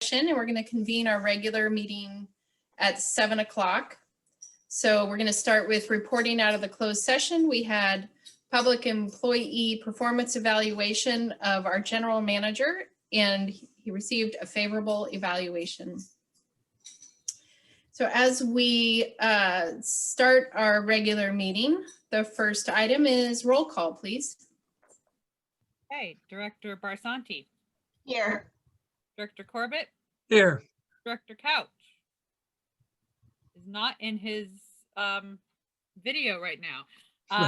And we're going to convene our regular meeting at 7 o'clock. So we're going to start with reporting out of the closed session. We had public employee performance evaluation of our general manager, and he received a favorable evaluation. So as we start our regular meeting, the first item is roll call, please. Okay, Director Barsanti, Here. Director Corbett, Here. Director Couch is not in his video right now.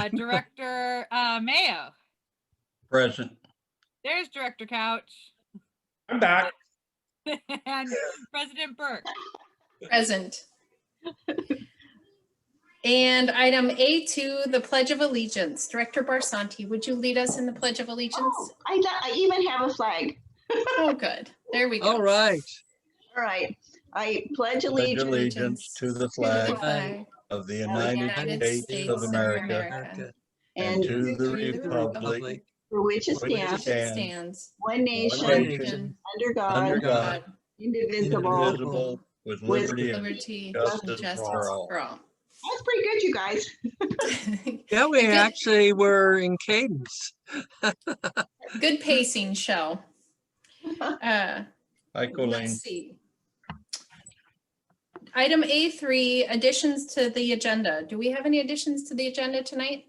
Director Mayo, Present. there's Director Couch, I'm back. and President Burke. Present. And item A2, the Pledge of Allegiance. Director Barsanti, would you lead us in the Pledge of Allegiance? Oh, I even have a flag. Oh, good. There we go. All right. All right. I pledge Pledge allegiance allegiance to the To the flag flag of the of the United States of America and to the republic for which it for which it stands, stands one nation, one nation, under under God, God, indivisible. indivisible, with liberty and liberty, justice justice for all. for all. That's pretty good, you guys. Yeah, we Good. actually were in cadence. Good pacing, Shell. Hi, Colleen. Let's see. Item A3, additions to the agenda. Do we have any additions to the agenda tonight?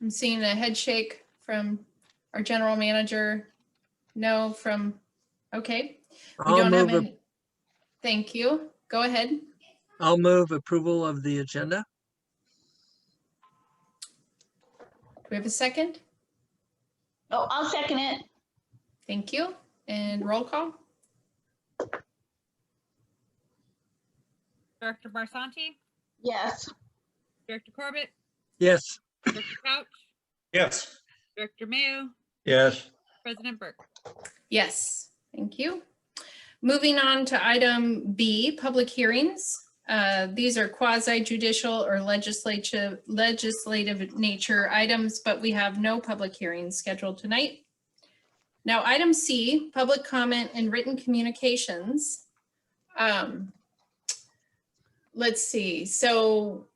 I'm seeing a head shake from our general manager. No from, okay. We I'll don't have move, any. Thank you. Go ahead. I'll move approval of the agenda. Do we have a second? Oh, I'll second it. Thank you. And roll call? Director Barsanti, Yes. Director Corbett, Yes. Director Couch, Yes. Director Mayo, Yes. President Burke. Yes, thank you. Moving on to item B, public hearings. These are quasi judicial or legislative nature items, but we have no public hearings scheduled tonight. Now, item C, public comment and written communications. Let's see, so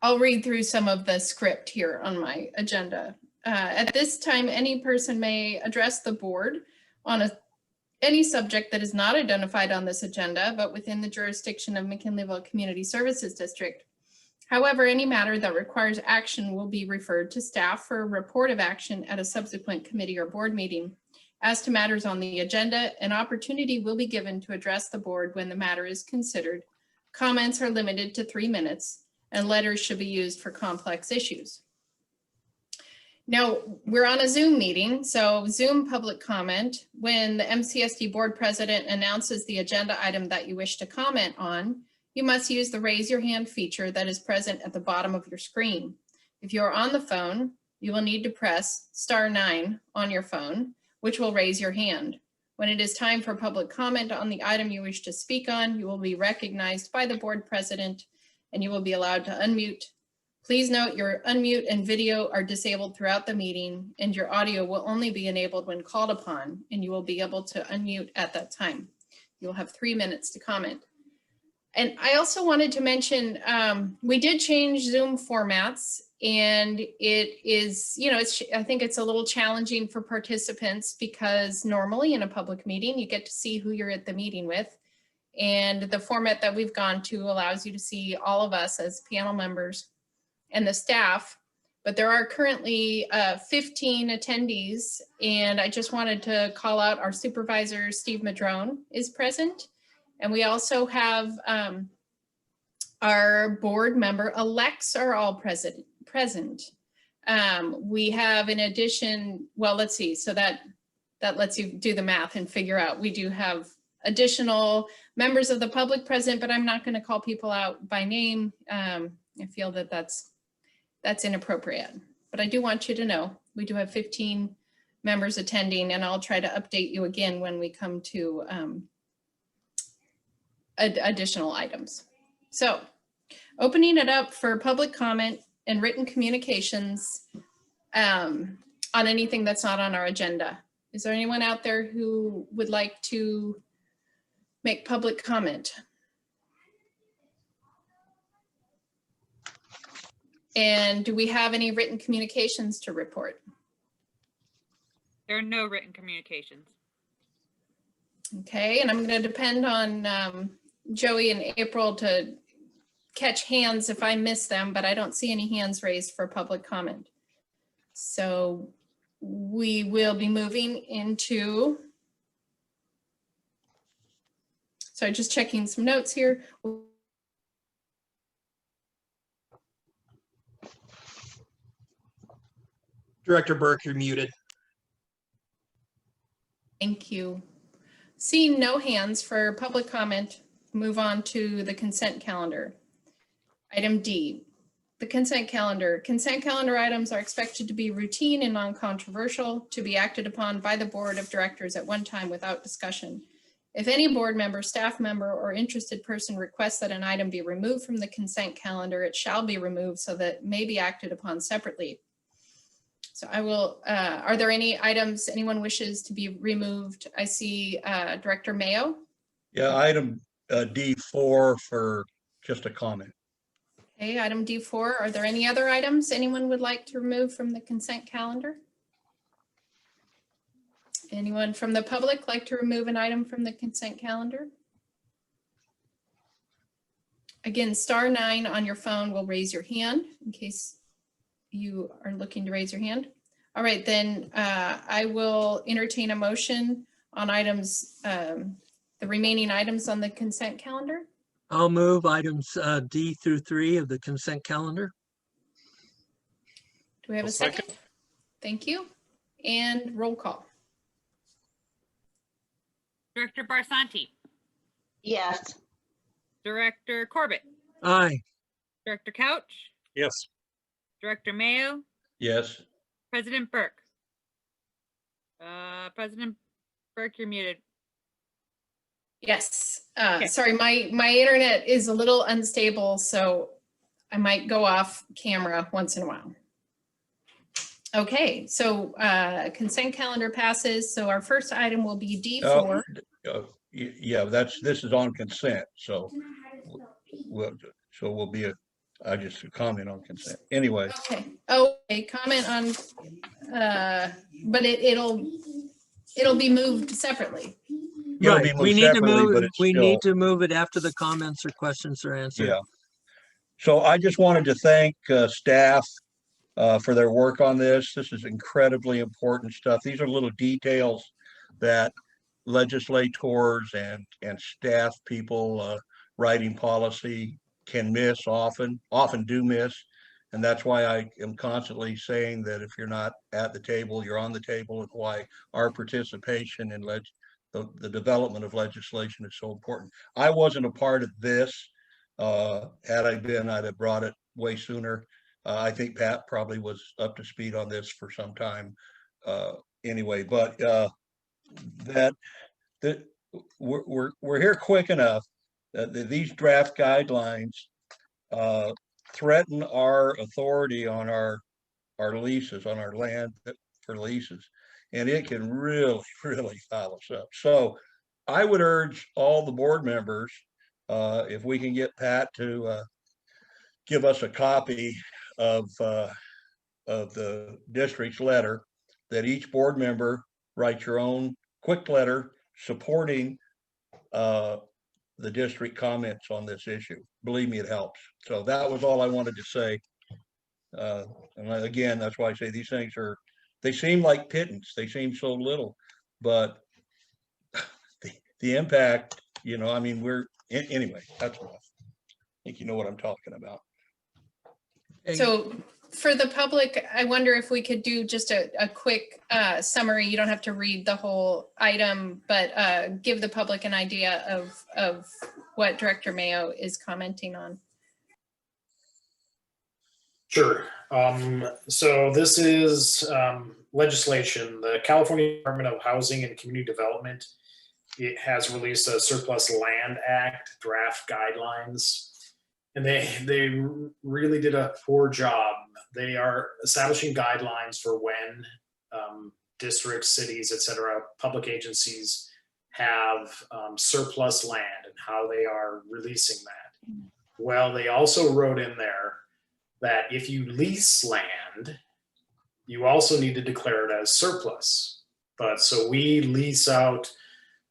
I'll read through some of the script here on my agenda. At this time, any person may address the board on any subject that is not identified on this agenda, but within the jurisdiction of McKinleyville Community Services District. However, any matter that requires action will be referred to staff for a report of action at a subsequent committee or board meeting. As to matters on the agenda, an opportunity will be given to address the board when the matter is considered. Comments are limited to 3 minutes, and letters should be used for complex issues. Now, we're on a Zoom meeting, so Zoom public comment. When the MCSD board president announces the agenda item that you wish to comment on, you must use the raise your hand feature that is present at the bottom of your screen. If you're on the phone, you will need to press *9 on your phone, which will raise your hand. When it is time for public comment on the item you wish to speak on, you will be recognized by the board president and you will be allowed to unmute. Please note your unmute and video are disabled throughout the meeting, and your audio will only be enabled when called upon, and you will be able to unmute at that time. You'll have 3 minutes to comment. And I also wanted to mention, we did change Zoom formats, and it is, I think it's a little challenging for participants because normally in a public meeting, you get to see who you're at the meeting with. And the format that we've gone to allows you to see all of us as panel members and the staff, but there are currently 15 attendees, and I just wanted to call out our supervisor, Steve Madrone, is present. And we also have our board member elects are all present. We have in addition, well, let's see, so that lets you do the math and figure out. We do have additional members of the public present, but I'm not going to call people out by name. I feel that that's inappropriate, but I do want you to know we do have 15 members attending, and I'll try to update you again when we come to additional items. So opening it up for public comment and written communications. on anything that's not on our agenda. Is there anyone out there who would like to make public comment? And do we have any written communications to report? There are no written communications. Okay, and I'm going to depend on Joey and April to catch hands if I miss them, but I don't see any hands raised for public comment. So we will be moving into, so just checking some notes here. Director Burke, you're muted. Thank you. Seeing no hands for public comment, move on to the consent calendar. Item D, the consent calendar. Consent calendar items are expected to be routine and non-controversial, to be acted upon by the board of directors at one time without discussion. If any board member, staff member, or interested person requests that an item be removed from the consent calendar, it shall be removed so that it may be acted upon separately. So I will, are there any items anyone wishes to be removed? I see Director Mayo. Yeah, item D4 for just a comment. Okay, item D4. Are there any other items anyone would like to remove from the consent calendar? Anyone from the public like to remove an item from the consent calendar? Again, *9 on your phone will raise your hand in case you are looking to raise your hand. All right, then I will entertain a motion on items, the remaining items on the consent calendar. I'll move items D through 3 of the consent calendar. Do we have I'll a second? Thank you. And roll call. Director Barsanti, Yes. Director Corbett, Aye. Director Couch, Yes. Director Mayo, Yes, President Burke. President Burke, you're muted. Yes, Okay. sorry, my internet is a little unstable, so I might go off camera once in a while. Okay, so consent calendar passes. So our first item will be D4. yeah, this is on consent, so we'll be I just comment on consent. Anyway, Okay, okay, comment on, but it'll be moved separately. it'll Right. be We moved need to separately, move, but it's we still, need to move it after the comments or questions are answered. yeah. So I just wanted to thank staff for their work on this. This is incredibly important stuff. These are little details that legislators and staff people writing policy can miss often do miss. And that's why I am constantly saying that if you're not at the table, you're on the table, and why our participation in the development of legislation is so important. I wasn't a part of this. Had I been, I'd have brought it way sooner. I think Pat probably was up to speed on this for some time anyway, but that we're here quick enough that these draft guidelines threaten our authority on our leases, on our land for leases, and it can really foul us up. So I would urge all the board members, if we can get Pat to give us a copy of the district's letter, that each board member write your own quick letter supporting the district comments on this issue. Believe me, it helps. So that was all I wanted to say. And again, that's why I say these things they seem like pittance. They seem so little, but the impact, I mean, anyway, that's enough. I think you know what I'm talking about. So for the public, I wonder if we could do just a quick summary. You don't have to read the whole item, but give the public an idea of what Director Mayo is commenting on. Sure. So this is legislation. The California Department of Housing and Community Development, it has released a Surplus Land Act draft guidelines. And they really did a poor job They are establishing guidelines for when districts, cities, et cetera, public agencies have surplus land and how they are releasing that. Well, they also wrote in there that if you lease land, you also need to declare it as surplus. But so we lease out,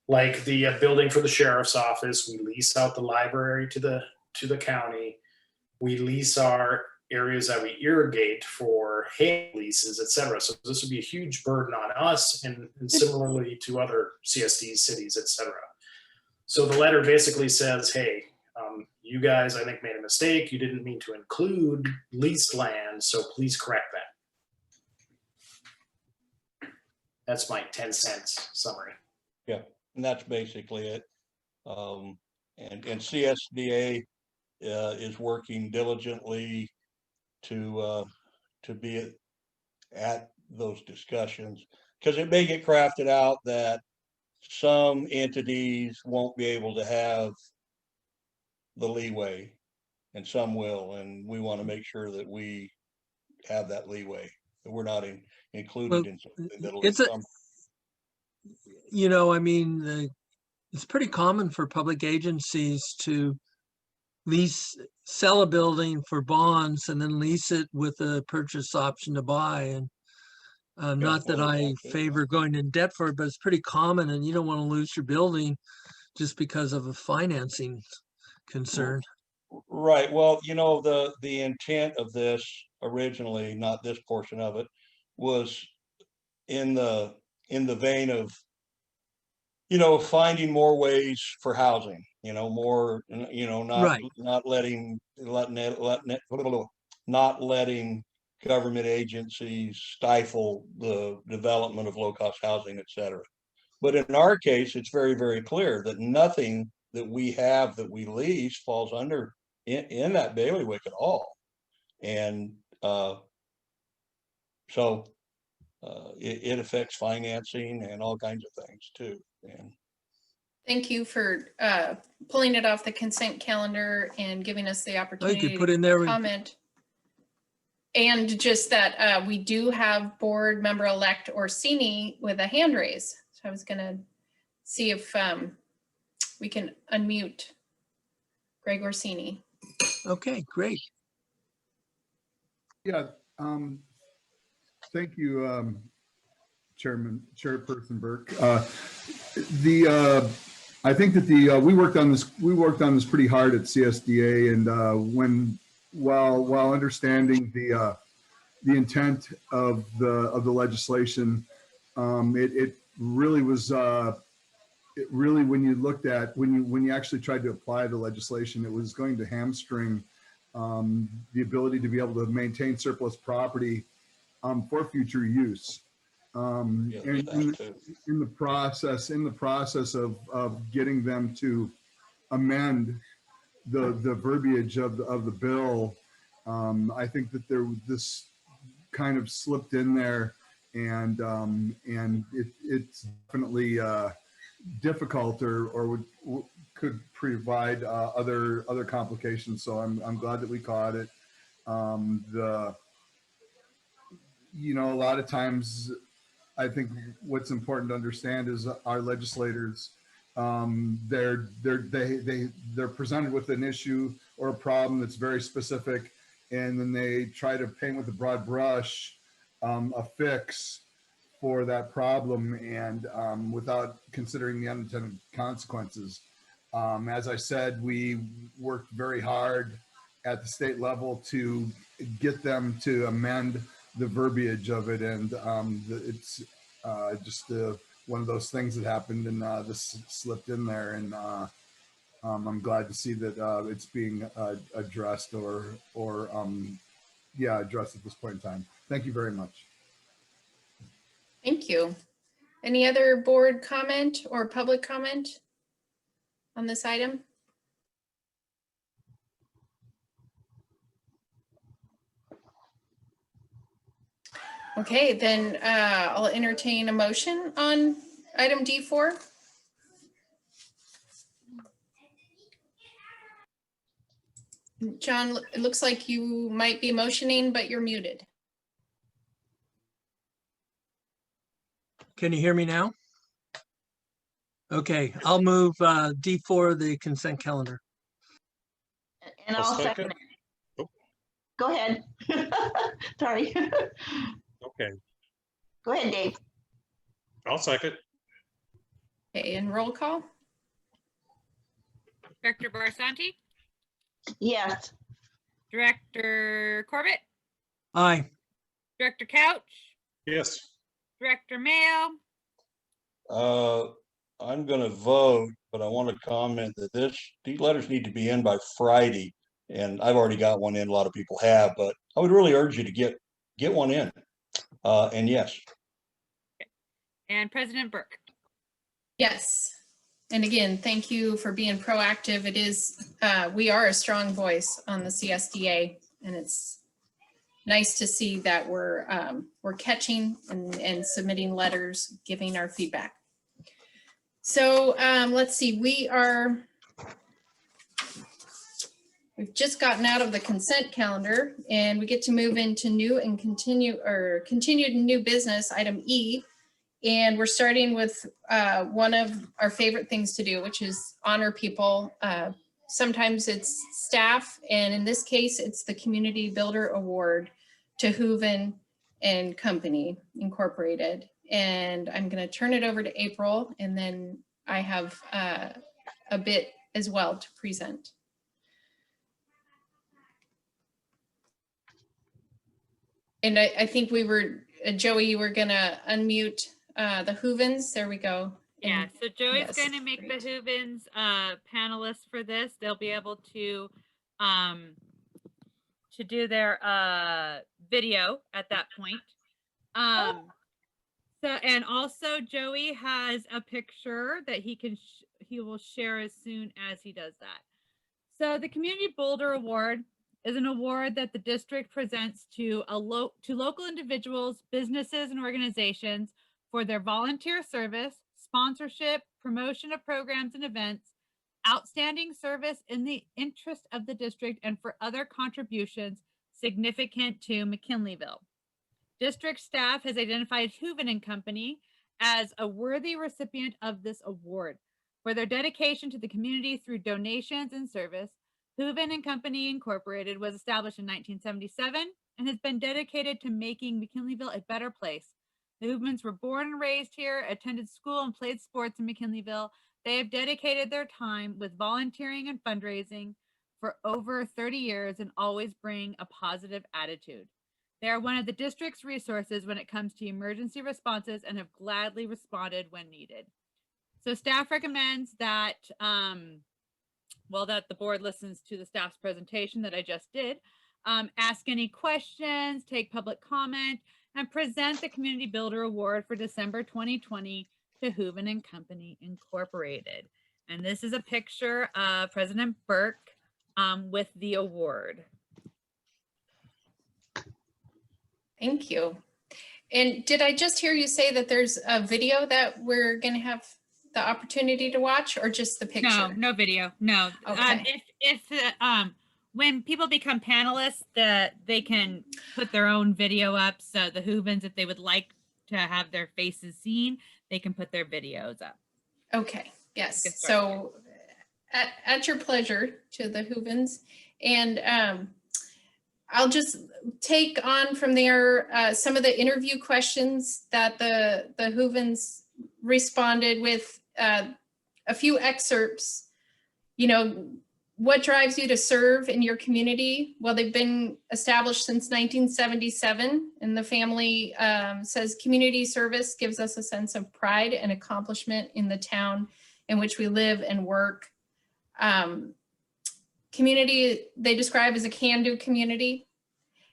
like the building for the sheriff's office, we lease out the library to the county. We lease our areas that we irrigate for hay leases, et cetera. So this would be a huge burden on us and similarly to other CSDs, cities, et cetera. So the letter basically says, hey, you guys, I think, made a mistake. You didn't mean to include leased land, so please correct that. That's my 10 cents summary. And that's basically it. And CSDA is working diligently to be at those discussions, because it may get crafted out that some entities won't be able to have the leeway and some will, and we want to make sure that we have that leeway, that we're not included Well, in something that'll it's a- encumber. I mean, it's pretty common for public agencies to sell a building for bonds and then lease it with a purchase option to buy. And not that well, I exactly. favor going in debt for it, but it's pretty common, and you don't want to lose your building just because of a financing concern. Right. Well, the intent of this originally, not this portion of it, was in the vein of, finding more ways for housing, more, Right. not letting government agencies stifle the development of low-cost housing, et cetera. But in our case, it's very, very clear that nothing that we have that we lease falls under in that bailiwick at all. And so it affects financing and all kinds of things too. And Thank you for pulling it off the consent calendar and giving us the Oh, you opportunity could put to in there, comment. And just that we do have board member-elect Orsini with a hand raise. So I was gonna see if we can unmute Greg Orsini. okay, great. Yeah, thank you, Chairperson Burke. I think that we worked on this pretty hard at CSDA, and while understanding the intent of the legislation, it really was when you actually tried to apply the legislation, it was going to hamstring the ability to be able to maintain surplus property for future use. In the process of getting them to amend the verbiage of the bill, I think that this kind of slipped in there, and it's definitely difficult or could provide other complications. So I'm glad that we caught it. A lot of times, I think what's important to understand is our legislators, they're presented with an issue or a problem that's very specific, and then they try to paint with a broad brush a fix for that problem, and without considering the unintended consequences. As I said, we worked very hard at the state level to get them to amend the verbiage of it, and it's just one of those things that happened, and this slipped in there, and I'm glad to see that it's being addressed addressed at this point in time. Thank you very much. Thank you. Any other board comment or public comment on this item? Okay, then I'll entertain a motion on item D4. John, it looks like you might be motioning, but you're muted. Can you hear me now? Okay, I'll move D4, the consent calendar. And I'll I'll second. second it. Oh. Go ahead. Sorry. Okay, Go ahead, Dave. I'll second. Okay, and roll call? Director Barsanti, Yes. Director Corbett, Aye. Director Couch, Yes. Director Mayo, I'm gonna vote, but I want to comment that these letters need to be in by Friday. And I've already got one in, a lot of people have, but I would really urge you to get one in. And yes, and President Burke. Yes. And again, thank you for being proactive. It is, we are a strong voice on the CSDA, and it's nice to see that we're catching and submitting letters, giving our feedback. So let's see, we've just gotten out of the consent calendar, and we get to move into new and continued new business, item E. And we're starting with one of our favorite things to do, which is honor people. Sometimes it's staff, and in this case, it's the Community Builder Award to Hooven and Company Incorporated. And I'm going to turn it over to April, and then I have a bit as well to present. And I think we were, Joey, you were going to unmute the Hoovens. There we go. Yeah, And so Joey's yes, going to make great. the Hoovens panelists for this. They'll be able to do their video at that point. So, and also Joey has a picture that he will share as soon as he does that. So the Community Builder Award is an award that the district presents to local individuals, businesses, and organizations for their volunteer service, sponsorship, promotion of programs and events, outstanding service in the interest of the district, and for other contributions significant to McKinleyville. District staff has identified Hooven and Company as a worthy recipient of this award for their dedication to the community through donations and service. Hooven and Company Incorporated was established in 1977 and has been dedicated to making McKinleyville a better place. The Hoovens were born and raised here, attended school, and played sports in McKinleyville. They have dedicated their time with volunteering and fundraising for over 30 years and always bring a positive attitude. They are one of the district's resources when it comes to emergency responses and have gladly responded when needed. So staff recommends that, that the board listens to the staff's presentation that I just did, ask any questions, take public comment, and present the Community Builder Award for December 2020 to Hooven and Company Incorporated. And this is a picture of President Burke with the award. Thank you. And did I just hear you say that there's a video that we're going to have the opportunity to watch, or just the picture? No video. No. Okay. If when people become panelists, they can put their own video up. So the Hoovens, if they would like to have their faces seen, they can put their videos up. Okay. Yes. Good start. So at your pleasure to the Hoovens. And I'll just take on from there some of the interview questions that the Hoovens responded with, a few excerpts. You know, what drives you to serve in your community? Well, they've been established since 1977, and the family says community service gives us a sense of pride and accomplishment in the town in which we live and work. Community, they describe as a can-do community.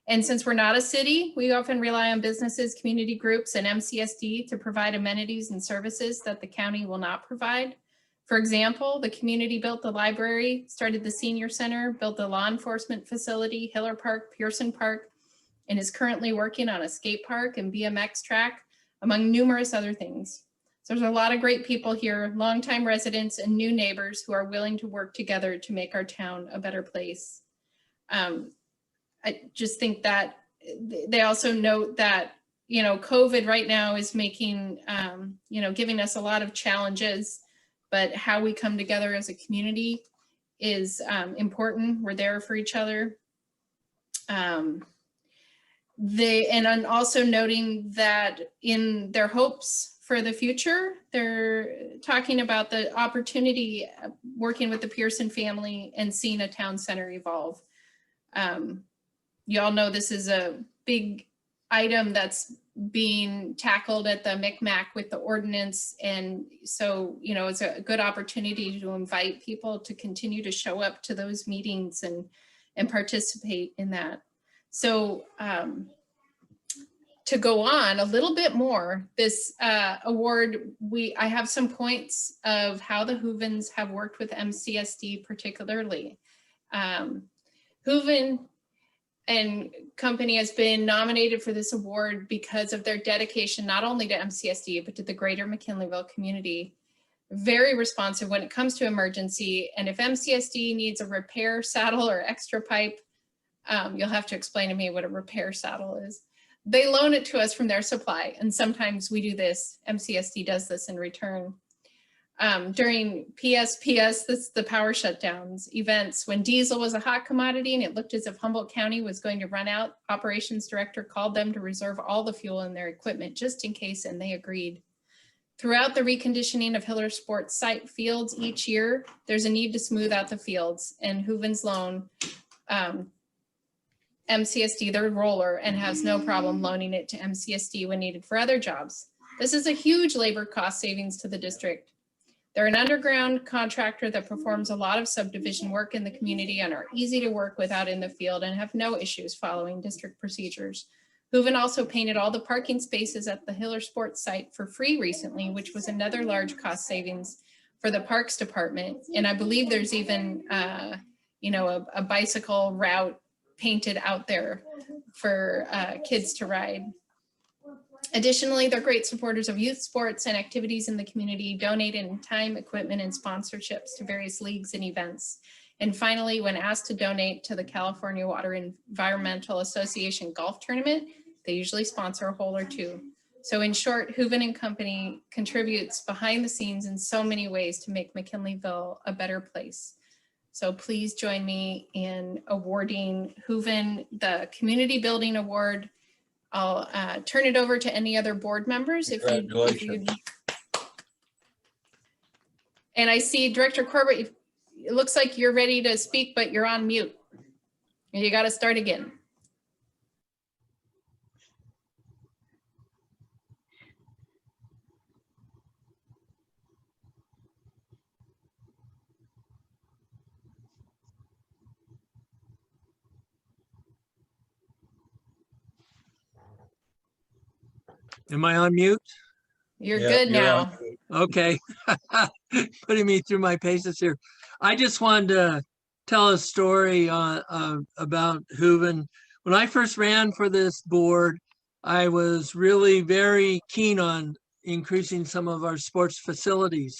And since we're not a city, we often rely on businesses, community groups, and MCSD to provide amenities and services that the county will not provide. For example, the community built the library, started the senior center, built the law enforcement facility, Hiller Park, Pearson Park, and is currently working on a skate park and BMX track, among numerous other things. So there's a lot of great people here, longtime residents and new neighbors who are willing to work together to make our town a better place. I just think that they also note that, you know, COVID right now is making, you know, giving us a lot of challenges, but how we come together as a community is important. We're there for each other. And I'm also noting that in their hopes for the future, they're talking about the opportunity working with the Pearson family and seeing a town center evolve. You all know this is a big item that's being tackled at the MICMAC with the ordinance. And so, you know, it's a good opportunity to invite people to continue to show up to those meetings and participate in that. So to go on a little bit more, this award, I have some points of how the Hoovens have worked with MCSD particularly. Hooven and company has been nominated for this award because of their dedication, not only to MCSD, but to the greater McKinleyville community. Very responsive when it comes to emergency. And if MCSD needs a repair saddle or extra pipe, you'll have to explain to me what a repair saddle is. They loan it to us from their supply. And sometimes we do this, MCSD does this in return. During PSPS, this is the power shutdowns events, when diesel was a hot commodity and it looked as if Humboldt County was going to run out, operations director called them to reserve all the fuel in their equipment just in case, and they agreed. Throughout the reconditioning of Hiller Sports site fields each year, there's a need to smooth out the fields, and Hooven's loan MCSD their roller and has no problem loaning it to MCSD when needed for other jobs. This is a huge labor cost savings to the district. They're an underground contractor that performs a lot of subdivision work in the community and are easy to work with out in the field and have no issues following district procedures. Hooven also painted all the parking spaces at the Hiller Sports site for free recently, which was another large cost savings for the Parks Department. And I believe there's even, you know, a bicycle route painted out there for kids to ride. Additionally, they're great supporters of youth sports and activities in the community, donating time, equipment, and sponsorships to various leagues and events. And finally, when asked to donate to the California Water Environmental Association golf tournament, they usually sponsor a hole or two. So in short, Hooven and Company contributes behind the scenes in so many ways to make McKinleyville a better place. So please join me in awarding Hooven the Community Building Award. I'll turn it over to any other board members if you. And I see Director Corbett, it looks like you're ready to speak, but you're on mute. You got to start again. Am I on mute? You're Yeah, good you're now. on. Okay. Putting me through my paces here. I just wanted to tell a story about Hooven. When I first ran for this board, I was really very keen on increasing some of our sports facilities.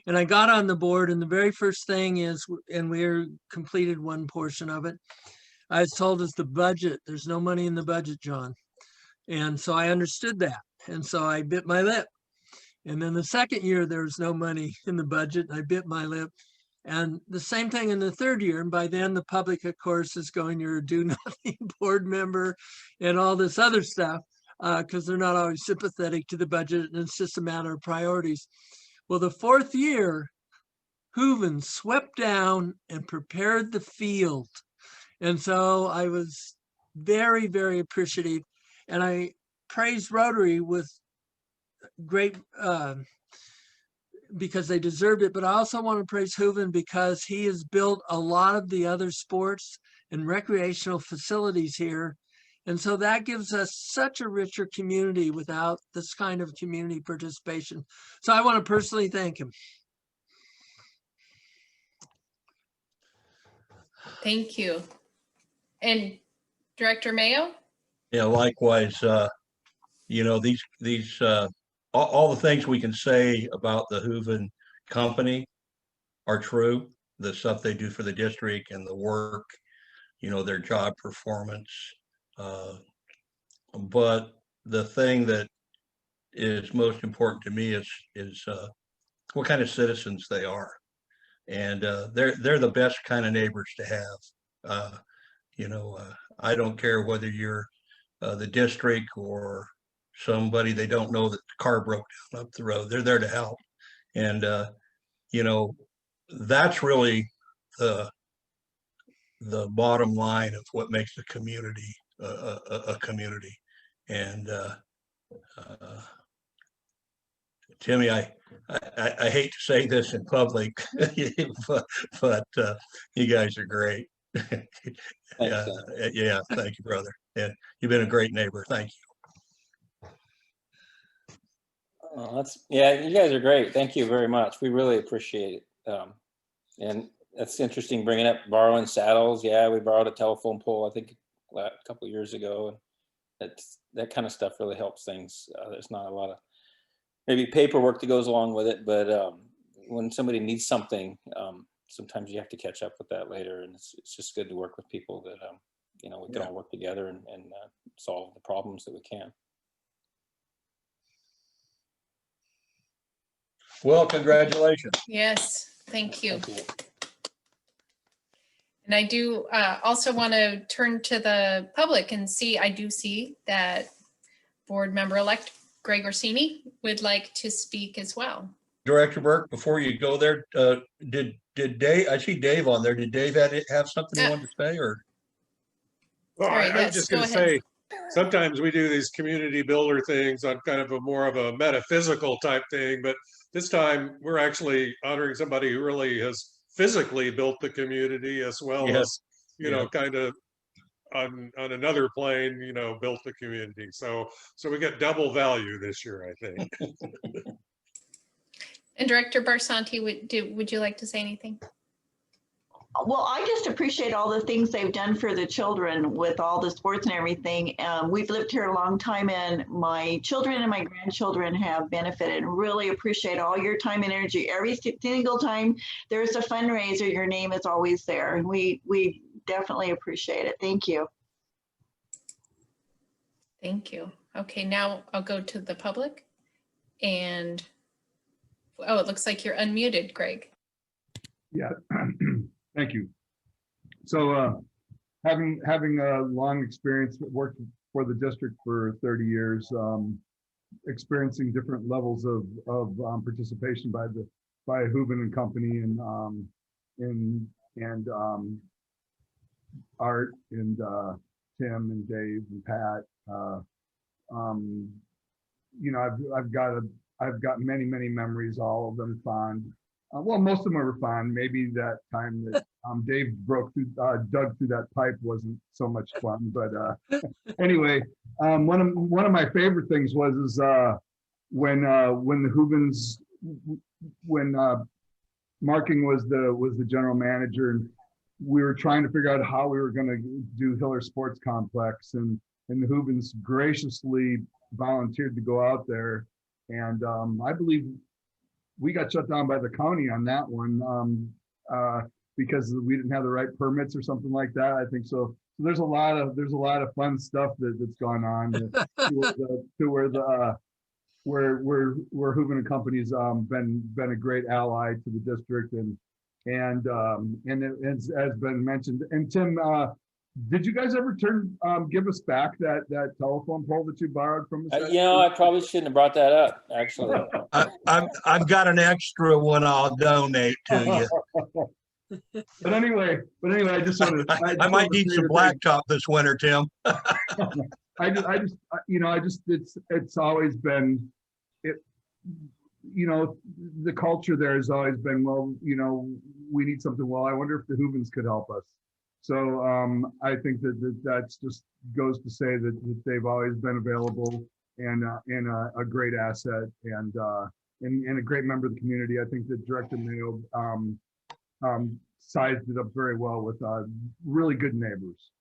And I got on the board, and the very first thing is, and we completed one portion of it, I was told is the budget. There's no money in the budget, John. And so I understood that. And so I bit my lip. And then the second year, there was no money in the budget. I bit my lip. And the same thing in the third year. And by then the public, of course, is going, you're a do nothing board member and all this other stuff, because they're not always sympathetic to the budget. And it's just a matter of priorities. Well, the fourth year, Hooven swept down and prepared the field. And so I was very, very appreciative. And I praised Rotary with great, because they deserved it. But I also want to praise Hooven because he has built a lot of the other sports and recreational facilities here. And so that gives us such a richer community without this kind of community participation. So I want to personally thank him. Thank you. And Director Mayo? Yeah, likewise, you know, these all the things we can say about the Hooven Company are true. The stuff they do for the district and the work their job performance. But the thing that is most important to me is what kind of citizens they are. And they're the best kind of neighbors to have. I don't care whether you're the district or somebody they don't know that the car broke down up the road. They're there to help. And, that's really the bottom line of what makes the community a community. And Timmy, I hate to say this in public, but you guys are great. Thanks, Sam. Yeah, thank you, brother. And you've been a great neighbor. Thank you. Oh, yeah, you guys are great. Thank you very much. We really appreciate it. And that's interesting bringing up borrowing saddles. Yeah, we borrowed a telephone pole, I think a couple of years ago. That kind of stuff really helps things. There's not a lot of maybe paperwork that goes along with it, but when somebody needs something, sometimes you have to catch up with that later. And it's just good to work with people that, we can all work together and solve the problems that we can. Well, congratulations. Yes, thank you. Thank you. And I do also want to turn to the public and I do see that board member-elect Greg Orsini would like to speak as well. Director Burke, before you go there, did Dave, I see Dave on there. Did Dave have something he wanted to say, or? Well, Sorry, I was yes, just go going to ahead. say, sometimes we do these community builder things on kind of a more of a metaphysical type thing, but this time we're actually honoring somebody who really has physically built the community as well Yes. as, kind of on another plane, built the community. So we get double value this year, I think. And Director Barsanti, would you like to say anything? Well, I just appreciate all the things they've done for the children with all the sports and everything. We've lived here a long time, and my children and my grandchildren have benefited. Really appreciate all your time and energy. Every single time there's a fundraiser, your name is always there. And we definitely appreciate it. Thank you. Thank you. Okay, now I'll go to the public. And, oh, it looks like you're unmuted, Greg. Yeah, thank you. So having a long experience, worked for the district for 30 years, experiencing different levels of participation by Hooven and Company and Art and Tim and Dave and Pat. I've got many memories, all of them fond. Well, most of them were fun. Maybe that time that Dave dug through that pipe wasn't so much fun. But anyway, one of my favorite things was when the Hoovens, when Marking was the general manager, and we were trying to figure out how we were going to do Hiller Sports Complex, and the Hoovens graciously volunteered to go out there, and I believe we got shut down by the county on that one because we didn't have the right permits or something like that. I think so. So there's a lot of fun stuff that's gone on where Hooven and Company's been a great ally to the district, and it has been mentioned. And Tim, did you guys ever give us back that telephone pole that you borrowed from us? I probably shouldn't have brought that up, actually. I've got an extra one I'll donate to you. But anyway, I just wanted. I might need some blacktop this winter, Tim. It's always been the culture there has always been, well, we need something. Well, I wonder if the Hoovens could help us. So I think that's just goes to say that they've always been available and a great asset and a great member of the community. I think that Director Mayo sized it up very well with really good neighbors.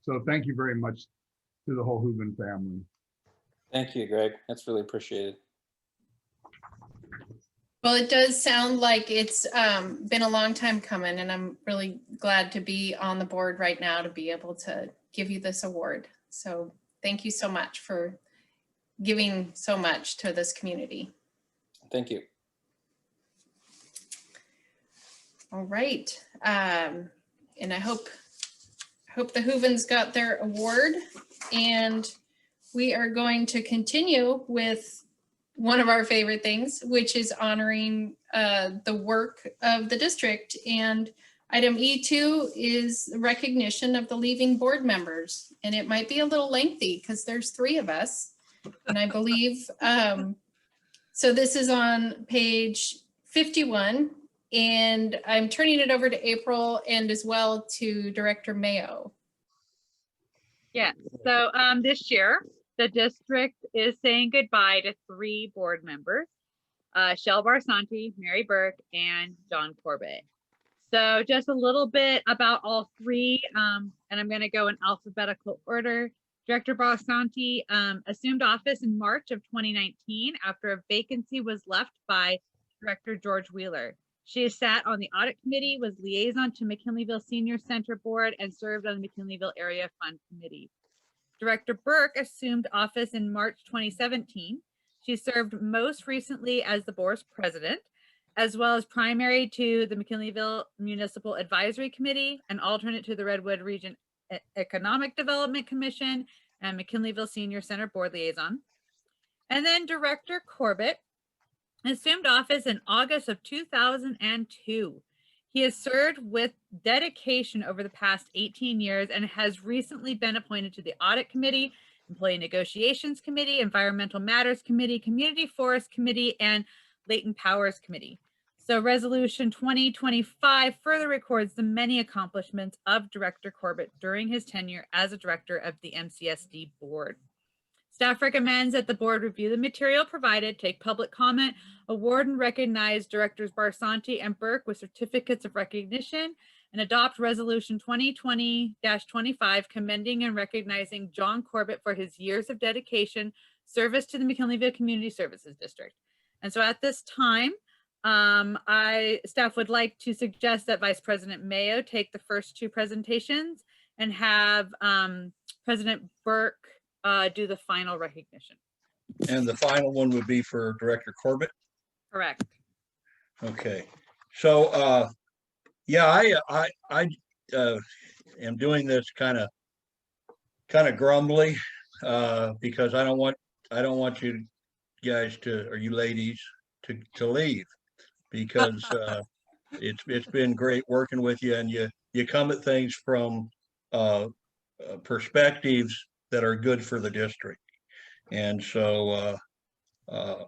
So thank you very much to the whole Hooven family. Thank you, Greg. That's really appreciated. Well, it does sound like it's been a long time coming, and I'm really glad to be on the board right now to be able to give you this award. So thank you so much for giving so much to this community. Thank you. All right. And I hope the Hoovens got their award, and we are going to continue with one of our favorite things, which is honoring the work of the district. And item E2 is recognition of the leaving board members. And it might be a little lengthy because there's 3 of us. And I believe, so this is on page 51. And I'm turning it over to April and as well to Director Mayo. Yeah, so this year, the district is saying goodbye to 3 board members, Shel Barsanti, Mary Burke, and John Corbett. So just a little bit about all 3, and I'm going to go in alphabetical order. Director Barsanti assumed office in March of 2019 after a vacancy was left by Director George Wheeler. She has sat on the audit committee, was liaison to McKinleyville Senior Center Board, and served on the McKinleyville Area Fund Committee. Director Burke assumed office in March 2017. She served most recently as the board's president, as well as primary to the McKinleyville Municipal Advisory Committee, an alternate to the Redwood Region Economic Development Commission, and McKinleyville Senior Center Board liaison. And then Director Corbett assumed office in August of 2002. He has served with dedication over the past 18 years and has recently been appointed to the Audit Committee, Employee Negotiations Committee, Environmental Matters Committee, Community Forest Committee, and Latent Powers Committee. So Resolution 2025 further records the many accomplishments of Director Corbett during his tenure as a director of the MCSD board. Staff recommends that the board review the material provided, take public comment, award and recognize Directors Barsanti and Burke with certificates of recognition, and adopt Resolution 2020-25 commending and recognizing John Corbett for his years of dedication, service to the McKinleyville Community Services District. And so at this time, staff would like to suggest that Vice President Mayo take the first 2 presentations and have President Burke do the final recognition. And the final one would be for Director Corbett. Correct. Okay, so yeah, I am doing this kind of grumbly because I don't want you guys to, or you ladies to leave, because it's been great working with you, and you come at things from perspectives that are good for the district. And so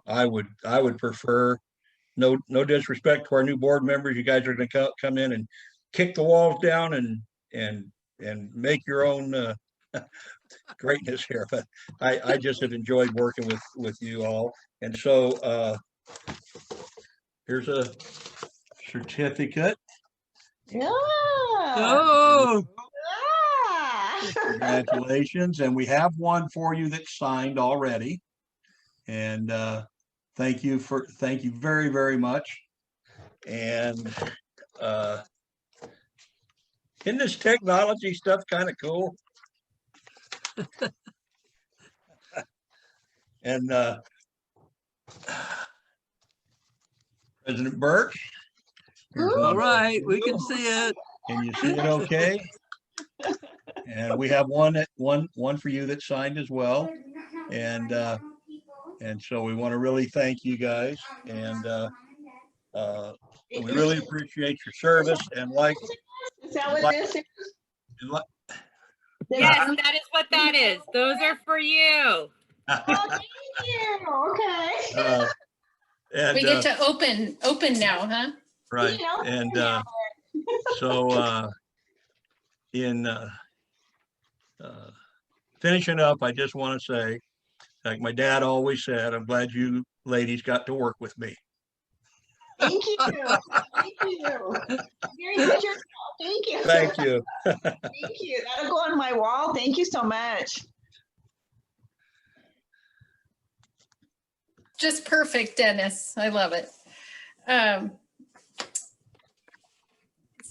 I would prefer, no disrespect to our new board members, you guys are going to come in and kick the walls down and make your own greatness here. But I just have enjoyed working with you all. And so here's a certificate. Yeah. Oh, Congratulations. And we have one for you that's signed already. And thank you very, very much. And isn't this technology stuff kind of cool? And President Burke. here's all one for right, we you. can see it. Can you see it okay? And we have one for you that's signed as well. And so we want to really thank you guys, and we really appreciate your service. And like, Is that what this is? Yes, that is what that is. Those are for you. Oh, thank you. Okay. and We get to open now, huh? right, and so in finishing up, I just want to say, like my dad always said, I'm glad you ladies got to work with me. Thank you. Thank you. Very good job. Thank you. Thank you. Thank you. That'll go on my wall. Thank you so much. Just perfect, Dennis. I love it.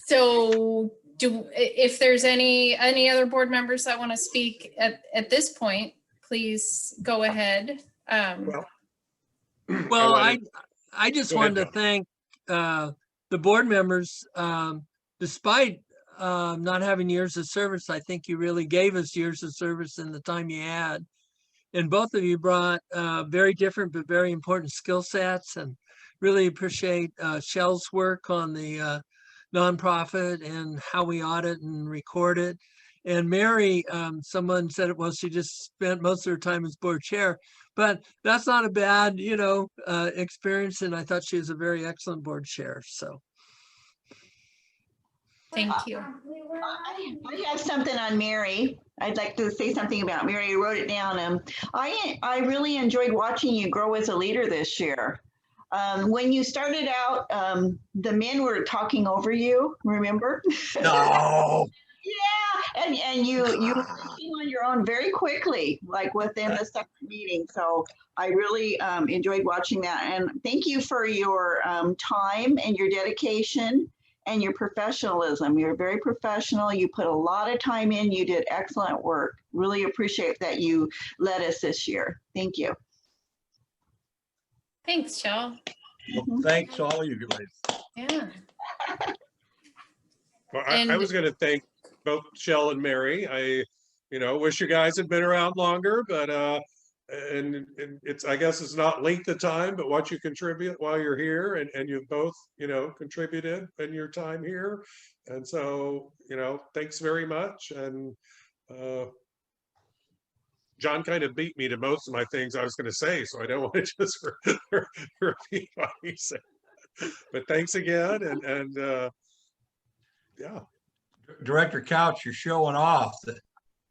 So if there's any other board members that want to speak at this point, please go ahead. Well, Well, wanted- I just Go ahead, wanted to thank the board members. Despite not having years of service, I think you really gave us years of service in the time you had. And both of you brought very different but very important skill sets, and really appreciate Shell's work on the nonprofit and how we audit and record it. And Mary, someone said it was, she just spent most of her time as board chair, but that's not a bad, experience. And I thought she was a very excellent board chair. So. Thank you. I have something on Mary. I'd like to say something about Mary. I wrote it down. I really enjoyed watching you grow as a leader this year. When you started out, the men were talking over you, remember? No. Yeah, and you came on your own very quickly, like within the second meeting. So I really enjoyed watching that. And thank you for your time and your dedication and your professionalism. You're very professional. You put a lot of time in. You did excellent work. Really appreciate that you led us this year. Thank you. Thanks, Shell. Well, thanks all of you guys. Yeah. Well, I was going to thank both Shell and Mary. I, wish you guys had been around longer, but and it's, I guess it's not length of time, but what you contribute while you're here, and you've both, contributed in your time here. And so, thanks very much. And John kind of beat me to most of my things I was going to say, so I don't want to just repeat what he said. But thanks again, and yeah. Director Couch, you're showing off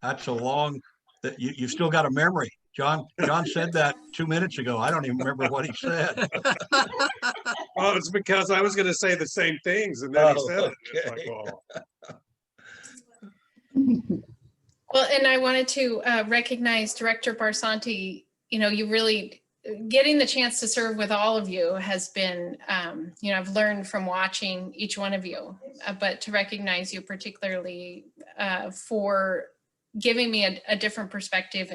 that's a long, that you've still got a memory. John said that 2 minutes ago. I don't even remember what he said. Well, it's because I was going to say the same things, and then he said it. It's like, Okay. well, Well, and I wanted to recognize Director Barsanti. You really, getting the chance to serve with all of you has been, I've learned from watching each one of you, but to recognize you particularly for giving me a different perspective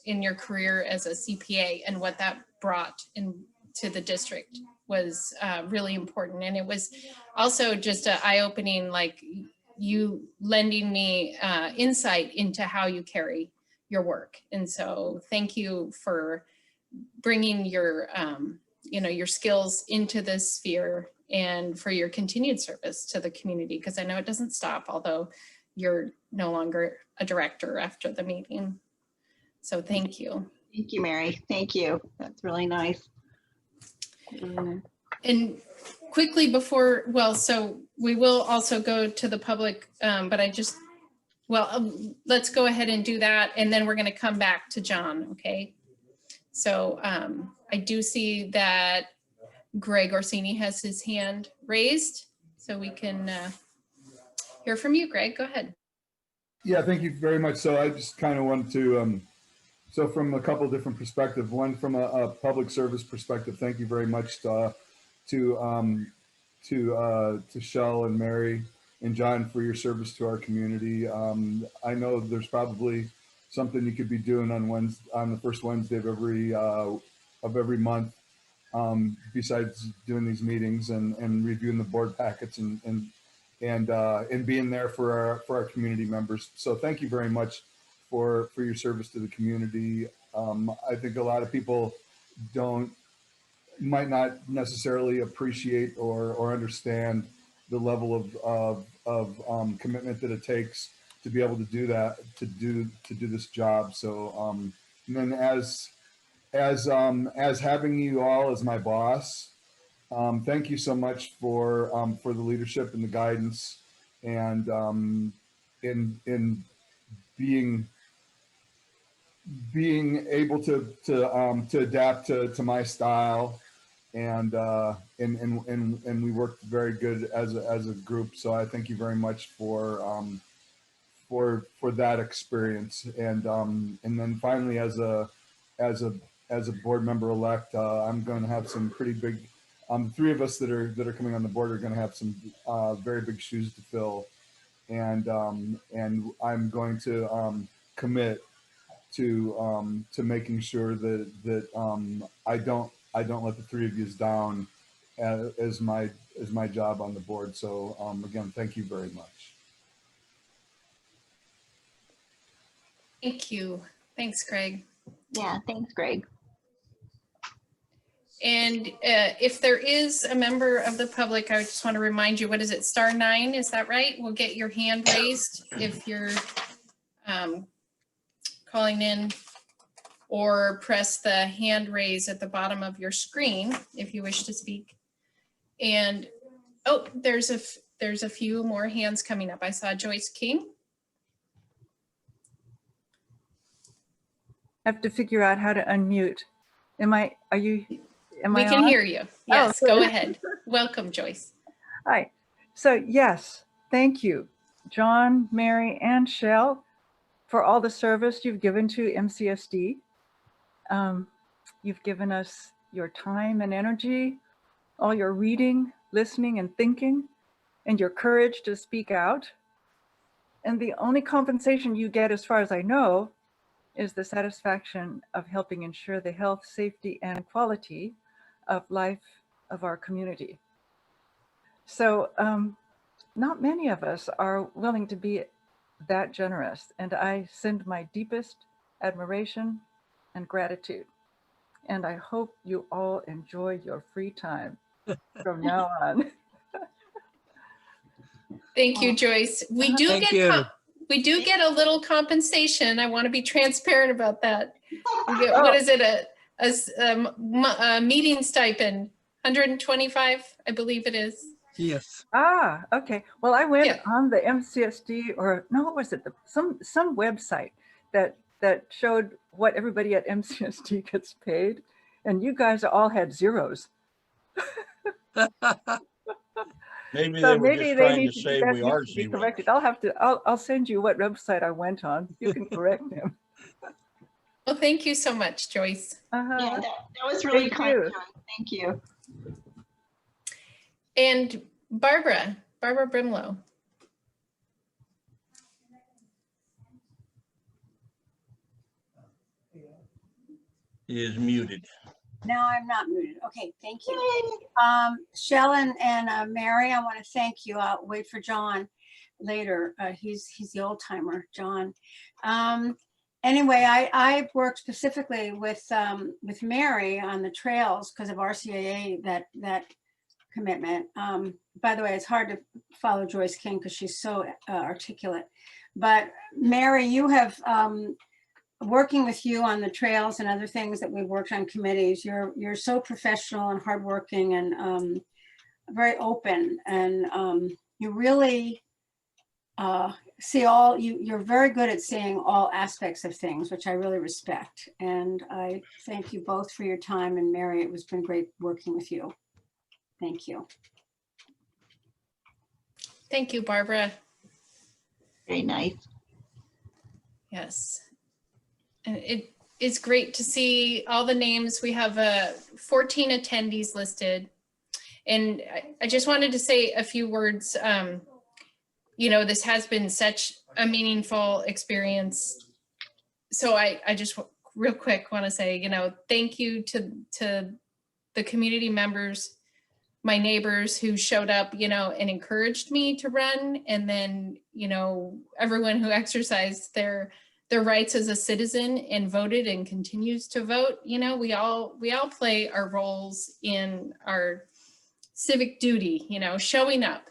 in your career as a CPA, and what that brought into the district was really important. And it was also just an eye-opening, like, you lending me insight into how you carry your work. And so thank you for bringing your, your skills into this sphere, and for your continued service to the community, because I know it doesn't stop, although you're no longer a director after the meeting. So thank you. Thank you, Mary. Thank you. That's really nice. And quickly before, so we will also go to the public, but let's go ahead and do that. And then we're going to come back to John. Okay. So I do see that Greg Orsini has his hand raised, so we can hear from you, Greg. Go ahead. Yeah, thank you very much. So I just kind of wanted to, so from a couple of different perspectives, one from a public service perspective, thank you very much to Shell and Mary and John for your service to our community. I know there's probably something you could be doing on the first Wednesday of every month, besides doing these meetings and reviewing the board packets and being there for our community members. So thank you very much for your service to the community. I think a lot of people might not necessarily appreciate or understand the level of commitment that it takes to be able to do that, to do this job. So and then as having you all as my boss, thank you so much for the leadership and the guidance, and in being able to adapt to my style, and we worked very good as a group. So I thank you very much for that experience. And then finally, as a board member elect, I'm going to have some pretty big the three of us that are coming on the board are going to have some very big shoes to fill, and I'm going to commit to making sure that I don't let the three of you down as my job on the board. So again, thank you very much. Thank you. Thanks, Greg. Yeah, thanks, Greg. And if there is a member of the public, I just want to remind you, what is it, *9? Is that right? We'll get your hand raised if you're calling in, or press the hand raise at the bottom of your screen if you wish to speak. And oh, there's a few more hands coming up. I saw Joyce King. Have to figure out how to unmute. Am I We can on? hear you. Yes, Oh, go good. ahead. Welcome, Joyce. Hi. So yes, thank you, John, Mary, and Shell, for all the service you've given to MCSD. You've given us your time and energy, all your reading, listening, and thinking, and your courage to speak out. And the only compensation you get, as far as I know, is the satisfaction of helping ensure the health, safety, and quality of life of our community. So not many of us are willing to be that generous, and I send my deepest admiration and gratitude. And I hope you all enjoy your free time from now on. Thank you, Joyce. We do Thank get you. we do get a little compensation. I want to be transparent about that. We get, what is it, a meeting stipend, 125, I believe it is. Yes. Ah, okay. Well, I went Yeah. on the MCSD, or no, what was it? Some website that showed what everybody at MCSD gets paid, and you guys all had zeros. Maybe So they were maybe just they trying need to say that we needs are to be zero. corrected. I'll send you what website I went on. You can correct them. Well, thank you so much, Joyce. Yeah, Uh-huh. that was really Thank kind. you. Joy. Thank you. And Barbara Brimlow. Is muted. No, I'm not muted. Okay, thank you. Shell and Mary, I want to thank you. I'll wait for John later. He's the old timer, John. Anyway, I worked specifically with Mary on the trails because of RCAA, that commitment. By the way, it's hard to follow Joyce King because she's so articulate. But Mary, you have working with you on the trails and other things that we've worked on committees. You're so professional and hardworking and very open, and you really see all. You're very good at seeing all aspects of things, which I really respect. And I thank you both for your time. And Mary, it was been great working with you. Thank you. Thank you, Barbara. Very nice. Yes. And it is great to see all the names. We have 14 attendees listed. And I just wanted to say a few words. You know, this has been such a meaningful experience. So I just real quick want to say, you know, thank you to the community members, my neighbors who showed up, you know, and encouraged me to run. And then, you know, everyone who exercised their rights as a citizen and voted and continues to vote. You know, we all play our roles in our civic duty, you know, showing up.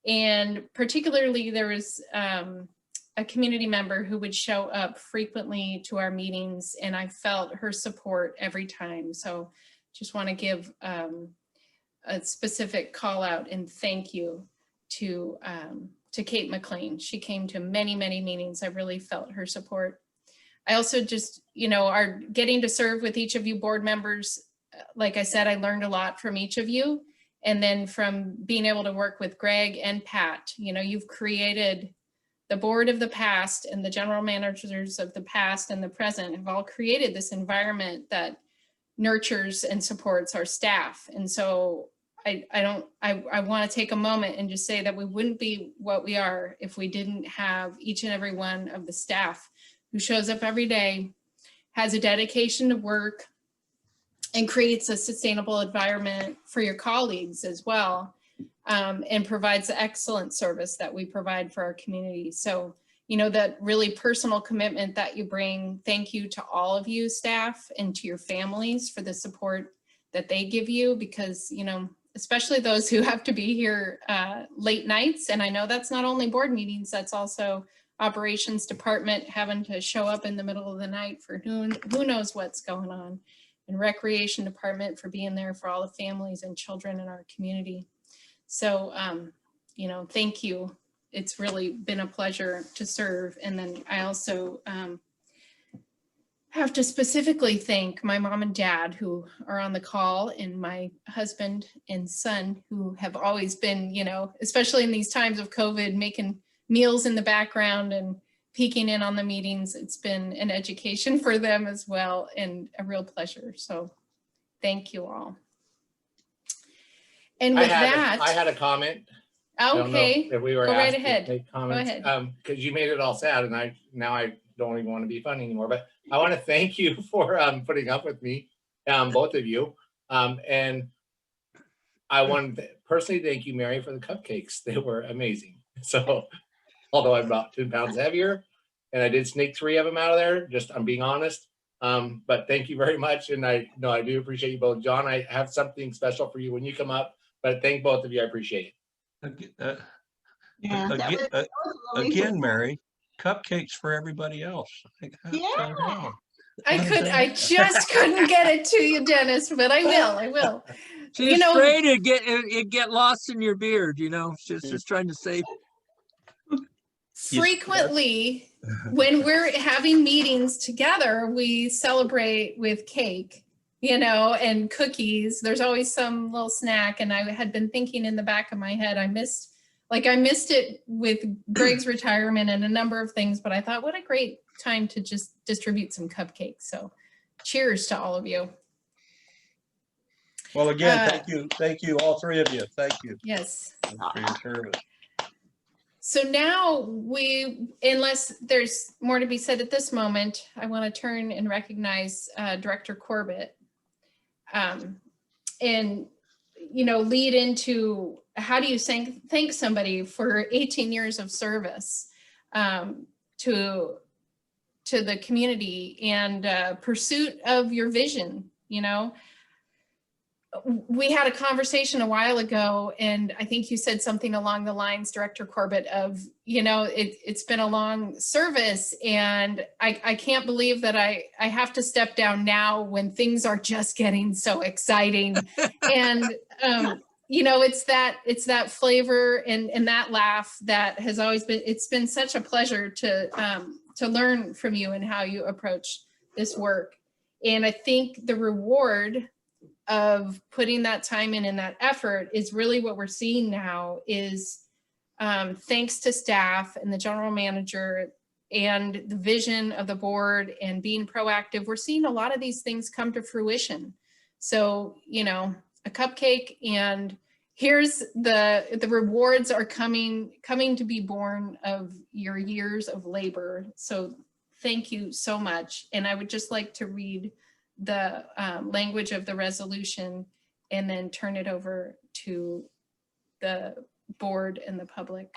And particularly there was a community member who would show up frequently to our meetings, and I felt her support every time. So just want to give a specific call out and thank you to Kate McLean. She came to many, many meetings. I really felt her support. I also just, you know, are getting to serve with each of you board members. Like I said, I learned a lot from each of you. And then from being able to work with Greg and Pat, you know, you've created the board of the past, and the general managers of the past and the present have all created this environment that nurtures and supports our staff. And so I want to take a moment and just say that we wouldn't be what we are if we didn't have each and every one of the staff who shows up every day, has a dedication to work, and creates a sustainable environment for your colleagues as well, and provides the excellent service that we provide for our community. So, you know, that really personal commitment that you bring, thank you to all of you staff and to your families for the support that they give you, because, you know, especially those who have to be here late nights. And I know that's not only board meetings, that's also operations department having to show up in the middle of the night for who knows what's going on, and recreation department for being there for all the families and children in our community. So, you know, thank you. It's really been a pleasure to serve. And then I also have to specifically thank my mom and dad who are on the call, and my husband and son who have always been, you know, especially in these times of COVID, making meals in the background and peeking in on the meetings. It's been an education for them as well, and a real pleasure. So thank you all. And with that, I had a comment. I don't know okay, if we were go right asked to ahead. make comments. Go ahead. Because you made it all sad, and now I don't even want to be funny anymore. But I want to thank you for putting up with me, both of you. And I want to personally thank you, Mary, for the cupcakes. They were amazing. So, although I'm about 2 pounds heavier, and I did sneak 3 of them out of there, just I'm being honest. But thank you very much, and I do appreciate you both. John, I have something special for you when you come up. But thank both of you. I appreciate it. Again, Mary, cupcakes for everybody else. Yeah. I just couldn't get it to you, Dennis, but I will. She's You know- afraid it get lost in your beard, you know, she's just trying to save. Frequently, when we're having meetings together, we celebrate with cake, you know, and cookies. There's always some little snack. And I had been thinking in the back of my head, I missed it with Greg's retirement and a number of things, but I thought, what a great time to just distribute some cupcakes. So cheers to all of you. Well, again, thank you, all 3 of you. Thank you Yes. for your service. So now unless there's more to be said at this moment, I want to turn and recognize Director Corbett, and, you know, lead into how do you thank somebody for 18 years of service to the community and pursuit of your vision. You know, we had a conversation a while ago, and I think you said something along the lines, Director Corbett, of, you know, it's been a long service, and I can't believe that I have to step down now when things are just getting so exciting. And, you know, it's that flavor and that laugh that has always been, it's been such a pleasure to learn from you and how you approach this work. And I think the reward of putting that time in and that effort is really what we're seeing now is thanks to staff and the general manager and the vision of the board and being proactive, we're seeing a lot of these things come to fruition. So, you know, a cupcake, and here's the rewards are coming to be born of your years of labor. So thank you so much. And I would just like to read the language of the resolution and then turn it over to the board and the public.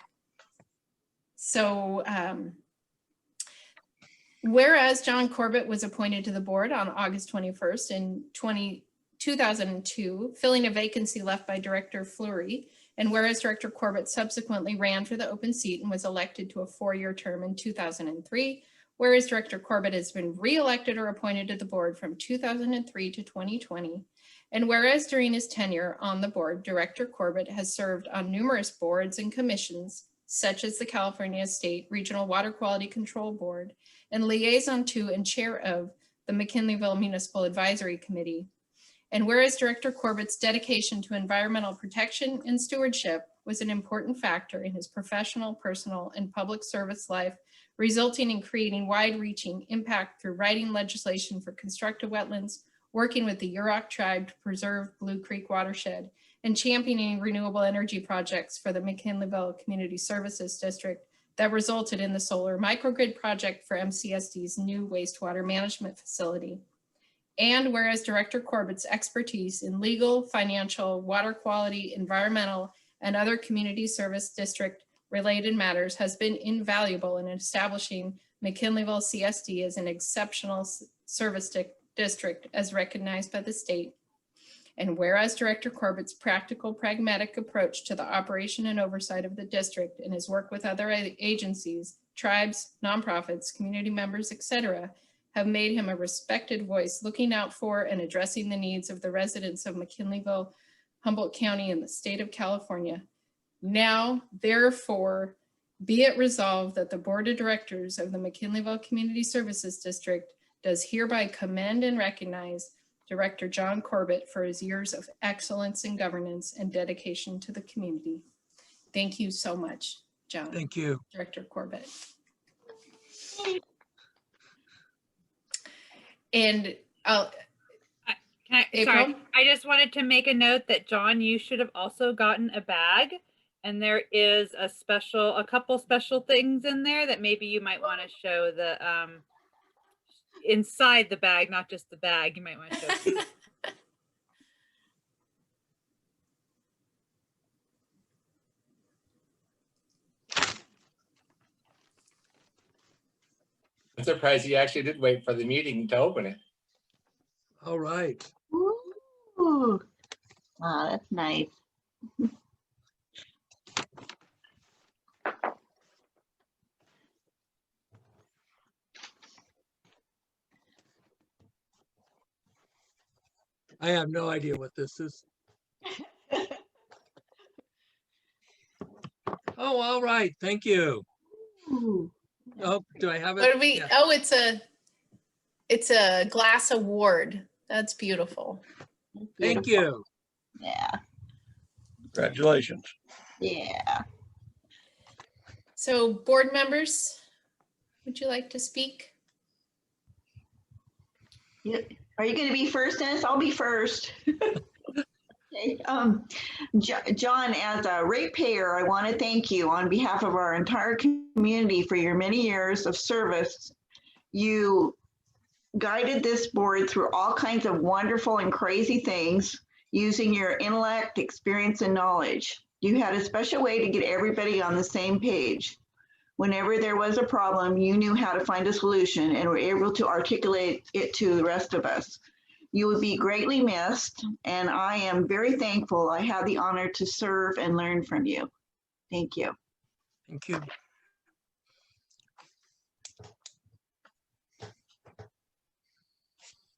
So whereas John Corbett was appointed to the board on August 21st in 2002, filling a vacancy left by Director Fleury, and whereas Director Corbett subsequently ran for the open seat and was elected to a 4-year term in 2003, whereas Director Corbett has been re-elected or appointed to the board from 2003 to 2020, and whereas during his tenure on the board, Director Corbett has served on numerous boards and commissions, such as the California State Regional Water Quality Control Board, and liaison to and chair of the McKinleyville Municipal Advisory Committee. And whereas Director Corbett's dedication to environmental protection and stewardship was an important factor in his professional, personal, and public service life, resulting in creating wide-reaching impact through writing legislation for constructive wetlands, working with the Yurok tribe to preserve Blue Creek watershed, and championing renewable energy projects for the McKinleyville Community Services District that resulted in the solar microgrid project for MCSD's new wastewater management facility. And whereas Director Corbett's expertise in legal, financial, water quality, environmental, and other community service district related matters has been invaluable in establishing McKinleyville CSD as an exceptional service district as recognized by the state. And whereas Director Corbett's practical, pragmatic approach to the operation and oversight of the district and his work with other agencies, tribes, nonprofits, community members, etc., have made him a respected voice looking out for and addressing the needs of the residents of McKinleyville, Humboldt County, and the state of California. Now, therefore, be it resolved that the Board of Directors of the McKinleyville Community Services District does hereby commend and recognize Director John Corbett for his years of excellence in governance and dedication to the community. Thank you so much, John. Thank you. Director Corbett. And Sorry, I just wanted to make a note that John, you should have also gotten a bag, and there is a couple special things in there that maybe you might want to show the inside the bag, not just the bag. You might want to show. I'm surprised you actually did wait for the meeting to open it. All right. Ooh. Wow, that's nice. I have no idea what this is. Oh, all right. Thank you. Ooh. Oh, do I have it? what do we, Yeah. oh, it's a glass award. That's beautiful. Thank you. Yeah, Congratulations. yeah. So board members, would you like to speak? Are you going to be first, Dennis? I'll be first. Okay. John, as a ratepayer, I want to thank you on behalf of our entire community for your many years of service. You guided this board through all kinds of wonderful and crazy things using your intellect, experience, and knowledge. You had a special way to get everybody on the same page. Whenever there was a problem, you knew how to find a solution and were able to articulate it to the rest of us. You would be greatly missed, and I am very thankful I had the honor to serve and learn from you. Thank you. Thank you.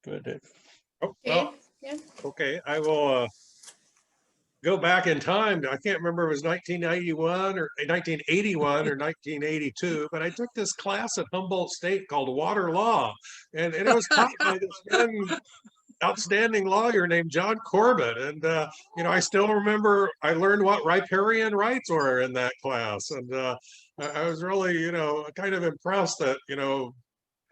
Good. Oh, well, Yeah. okay, I will go back in time. I can't remember if it was 1991 or 1981 or 1982, but I took this class at Humboldt State called Water Law, and it was taught by this young, outstanding lawyer named John Corbett. And, I still remember I learned what riparian rights were in that class. And I was really, kind of impressed that,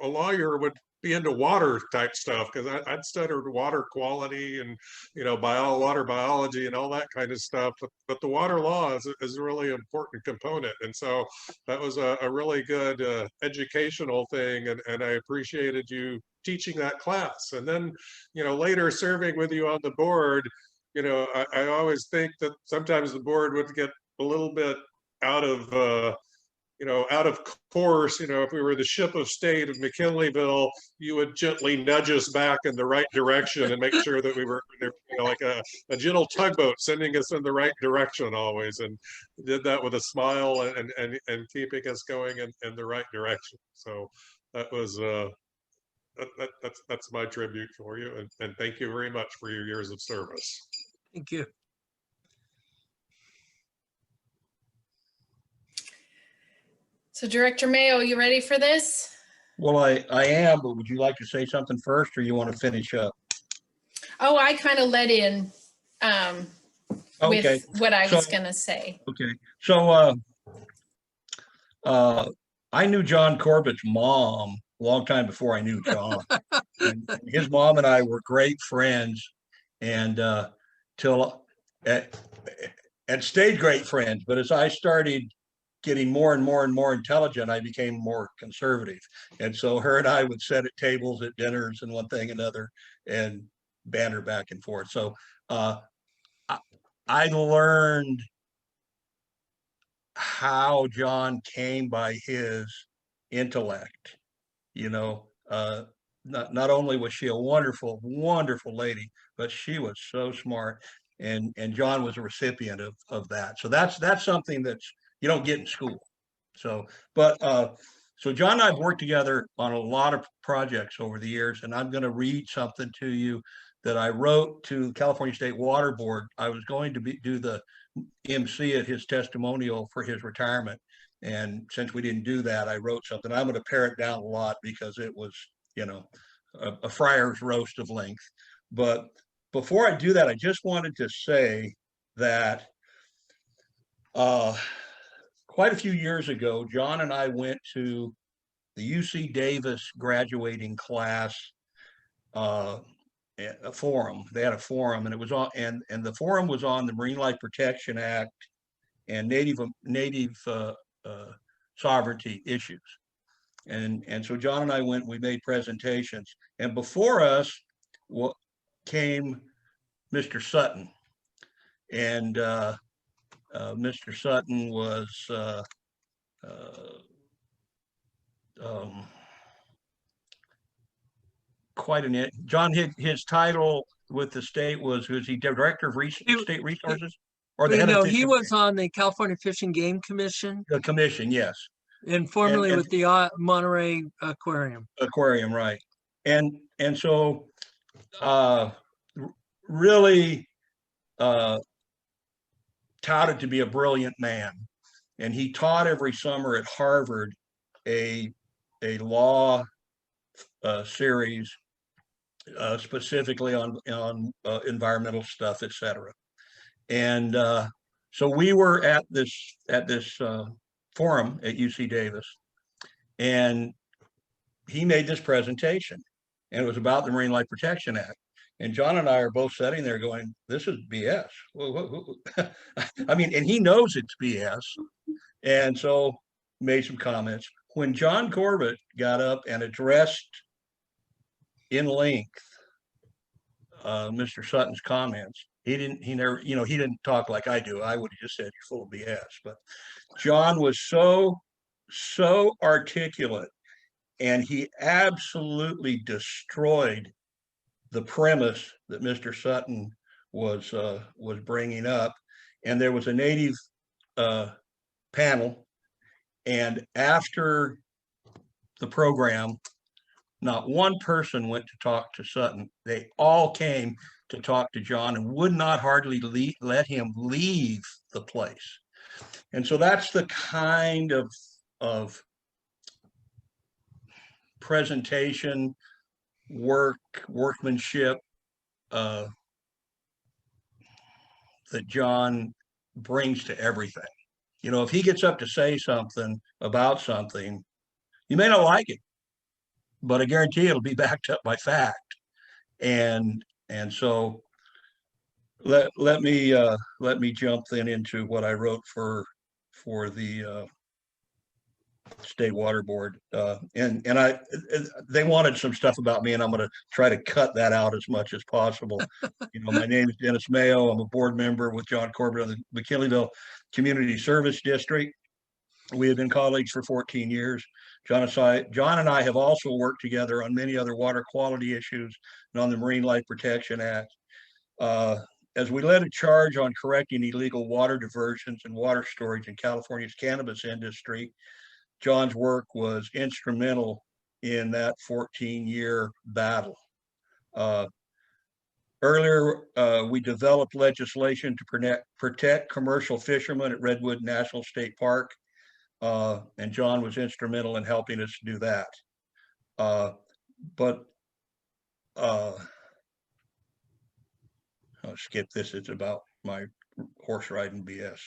a lawyer would be into water type stuff, because I'd studied water quality and water biology and all that kind of stuff, but the water law is a really important component, and so that was a really good educational thing, and I appreciated you teaching that class. And then later serving with you on the board, I always think that sometimes the board would get a little bit out of course. If we were the ship of state of McKinleyville, you would gently nudge us back in the right direction and make sure that we were like a gentle tugboat sending us in the right direction always, and did that with a smile and keeping us going in the right direction. So that was that's my tribute for you, and thank you very much for your years of service. Thank you. So Director Mayo, you ready for this? Well, I am, but would you like to say something first, or you want to finish up? Oh, I kind of let in Okay. with what I was So- going to say. Okay, so I knew John Corbett's mom a long time before I knew John. And his mom and I were great friends, and till and stayed great friends. But as I started getting more and more and more intelligent, I became more conservative. And so her and I would sit at tables at dinners and one thing another and banter back and forth. So I learned how John came by his intellect. You know, not only was she a wonderful, wonderful lady, but she was so smart. And John was a recipient of that. So that's something that's you don't get in school. So, but so John and I have worked together on a lot of projects over the years, and I'm going to read something to you that I wrote to California State Water Board. I was going to do the MC at his testimonial for his retirement. And since we didn't do that, I wrote something. I'm going to pare it down a lot because it was, you know, a friar's roast of length. But before I do that, I just wanted to say that quite a few years ago, John and I went to the UC Davis graduating class a forum. They had a forum, and it was on, and the forum was on the Marine Life Protection Act and native sovereignty issues. And so John and I went. We made presentations, and before us came Mr. Sutton, and Mr. Sutton was quite an John. His title with the state was he director of state resources or the head of he was on the California Fish and Game Commission. The commission, yes, and formerly with the Monterey Aquarium. Right, and so really touted to be a brilliant man, and he taught every summer at Harvard a law series specifically on environmental stuff, etc. And so we were at this forum at UC Davis, and he made this presentation, and it was about the Marine Life Protection Act. And John and I are both sitting there going, "This is BS." I mean, and he knows it's BS, and so made some comments. When John Corbett got up and addressed in length Mr. Sutton's comments, he didn't talk like I do. I would have just said, "You're full of BS." But John was so articulate, and he absolutely destroyed the premise that Mr. Sutton was bringing up. And there was a native panel, and after the program, not one person went to talk to Sutton. They all came to talk to John and would not hardly let him leave the place. And so that's the kind of presentation, workmanship that John brings to everything. You know, if he gets up to say something about something, you may not like it, but I guarantee it'll be backed up by fact. And so let me jump then into what I wrote for the State Water Board, and they wanted some stuff about me, and I'm going to try to cut that out as much as possible. You know, my name is Dennis Mayo. I'm a board member with John Corbett of the McKinleyville Community Service District. We have been colleagues for 14 years. John and I have also worked together on many other water quality issues and on the Marine Life Protection Act. As we led a charge on correcting illegal water diversions and water storage in California's cannabis industry, John's work was instrumental in that 14-year battle. Earlier, we developed legislation to protect commercial fishermen at Redwood National State Park, and John was instrumental in helping us do that. But I'll skip this. It's about my horse riding BS.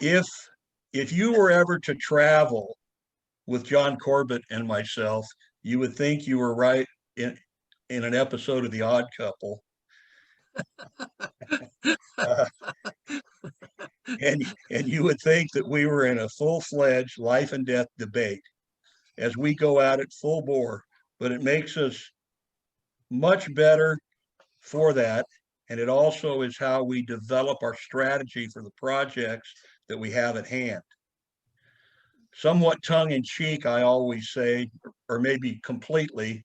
If you were ever to travel with John Corbett and myself, you would think you were right in an episode of The Odd Couple. Uh, and you would think that we were in a full-fledged life and death debate as we go at it full bore, but it makes us much better for that. And it also is how we develop our strategy for the projects that we have at hand. Somewhat tongue in cheek, I always say, or maybe completely,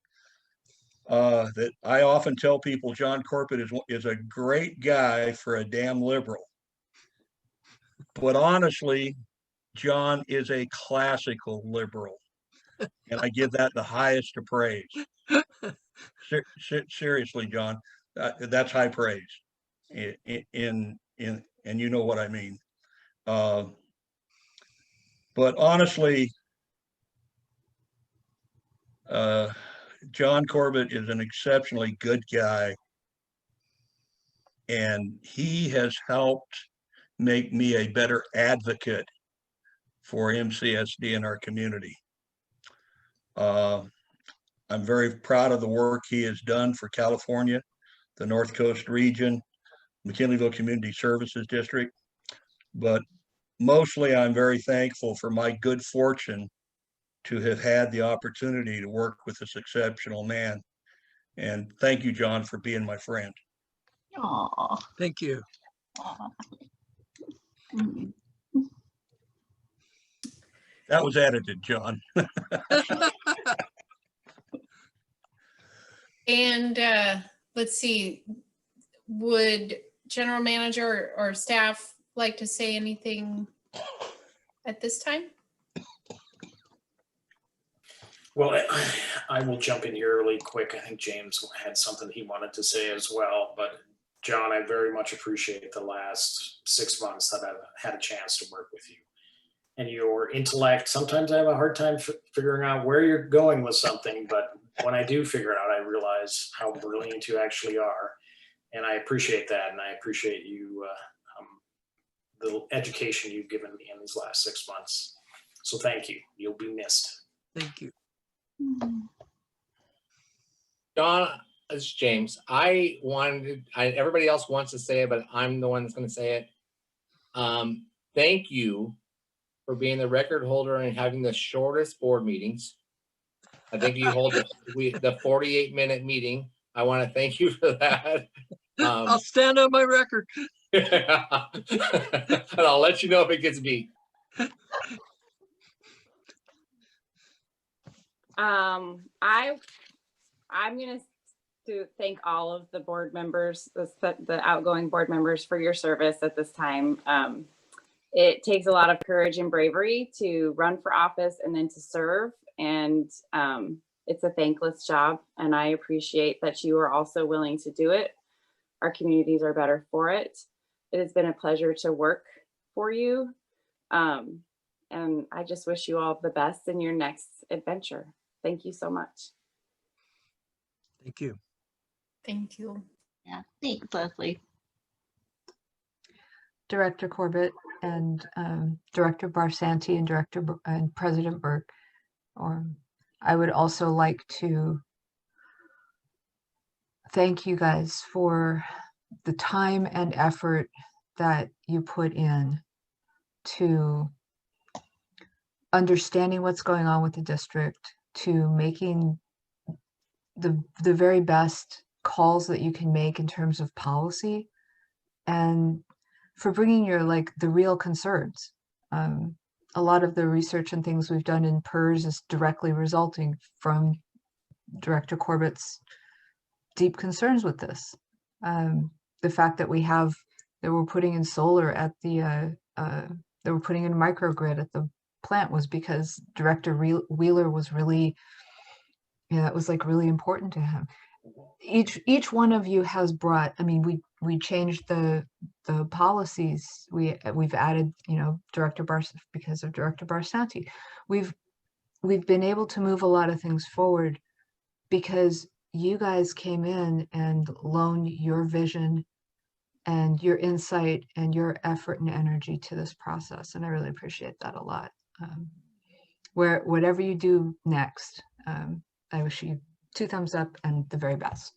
that I often tell people John Corbett is a great guy for a damn liberal. But honestly, John is a classical liberal. And I give that the highest of praise. Seriously, John, that's high praise. And you know what I mean. But honestly, John Corbett is an exceptionally good guy, and he has helped make me a better advocate for MCSD in our community. I'm very proud of the work he has done for California, the North Coast region, McKinleyville Community Services District, but mostly I'm very thankful for my good fortune to have had the opportunity to work with this exceptional man. And thank you, John, for being my friend. Aw. Thank you. Aw. That was edited, John. And let's see, would general manager or staff like to say anything at this time? Well, I will jump in here really quick. I think James had something he wanted to say as well. But John, I very much appreciate the last 6 months that I've had a chance to work with you. And your intellect, sometimes I have a hard time figuring out where you're going with something, but when I do figure it out, I realize how brilliant you actually are. And I appreciate that. And I appreciate you, the education you've given me in these last 6 months. So thank you. You'll be missed. Thank you. Don, it's James. Everybody else wants to say it, but I'm the one that's going to say it. Thank you for being the record holder and having the shortest board meetings. I think you hold the 48-minute meeting. I want to thank you for that. I'll stand on my record. And I'll let you know if it gets beat. I'm going to thank all of the board members, the outgoing board members, for your service at this time. It takes a lot of courage and bravery to run for office and then to serve. And it's a thankless job. And I appreciate that you are also willing to do it. Our communities are better for it. It has been a pleasure to work for you. And I just wish you all the best in your next adventure. Thank you so much. Thank you. Thank you. Yeah, thanks, Leslie. Director Corbett and Director Barsanti and President Burke. I would also like to thank you guys for the time and effort that you put in to understanding what's going on with the district, to making the very best calls that you can make in terms of policy, and for bringing your the real concerns. A lot of the research and things we've done in PERS is directly resulting from Director Corbett's deep concerns with this. The fact that we're putting in solar at they were putting in microgrid at the plant was because Director Wheeler was really, it was really important to him. Each one of you has brought, we changed the policies. We've added, Director Barsanti because of Director Barsanti. We've been able to move a lot of things forward because you guys came in and loaned your vision and your insight and your effort and energy to this process. And I really appreciate that a lot. Whatever you do next, I wish you 2 thumbs up and the very best.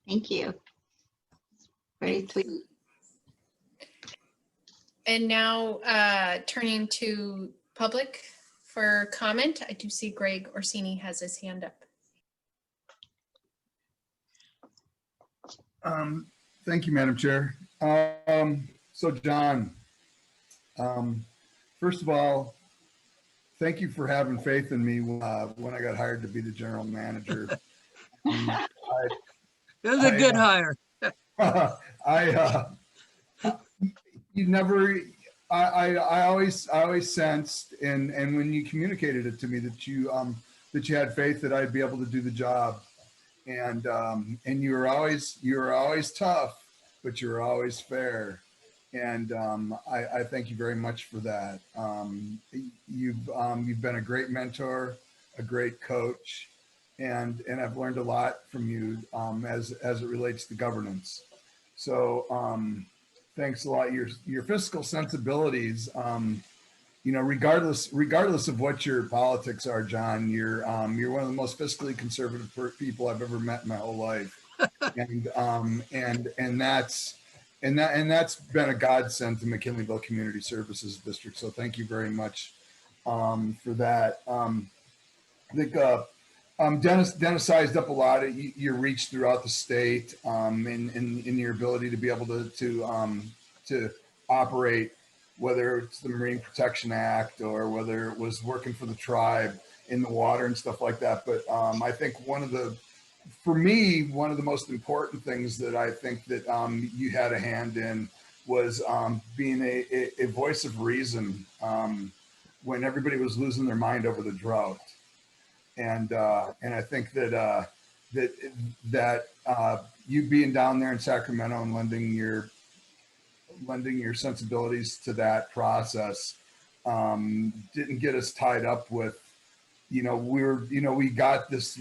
Thank you. Very sweet. And now turning to public for comment. I do see Greg Orsini has his hand up. Thank you, Madam Chair. So John, first of all, thank you for having faith in me when I got hired to be the general manager. It was a good hire. I always sensed, and when you communicated it to me that you had faith that I'd be able to do the job, and you were always tough, but you were always fair, and I thank you very much for that. You've been a great mentor, a great coach, and I've learned a lot from you as it relates to governance. So thanks a lot. Your fiscal sensibilities, regardless of what your politics are, John, you're one of the most fiscally conservative people I've ever met in my whole life, and that's been a godsend to McKinleyville Community Services District. So thank you very much for that. I think Dennis sized up a lot of your reach throughout the state, in your ability to be able to operate, whether it's the Marine Protection Act or whether it was working for the tribe in the water and stuff like that. But I think for me, one of the most important things that I think that you had a hand in was being a voice of reason when everybody was losing their mind over the drought. And I think that you being down there in Sacramento and lending your sensibilities to that process didn't get us tied up with, we got this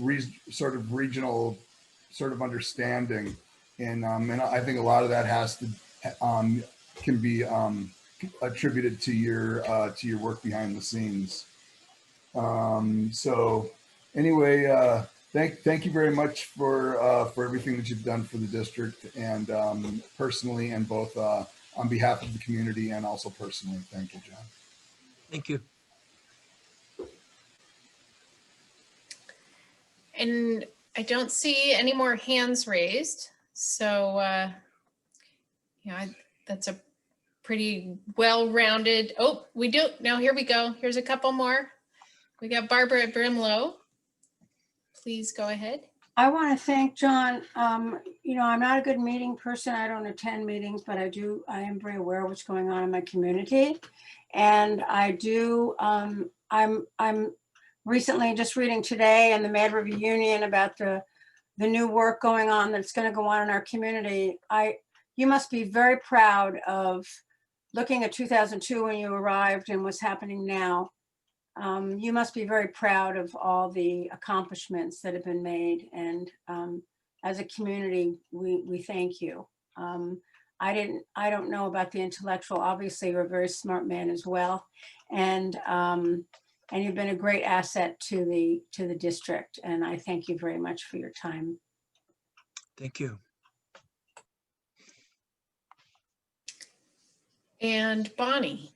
sort of regional sort of understanding, and I think a lot of that can be attributed to your work behind the scenes. So anyway, thank you very much for everything that you've done for the district, and personally, and both on behalf of the community and also personally. Thank you, John. Thank you. And I don't see any more hands raised. So, that's a pretty well-rounded, oh, we do, now here we go. Here's a couple more. We got Barbara Brimlow. Please go ahead. I want to thank John. I'm not a good meeting person. I don't attend meetings, but I am very aware of what's going on in my community. And I'm recently just reading today in the Mad River Union about the new work going on that's going to go on in our community. You must be very proud of looking at 2002 when you arrived and what's happening now. You must be very proud of all the accomplishments that have been made, and as a community, we thank you. I don't know about the intellectual. Obviously, you're a very smart man as well, and you've been a great asset to the district. And I thank you very much for your time. Thank you. And Bonnie.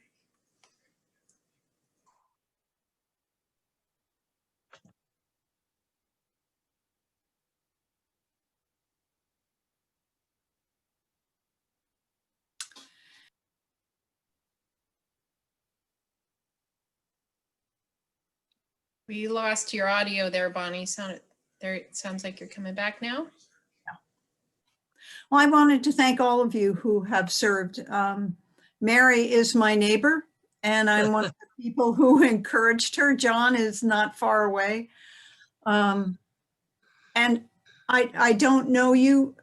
We lost your audio there, Bonnie. It sounds like you're coming back now. Well, I wanted to thank all of you who have served. Mary is my neighbor, and I'm one of the people who encouraged her. John is not far away. And I don't know you,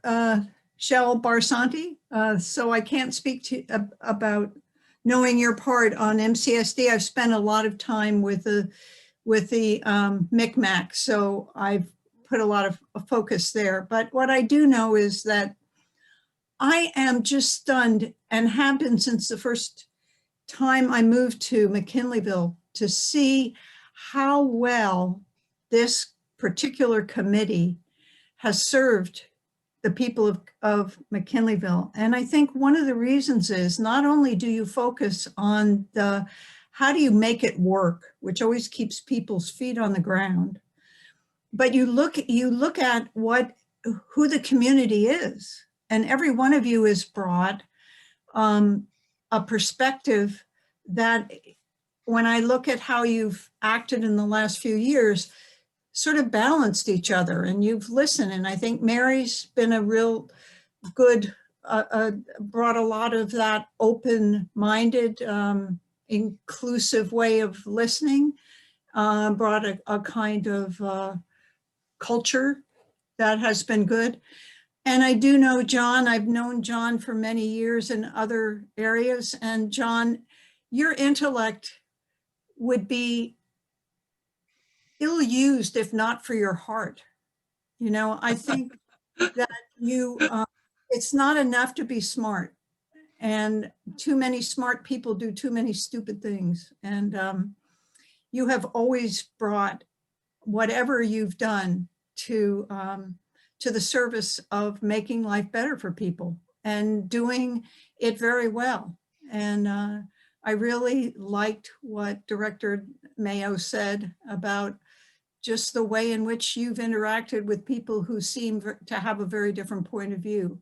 Shel Barsanti, so I can't speak to about knowing your part on MCSD. I've spent a lot of time with the MCMAC, so I've put a lot of focus there. But what I do know is that I am just stunned, and have been since the first time I moved to McKinleyville, to see how well this particular committee has served the people of McKinleyville. And I think one of the reasons is not only do you focus on the, how do you make it work, which always keeps people's feet on the ground, but you look at who the community is. And every one of you has brought a perspective that when I look at how you've acted in the last few years, sort of balanced each other, and you've listened. And I think Mary's been a real good, brought a lot of that open-minded, inclusive way of listening, brought a kind of culture that has been good. And I do know John, I've known John for many years in other areas. And John, your intellect would be ill-used if not for your heart. You know, I think that you, it's not enough to be smart. And too many smart people do too many stupid things. And you have always brought whatever you've done to the service of making life better for people and doing it very well. And I really liked what Director Mayo said about just the way in which you've interacted with people who seem to have a very different point of view.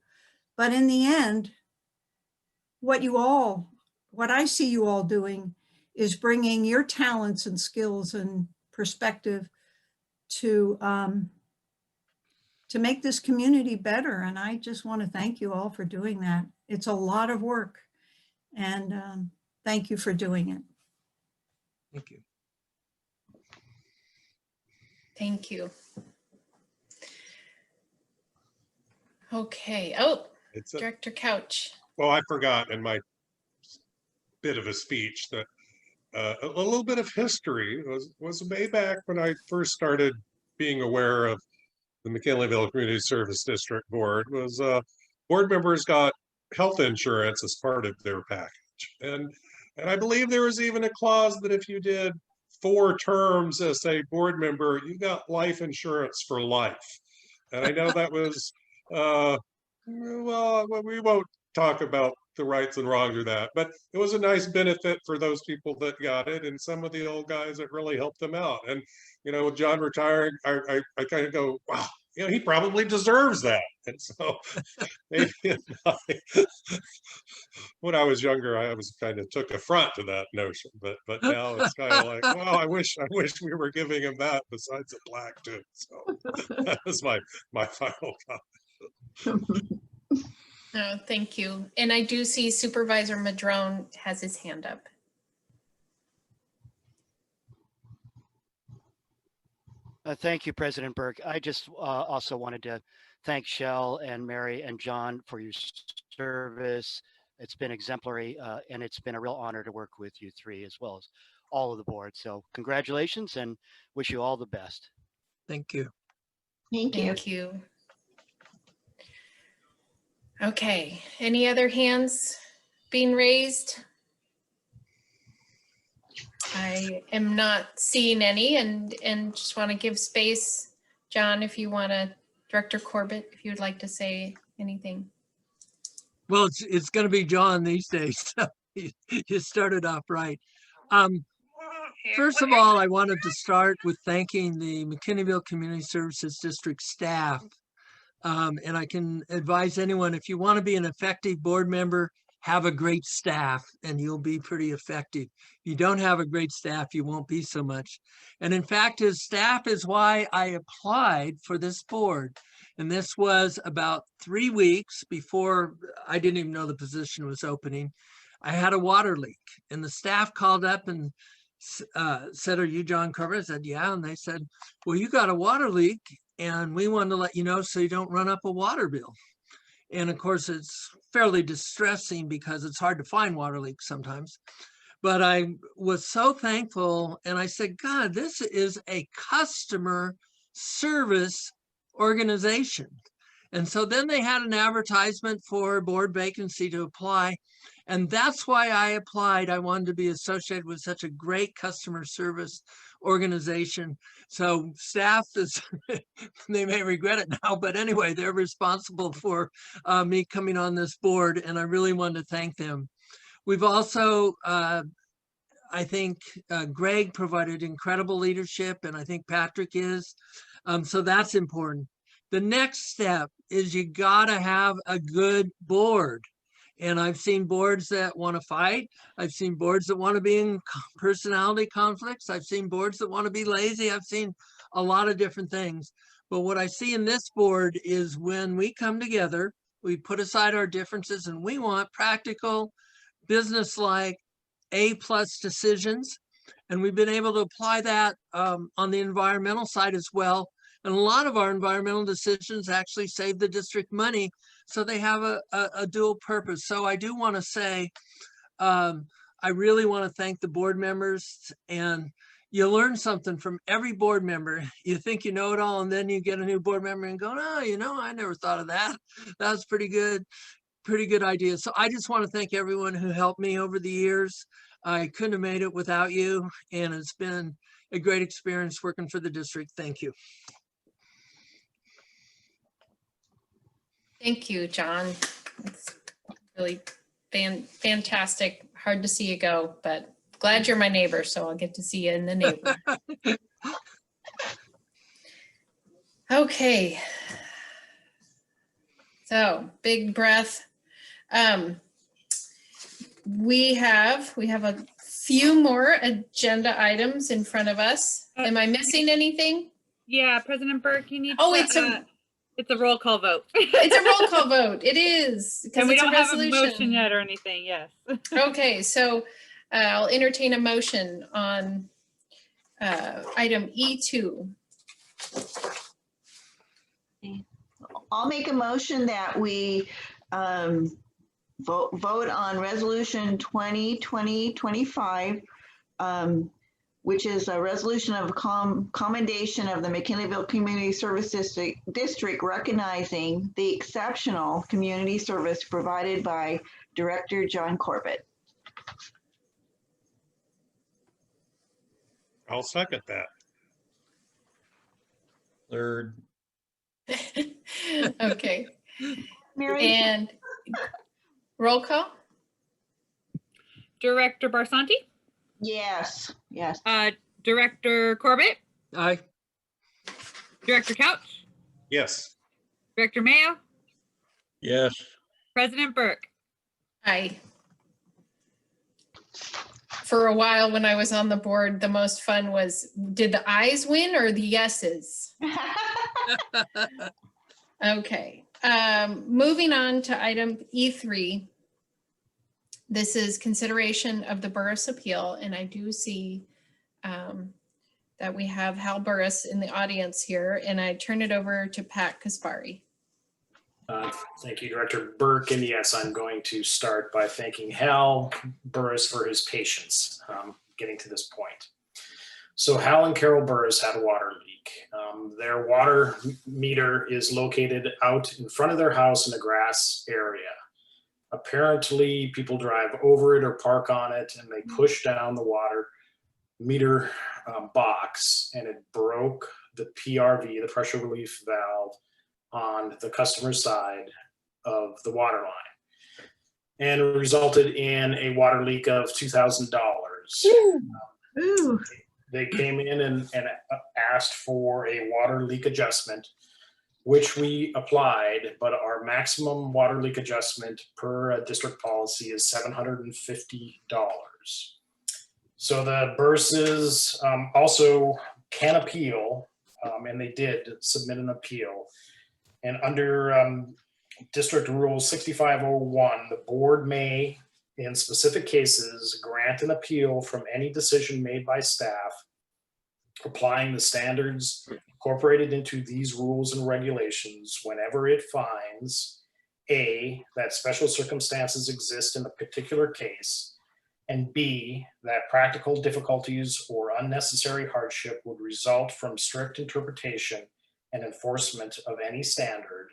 But in the end, what I see you all doing is bringing your talents and skills and perspective to make this community better. And I just want to thank you all for doing that. It's a lot of work, and thank you for doing it. Thank you. Thank you. Okay. Oh, It's Director Couch. well, I forgot in my bit of a speech that a little bit of history was way back when I first started being aware of the McKinleyville Community Service District Board. Was board members got health insurance as part of their package, and I believe there was even a clause that if you did 4 terms as a board member, you got life insurance for life. And I know that was well, we won't talk about the rights and wrongs of that, but it was a nice benefit for those people that got it, and some of the old guys that really helped them out. And you know, with John retiring, I kind of go, wow, you know, he probably deserves that. And so maybe when I was younger, I was kind of took affront to that notion, but now it's kind of like, well, I wish we were giving him that besides a plaque too. So that was my final comment. Oh, thank you. And I do see Supervisor Madrone has his hand up. Thank you, President Burke. I just also wanted to thank Shell and Mary and John for your service. It's been exemplary, and it's been a real honor to work with you 3 as well as all of the board. So congratulations and wish you all the best. Thank you. Thank you. Thank you. Okay, any other hands being raised? I am not seeing any, and just want to give space. John, if you want to, Director Corbett, if you would like to say anything. Well, it's going to be John these days. So you started off right. First of all, I wanted to start with thanking the McKinneyville Community Services District staff. And I can advise anyone, if you want to be an effective board member, have a great staff and you'll be pretty effective. If you don't have a great staff, you won't be so much. And in fact, his staff is why I applied for this board. And this was about 3 weeks before I didn't even know the position was opening. I had a water leak and the staff called up and said, "Are you John Corbett?" I said, "Yeah." And they said, "Well, you got a water leak and we wanted to let you know so you don't run up a water bill." And of course, it's fairly distressing because it's hard to find water leaks sometimes. But I was so thankful. And I said, God, this is a customer service organization. And so then they had an advertisement for a board vacancy to apply. And that's why I applied. I wanted to be associated with such a great customer service organization. So staff is, they may regret it now, but anyway, they're responsible for me coming on this board, and I really want to thank them. We've also, I think Greg provided incredible leadership, and I think Patrick is. So that's important. The next step is you gotta have a good board. And I've seen boards that want to fight. I've seen boards that want to be in personality conflicts. I've seen boards that want to be lazy. I've seen a lot of different things. But what I see in this board is when we come together, we put aside our differences and we want practical, business-like, A+ decisions. And we've been able to apply that on the environmental side as well. And a lot of our environmental decisions actually save the district money. So they have a dual purpose. So I do want to say, I really want to thank the board members, and you learn something from every board member. You think you know it all, and then you get a new board member and go, oh, you know, I never thought of that. That's pretty good idea. So I just want to thank everyone who helped me over the years. I couldn't have made it without you, and it's been a great experience working for the district. Thank you. Thank you, John. It's really fantastic. Hard to see you go, but glad you're my neighbor, so I'll get to see you in the neighbor. Okay. So big breath. We have a few more agenda items in front of us. Am I missing anything? Yeah, President Burke, you need Oh, to, it's a roll call vote. It's a roll call vote. It is. And we it's don't a have a resolution. motion yet or anything, yes. Okay, so I'll entertain a motion on item E2. I'll make a motion that we vote on resolution 2020-25, which is a resolution of commendation of the McKinleyville Community Service District recognizing the exceptional community service provided by Director John Corbett. I'll second that. Third. Okay. Mary? And roll call? Director Barsanti? Yes, yes. Director Corbett? Aye. Director Couch? Yes. Director Mayo? Yes. President Burke? Aye. For a while when I was on the board, the most fun was, did the ayes win or the yeses? Okay. Moving on to item E3. This is consideration of the Burris appeal, and I do see that we have Hal Burris in the audience here, and I turn it over to Pat Kaspari. Thank you, Director Burke. And yes, I'm going to start by thanking Hal Burris for his patience getting to this point. So Hal and Carol Burris had a water leak. Their water meter is located out in front of their house in a grass area. Apparently, people drive over it or park on it, and they push down the water meter box, and it broke the PRV, the pressure relief valve, on the customer side of the water line, and it resulted in a water leak of $2,000. They came in and asked for a water leak adjustment, which we applied, but our maximum water leak adjustment per district policy is $750. So the Burses also can appeal, and they did submit an appeal. And under District Rule 6501, the board may, in specific cases, grant an appeal from any decision made by staff applying the standards incorporated into these rules and regulations whenever it finds A, that special circumstances exist in a particular case, and B, that practical difficulties or unnecessary hardship would result from strict interpretation and enforcement of any standard,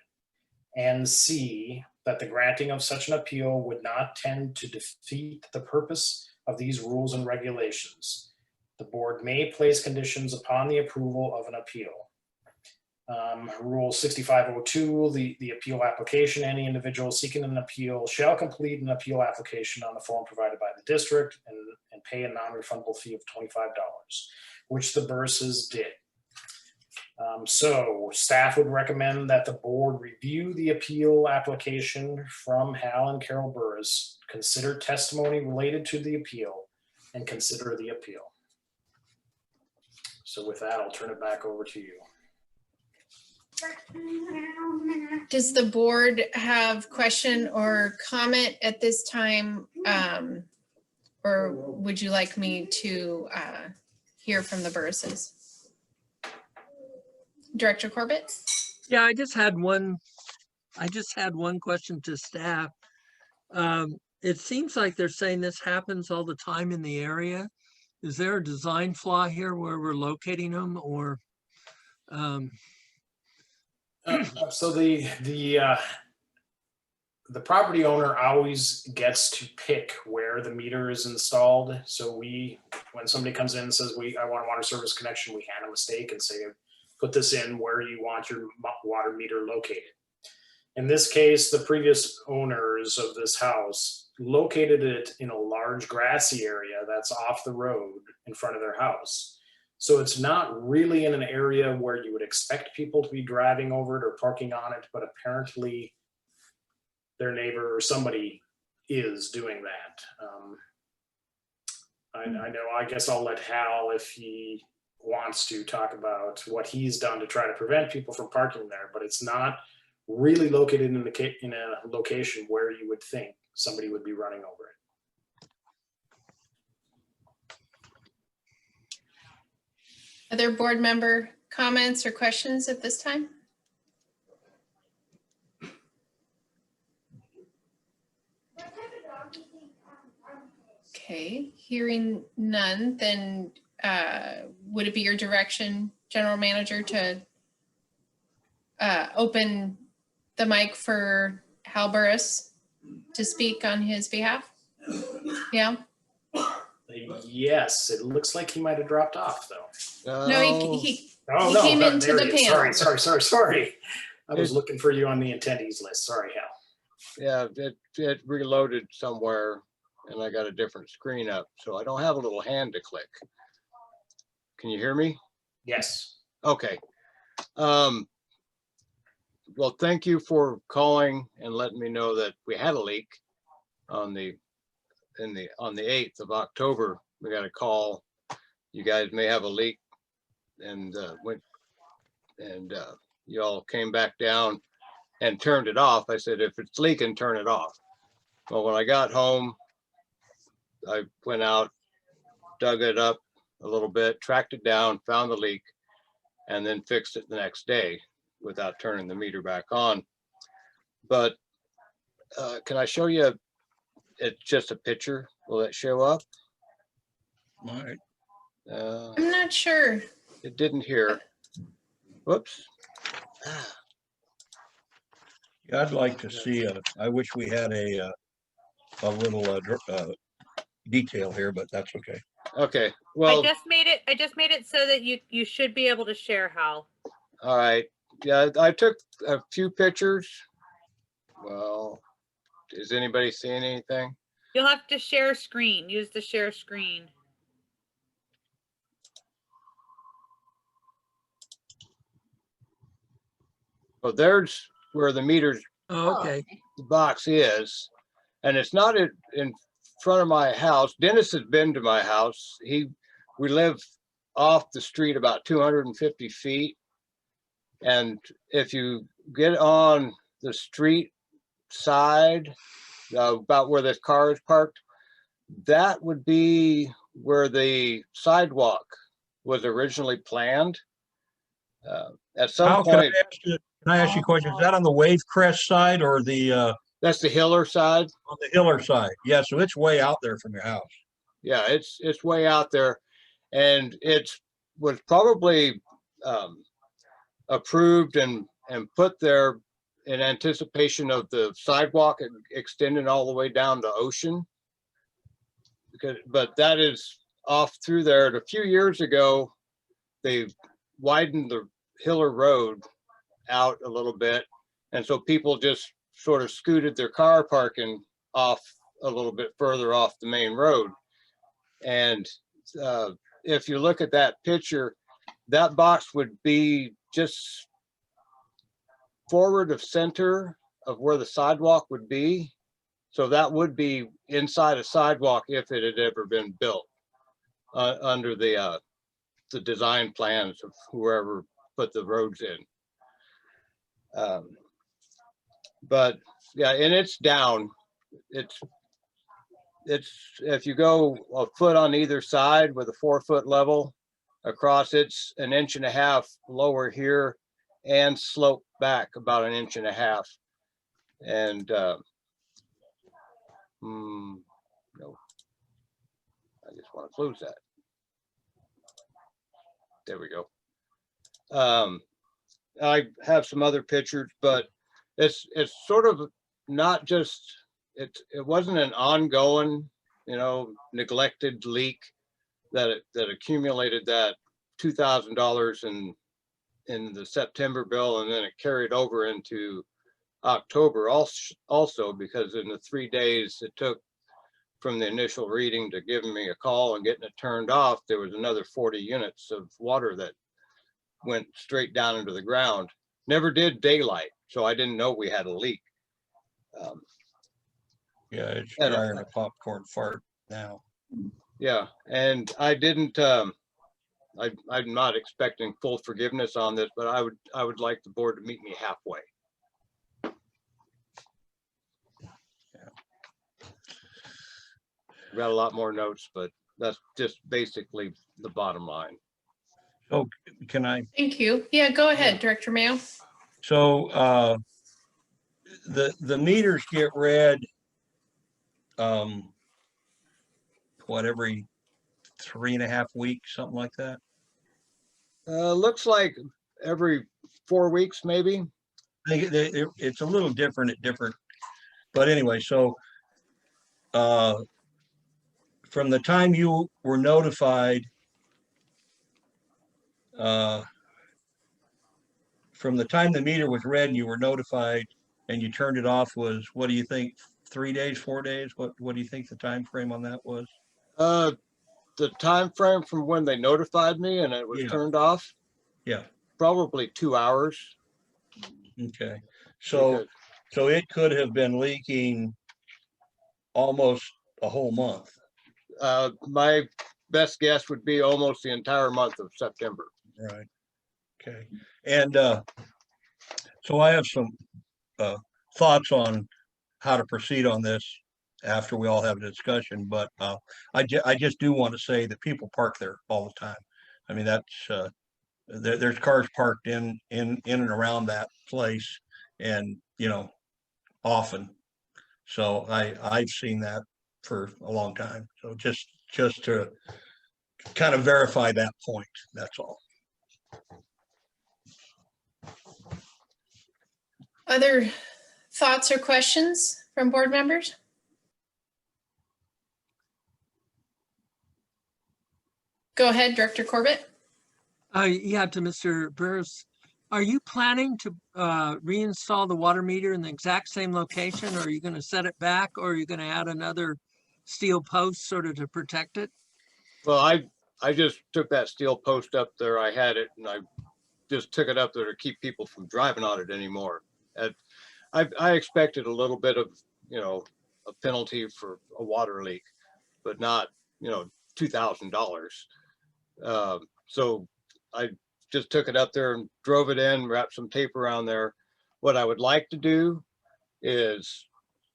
and C, that the granting of such an appeal would not tend to defeat the purpose of these rules and regulations. The board may place conditions upon the approval of an appeal. Rule 6502, the appeal application, any individual seeking an appeal shall complete an appeal application on the form provided by the district and pay a non-refundable fee of $25, which the Burses did. So staff would recommend that the board review the appeal application from Hal and Carol Burris, consider testimony related to the appeal, and consider the appeal. So with that, I'll turn it back over to you. Does the board have question or comment at this time? Or would you like me to hear from the Burses? Director Corbett? Yeah, I just had one question to staff. It seems like they're saying this happens all the time in the area. Is there a design flaw here where we're locating them, or? So the property owner always gets to pick where the meter is installed. So when somebody comes in and says, I want a water service connection, we hand them a stake and say, put this in where you want your water meter located. In this case, the previous owners of this house located it in a large grassy area that's off the road in front of their house. So it's not really in an area where you would expect people to be driving over it or parking on it, but apparently their neighbor or somebody is doing that. I know, I guess I'll let Hal, if he wants to, talk about what he's done to try to prevent people from parking there, but it's not really located in a location where you would think somebody would be running over it. Other board member comments or questions at this time? Okay, hearing none, then would it be your direction, General Manager, to open the mic for Hal Burris to speak on his behalf? Yeah. Yes, it looks like he might have dropped off though. No, he came into the panel. Sorry. I was looking for you on the attendees list. Sorry, Hal. Yeah, it reloaded somewhere and I got a different screen up, so I don't have a little hand to click. Can you hear me? Yes. Okay. Well, thank you for calling and letting me know that we had a leak on the 8th of October. We got a call. You guys may have a leak, and you all came back down and turned it off. I said, if it's leaking, turn it off. Well, when I got home, I went out, dug it up a little bit, tracked it down, found the leak, and then fixed it the next day without turning the meter back on. But can I show you? It's just a picture. Will it show up? All right. I'm not sure. It didn't here. Whoops. Yeah, I'd like to see I wish we had a little detail here, but that's okay. Okay. Well, I just made it so that you should be able to share, Hal. all right. Yeah, I took a few pictures. Well, is anybody seeing anything? You'll have to share screen. Use the share screen. Well, there's where the meters Okay. the box is, and it's not in front of my house. Dennis has been to my house. We live off the street about 250 feet. And if you get on the street side, about where this car is parked, that would be where the sidewalk was originally planned. At some Hal, point. can I ask you a question? Is that on the Wave Crest side or the? That's the Hiller side. On the Hiller side. Yeah, so it's way out there from your house. Yeah, it's way out there, and it was probably approved and put there in anticipation of the sidewalk extending all the way down to Ocean. But that is off through there. And a few years ago, they widened the Hiller Road out a little bit. And so people just sort of scooted their car parking off a little bit further off the main road. And if you look at that picture, that box would be just forward of center of where the sidewalk would be. So that would be inside a sidewalk if it had ever been built under the design plans of whoever put the roads in. But yeah, and it's down. It's if you go a foot on either side with a 4-foot level across, it's 1.5 inches lower here and slope back about 1.5 inches. And no, I just want to close that. There we go. I have some other pictures, but it's sort of not just, it wasn't an ongoing, neglected leak that accumulated that $2,000 in the September bill, and then it carried over into October also, because in the 3 days it took from the initial reading to giving me a call and getting it turned off, there was another 40 units of water that went straight down into the ground. Never did daylight, so I didn't know we had a leak. Yeah, it's drying a popcorn fart now. Yeah, and I didn't. I'm not expecting full forgiveness on this, but I would like the board to meet me halfway. I've got a lot more notes, but that's just basically the bottom line. So can I? Thank you. Yeah, go ahead, Director Mayo. So the meters get read what, every 3.5 weeks, something like that? Looks like every 4 weeks, maybe. It's a little different at different, but anyway, so from the time you were notified, from the time the meter was read and you were notified and you turned it off was, what do you think, 3 days, 4 days? What do you think the time frame on that was? The time frame from when they notified me and it was turned off? Yeah. Probably 2 hours. Okay. So it could have been leaking almost a whole month. My best guess would be almost the entire month of September. Right. Okay. And so I have some thoughts on how to proceed on this after we all have a discussion, but I just do want to say that people park there all the time. I mean, that's there's cars parked in and around that place, and often. So I've seen that for a long time. So just to kind of verify that point, that's all. Other thoughts or questions from board members? Go ahead, Director Corbett. Yeah, to Mr. Burris, are you planning to reinstall the water meter in the exact same location, or are you going to set it back, or are you going to add another steel post sort of to protect it? Well, I just took that steel post up there. I had it, and I just took it up there to keep people from driving on it anymore. I expected a little bit of, a penalty for a water leak, but not, $2,000. So I just took it up there and drove it in, wrapped some tape around there. What I would like to do is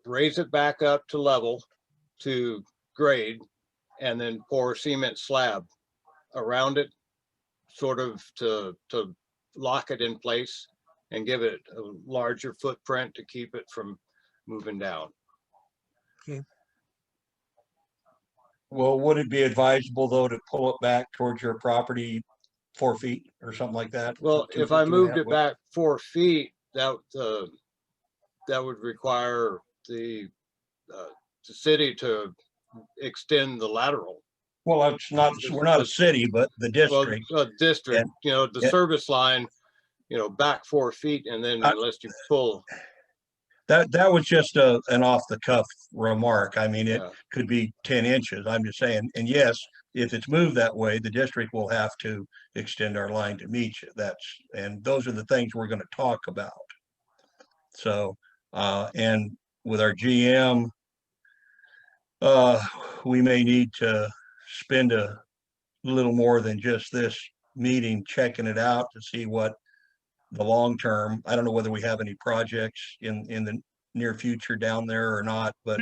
raise it back up to level, to grade, and then pour cement slab around it, sort of to lock it in place and give it a larger footprint to keep it from moving down. Okay. Well, would it be advisable though to pull it back towards your property 4 feet or something like that? Well, if I moved it back 4 feet, that that would require the city to extend the lateral. Well, it's not, we're not a city, but the district. Well, district, And- you know, the yeah. service line, you know, back 4 feet, and then unless you pull. That was just an off the cuff remark. I mean, it Yeah. could be 10 inches. I'm just saying, and yes, if it's moved that way, the district will have to extend our line to meet you. And those are the things we're going to talk about. So, and with our GM, we may need to spend a little more than just this meeting checking it out to see what the long term. I don't know whether we have any projects in the near future down there or not, but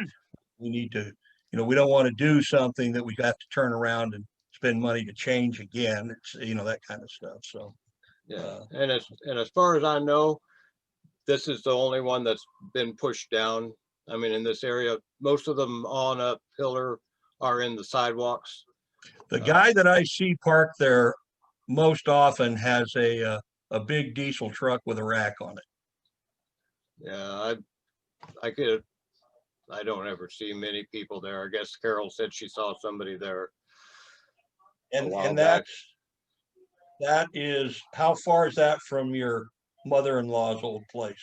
we need to, you know, we don't want to do something that we have to turn around and spend money to change again. It's, you know, that kind of stuff. So, Yeah, and as far as I know, this is the only one that's been pushed down. I mean, in this area, most of them on a pillar are in the sidewalks. the guy that I see parked there most often has a big diesel truck with a rack on it. Yeah, I don't ever see many people there. I guess Carol said she saw somebody there. And while back. that is, how far is that from your mother-in-law's old place?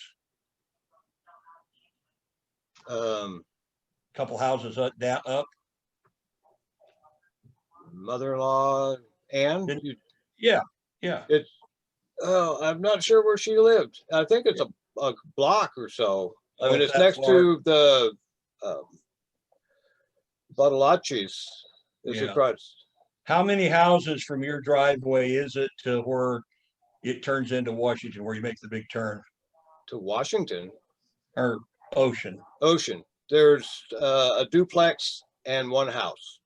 Couple houses up, down, up. Mother-in-law and Yeah. It's, I'm not sure where she lived. I think it's a block or so. I Oh, mean, it's it's that next far? to the Badalachis. It's Yeah. across. How many houses from your driveway is it to where it turns into Washington, where you make the big turn? To Washington or Ocean? Ocean. There's a duplex and one house.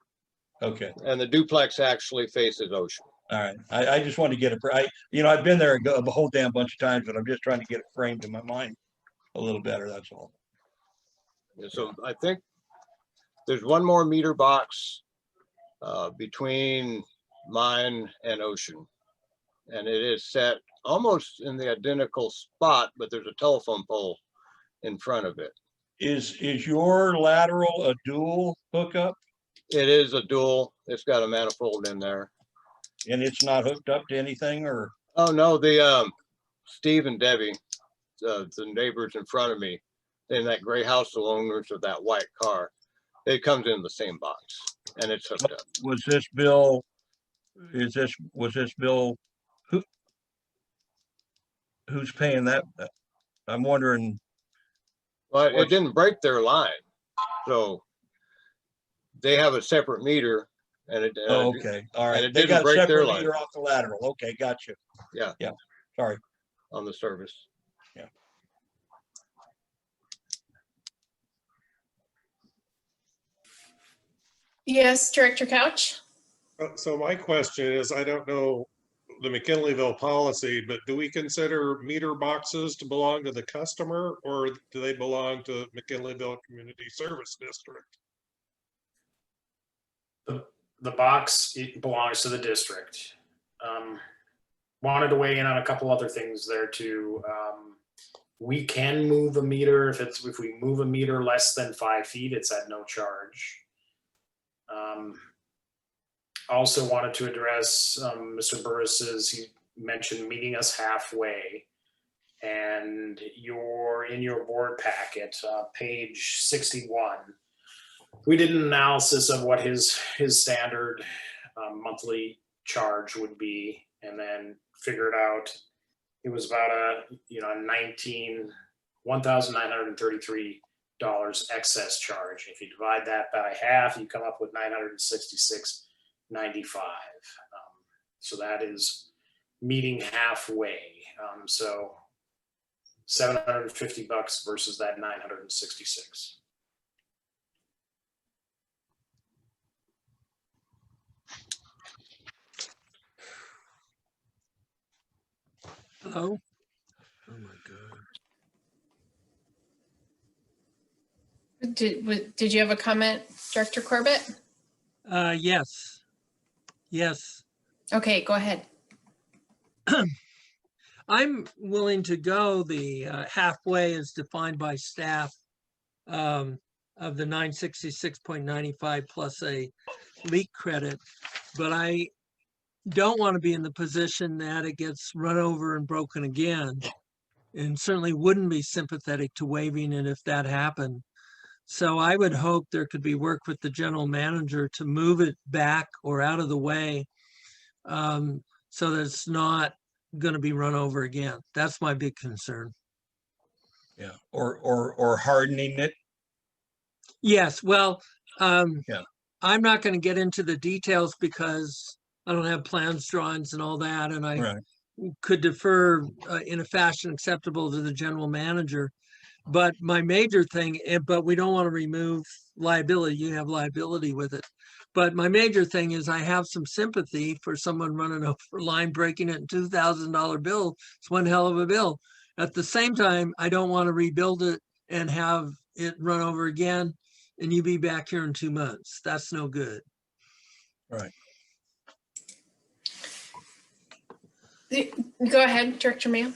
Okay. And the duplex actually faces Ocean. All right. I just want to get I've been there a whole damn bunch of times, but I'm just trying to get it framed in my mind a little better. That's all. And so I think there's one more meter box between mine and Ocean. And it is set almost in the identical spot, but there's a telephone pole in front of it. Is your lateral a dual hookup? It is a dual. It's got a manifold in there. And it's not hooked up to anything, or? Oh, no, the Steve and Debbie, the neighbors in front of me, in that gray house, the owners of that white car, it comes in the same box and it's hooked up. Was this bill, was this bill, who's paying that? I'm wondering. Well, it didn't break their line. So they have a separate meter and it. Oh, okay. All right. And it They didn't got a break their separate line. meter off the lateral. Okay, gotcha. Yeah. Yeah. Sorry. On the service. Yeah. Yes, Director Couch? So my question is, I don't know the McKinleyville policy, but do we consider meter boxes to belong to the customer, or do they belong to McKinleyville Community Service District? The box, it belongs to the district. Wanted to weigh in on a couple other things there too. We can move a meter if we move a meter less than 5 feet, it's at no charge. Also wanted to address Mr. Burris's, he mentioned meeting us halfway. And in your board packet, page 61, we did an analysis of what his standard monthly charge would be, and then figured out it was about $1,933 excess charge. If you divide that by half, you come up with $966.95. So that is meeting halfway. So $750 versus that $966. Hello? Oh my God. Did you have a comment, Director Corbett? Yes. Yes. Okay, go ahead. I'm willing to go the halfway as defined by staff of the 966.95 plus a leak credit, but I don't want to be in the position that it gets run over and broken again, and certainly wouldn't be sympathetic to waiving it if that happened. So I would hope there could be work with the general manager to move it back or out of the way, so that it's not going to be run over again. That's my big concern. Yeah, or hardening it. Yes, well, Yeah. I'm not going to get into the details because I don't have plans, drawings and all that, and I Right. could defer in a fashion acceptable to the general manager. But my major thing, but we don't want to remove liability. You have liability with it. But my major thing is I have some sympathy for someone running over a line, breaking it, and $2,000 bill. It's one hell of a bill. At the same time, I don't want to rebuild it and have it run over again and you be back here in 2 months. That's no good. Right. Go ahead, Director Mayo.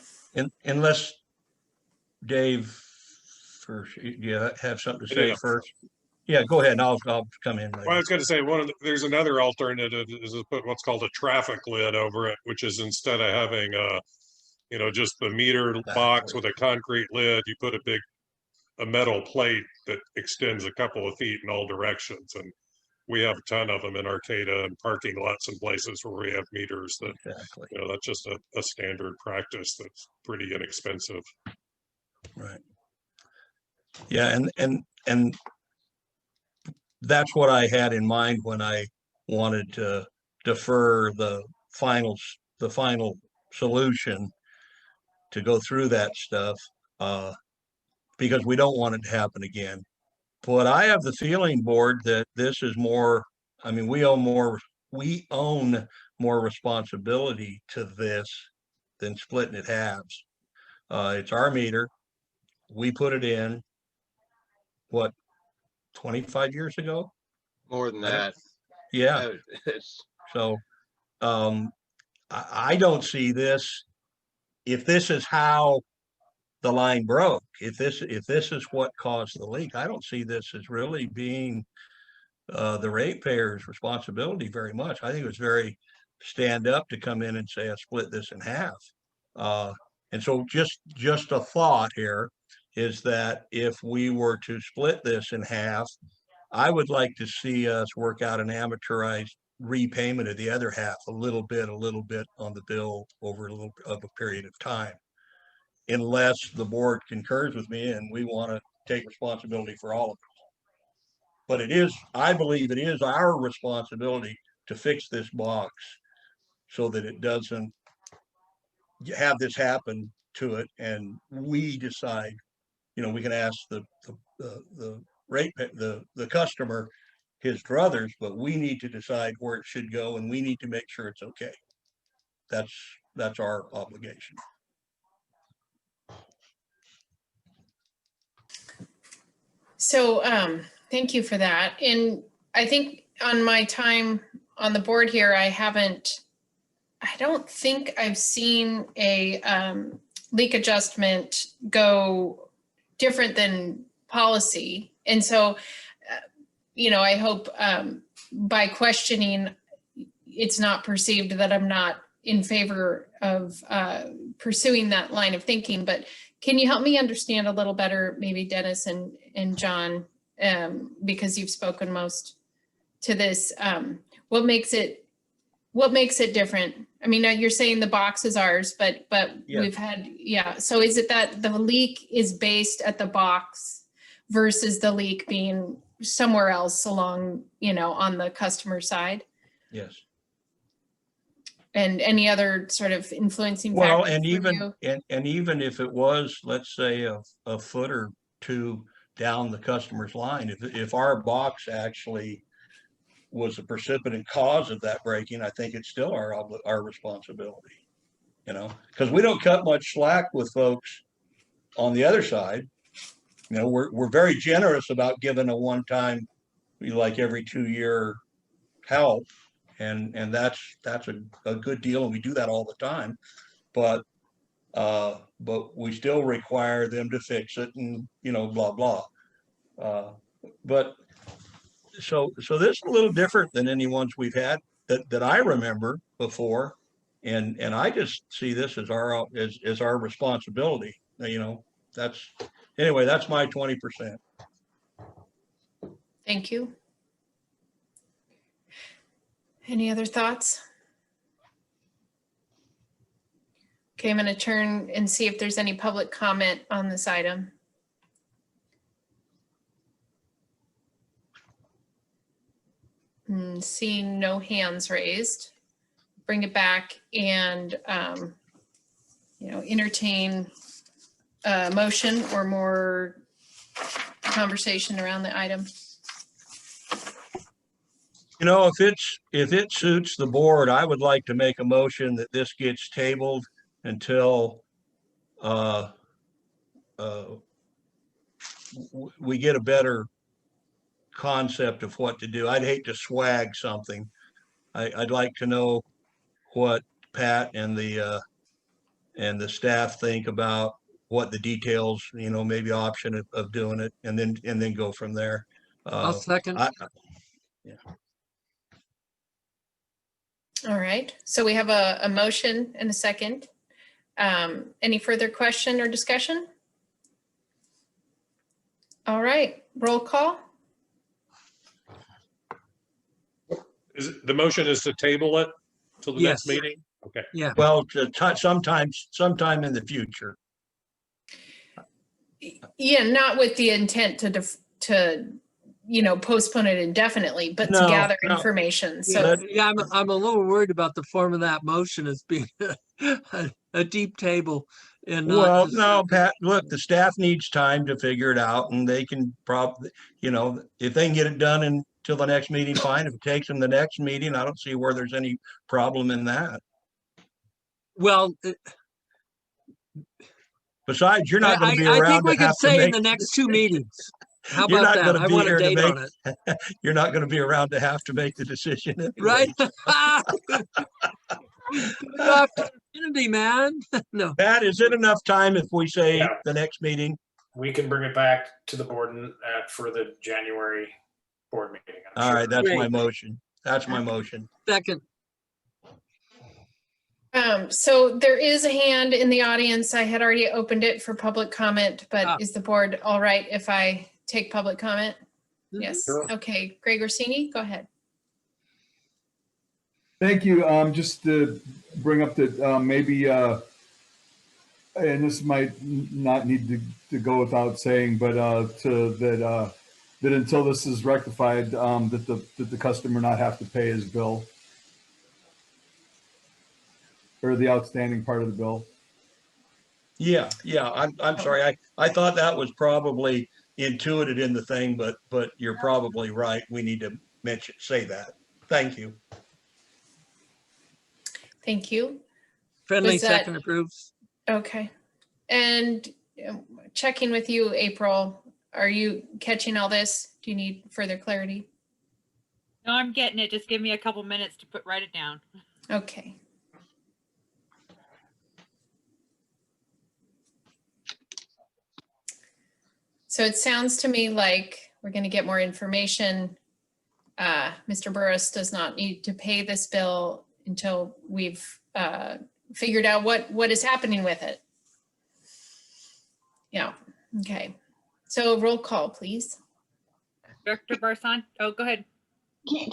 Unless Dave, first, you have something to say Yeah. first? Yeah, go ahead. And I'll come in Well, I later. was going to say there's another alternative is to put what's called a traffic lid over it, which is instead of having just the meter box with a concrete lid, you put a metal plate that extends a couple of feet in all directions. And we have a ton of them in Arcata and parking lots and places where we have meters that, Exactly. that's just a standard practice that's pretty inexpensive. Right. Yeah, and that's what I had in mind when I wanted to defer the final solution to go through that stuff, because we don't want it to happen again. But I have the feeling, board, that this is more, I mean, we own more responsibility to this than splitting it halves. It's our meter. We put it in, what, 25 years ago? More than that. Yeah. So I don't see this, if this is how the line broke, if this is what caused the leak, I don't see this as really being the ratepayer's responsibility very much. I think it was very stand up to come in and say, I split this in half. And so just a thought here is that if we were to split this in half, I would like to see us work out an amortized repayment of the other half, a little bit on the bill over a little of a period of time, unless the board concurs with me and we want to take responsibility for all of it. But I believe it is our responsibility to fix this box so that it doesn't have this happen to it. And we decide, we can ask the customer his druthers, but we need to decide where it should go and we need to make sure it's okay. That's our obligation. So thank you for that. And I think on my time on the board here, I don't think I've seen a leak adjustment go different than policy. And so, I hope by questioning, it's not perceived that I'm not in favor of pursuing that line of thinking. But can you help me understand a little better, maybe Dennis and John, because you've spoken most to this, what makes it different? I mean, you're saying the box is ours, but Yeah. we've had, So is it that the leak is based at the box versus the leak being somewhere else along, on the customer side? Yes. And any other sort of influencing Well, factors and for even you? and even if it was, let's say, a foot or two down the customer's line, if our box actually was a precipitant cause of that breaking, I think it's still our responsibility. Because we don't cut much slack with folks on the other side. We're very generous about giving a one-time, like every 2-year help. And that's a good deal, and we do that all the time. But But we still require them to fix it and, you know, blah, blah. But so this is a little different than any ones we've had that I remember before. And I just see this as our responsibility, you know, anyway, that's my 20%. Thank you. Any other thoughts? Okay, I'm going to turn and see if there's any public comment on this item. Seeing no hands raised, bring it back and, you know, entertain a motion or more conversation around the item. You know, if it suits the board, I would like to make a motion that this gets tabled until we get a better concept of what to do. I'd hate to swag something. I'd like to know what Pat and the staff think about what the details, you know, maybe option of doing it, and then go from there. I'll second. Yeah. All right, so we have a motion and a second. Any further question or discussion? All right, roll call. The motion is to table it till the next Yes. meeting? Okay. Yeah. Well, sometime in the future. Yeah, not with the intent to you know, postpone it indefinitely, but to No, gather no. information. So Yeah, I'm a little worried about the form of that motion as being a deep table and not Well, just- no, Pat, look, the staff needs time to figure it out, and they can probably, you know, if they can get it done until the next meeting, fine. If it takes them the next meeting, I don't see where there's any problem in that. Well, Besides, you're not going to be I around think we to could have to say in make. the next 2 meetings. How You're about not that? gonna I be want a here to date make- on it. You're not going to be around to have to make the decision. Anyway. Right? Good opportunity, man. No. Pat, is it enough time if we say Yeah. the next meeting? We can bring it back to the board for the January board meeting. I'm All sure. right, that's my Great. motion. That's my motion. Second. so there is a hand in the audience. I had already opened it for public comment, but is the board all right if I take public comment? Yes. Sure. Okay, Greg Orsini, go ahead. Thank you. Just to bring up that maybe, and this might not need to go without saying, but that until this is rectified, that the customer not have to pay his bill or the outstanding part of the bill. Yeah, I'm sorry. I thought that was probably intuited in the thing, but you're probably right. We need to say that. Thank you. Thank you. Friendly Was that- second approves. Okay. And checking with you, April, are you catching all this? Do you need further clarity? No, I'm getting it. Just give me a couple minutes to write it down. Okay. So it sounds to me like we're going to get more information. Mr. Burris does not need to pay this bill until we've figured out what is happening with it. Yeah, okay. So roll call, please. Director Barsan, oh, go ahead.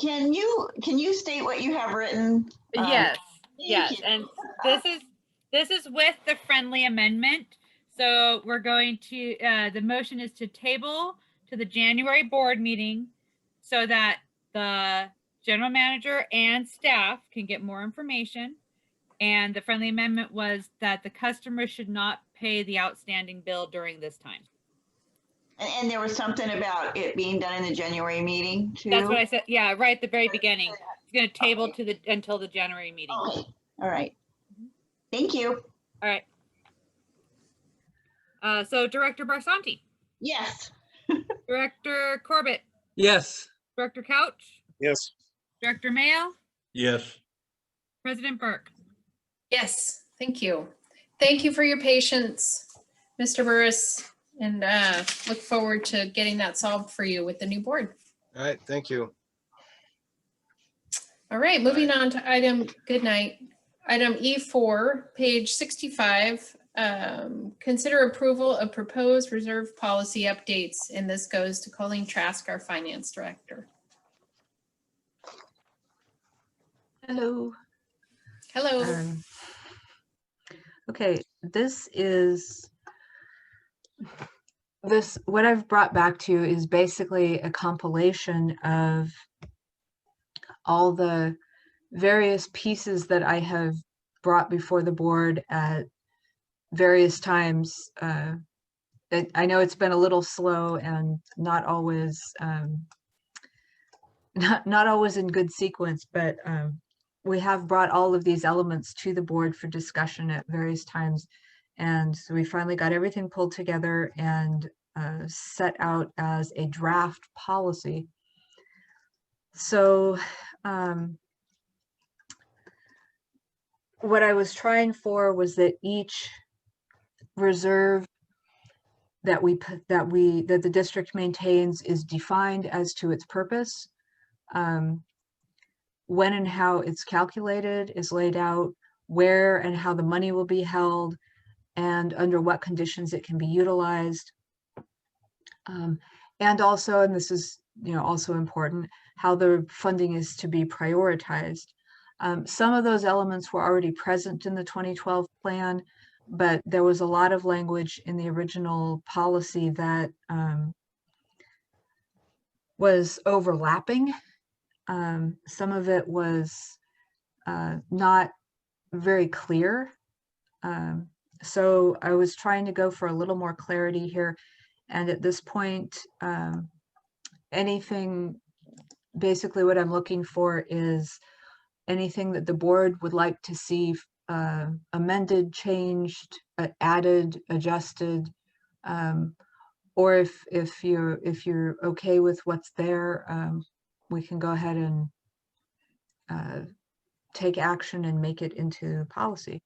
Can you state what you have written? Yes, thank yes, you. and this is with the friendly amendment. So we're going to, the motion is to table to the January board meeting so that the general manager and staff can get more information. And the friendly amendment was that the customer should not pay the outstanding bill during this time. And there was something about it being done in the January meeting too? That's what I said. Yeah, right at the very beginning. It's going to table to until the January meeting. Okay, all right. Thank you. All right. So Director Barsanti, Yes. Director Corbett, Yes. Director Couch, Yes. Director Mayo, Yes. President Burke. Yes, thank you. Thank you for your patience, Mr. Burris, and look forward to getting that solved for you with the new board. All right, thank you. All right, moving on to item, good night. Item E4, page 65. Consider approval of proposed reserve policy updates, and this goes to Colleen Trask, our finance director. Hello. Hello. Okay, what I've brought back to you is basically a compilation of all the various pieces that I have brought before the board at various times. I know it's been a little slow and not always not always in good sequence, but we have brought all of these elements to the board for discussion at various times. And so we finally got everything pulled together and set out as a draft policy. So what I was trying for was that each reserve that the district maintains is defined as to its purpose. When and how it's calculated is laid out, where and how the money will be held, and under what conditions it can be utilized. And also, and this is also important, how the funding is to be prioritized. Some of those elements were already present in the 2012 plan, but there was a lot of language in the original policy that was overlapping. Some of it was not very clear. So I was trying to go for a little more clarity here. And at this point, anything, basically what I'm looking for is anything that the board would like to see amended, changed, added, adjusted, or if you're okay with what's there, we can go ahead and take action and make it into policy.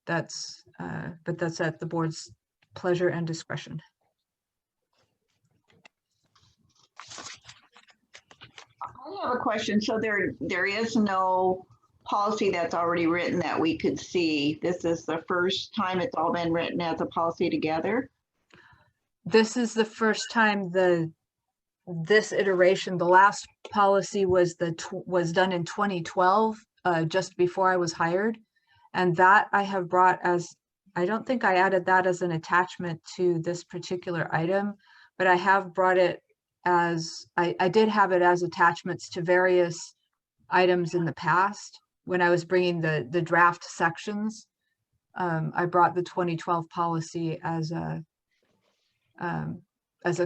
But that's at the board's pleasure and discretion. I have a question. So there is no policy that's already written that we could see. This is the first time it's all been written as a policy together? This is the first time this iteration, the last policy was done in 2012, just before I was hired. And that I have brought as, I don't think I added that as an attachment to this particular item, but I have brought it as, I did have it as attachments to various items in the past when I was bringing the draft sections. I brought the 2012 policy as a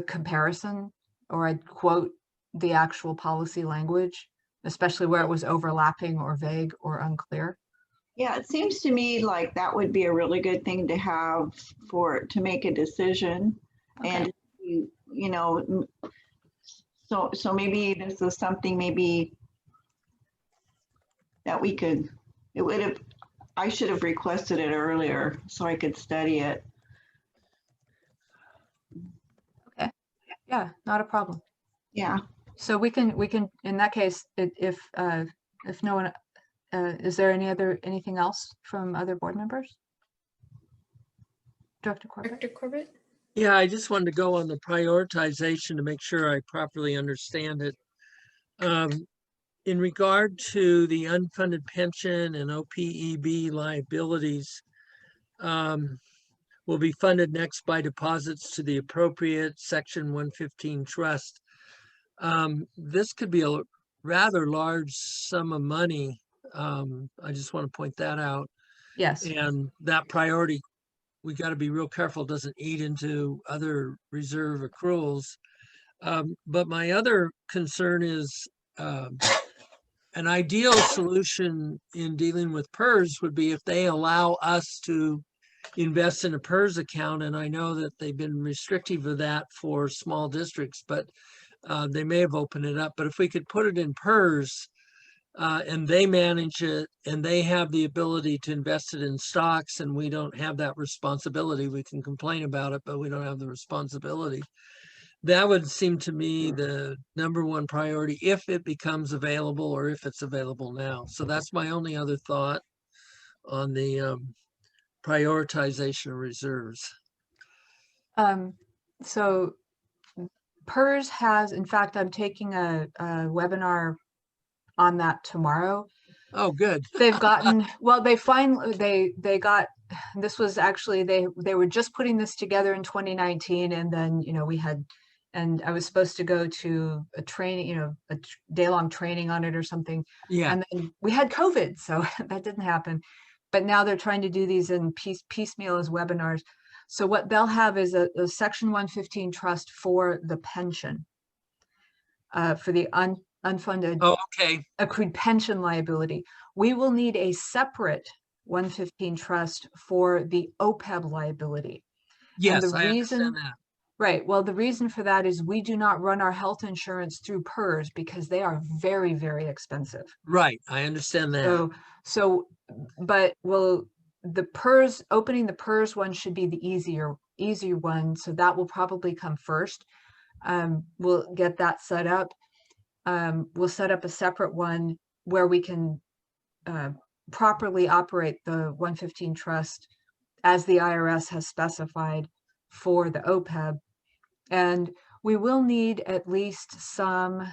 comparison, or I'd quote the actual policy language, especially where it was overlapping or vague or unclear. Yeah, it seems to me like that would be a really good thing to have to make a decision. Okay. And so maybe this is something maybe that we could, I should have requested it earlier so I could study it. Okay, yeah, not a problem. Yeah. So we can in that case, if no one, is there anything else from other board members? Director Corbett? Director Corbett? Yeah, I just wanted to go on the prioritization to make sure I properly understand it. In regard to the unfunded pension and OPEB liabilities, will be funded next by deposits to the appropriate Section 115 trust. This could be a rather large sum of money. I just want to point that out. Yes. And that priority, we got to be real careful it doesn't eat into other reserve accruals. But my other concern is an ideal solution in dealing with PERS would be if they allow us to invest in a PERS account. And I know that they've been restrictive of that for small districts, but they may have opened it up. But if we could put it in PERS, and they manage it, and they have the ability to invest it in stocks, and we don't have that responsibility. We can complain about it, but we don't have the responsibility. That would seem to me the number one priority if it becomes available or if it's available now. So that's my only other thought on the prioritization of reserves. So PERS has, in fact, I'm taking a webinar on that tomorrow. Oh, good. They've gotten, well, they finally, they got, this was actually, they were just putting this together in 2019. And then, you know, we had, and I was supposed to go to a training, you know, a day-long training on it or something. Yeah. And then we had COVID, so that didn't happen. But now they're trying to do these in piecemeal as webinars. So what they'll have is a Section 115 trust for the pension, for the unfunded accrued pension liability. We will need a separate 115 trust for the OPEB liability. Yes, and the I reason, understand that. Right. Well, the reason for that is we do not run our health insurance through PERS because they are very, very expensive. Right. I understand that. But the PERS, opening the PERS one should be the easier one. So that will probably come first. We'll get that set up. We'll set up a separate one where we can properly operate the 115 trust as the IRS has specified for the OPEB. And we will need at least some,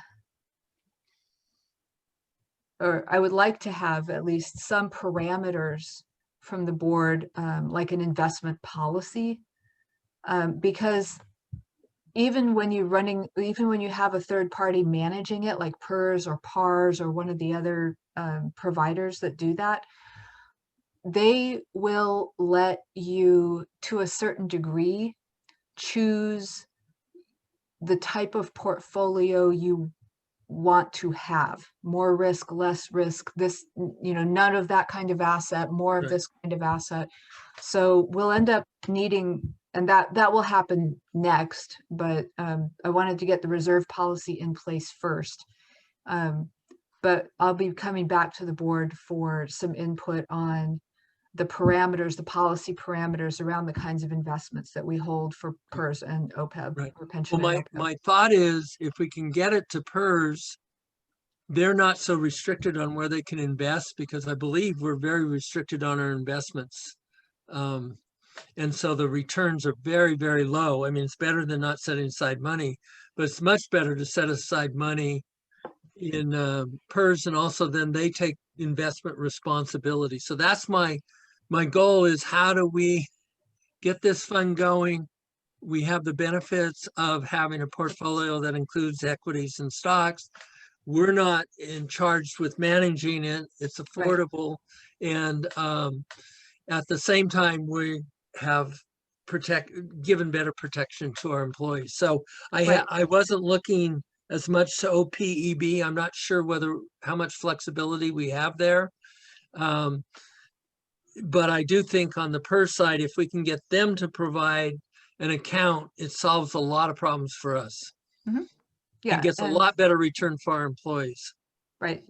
or I would like to have at least some parameters from the board, like an investment policy, because even when you have a third party managing it, like PERS or PARS or one of the other providers that do that, they will let you, to a certain degree, choose the type of portfolio you want to have. More risk, less risk, this, you know, none of that kind of asset, more of this kind of asset. So we'll end up needing, and that will happen next, but I wanted to get the reserve policy in place first. But I'll be coming back to the board for some input on the parameters, the policy parameters around the kinds of investments that we hold for PERS and OPEB, right, or pension. Well, and OPEB. my thought is if we can get it to PERS, they're not so restricted on where they can invest, because I believe we're very restricted on our investments. And so the returns are very, very low. I mean, it's better than not setting aside money, but it's much better to set aside money in PERS, and also then they take investment responsibility. So that's my goal, is how do we get this fund going? We have the benefits of having a portfolio that includes equities and stocks. We're not in charge with managing it. It's affordable. Right. And at the same time, we have given better protection to our employees. So I wasn't looking as much to OPEB. I'm not sure how much flexibility we have there. But I do think on the PERS side, if we can get them to provide an account, it solves a lot of problems for us. Mm-hmm. Yeah, it gets a lot better return for our employees. Right.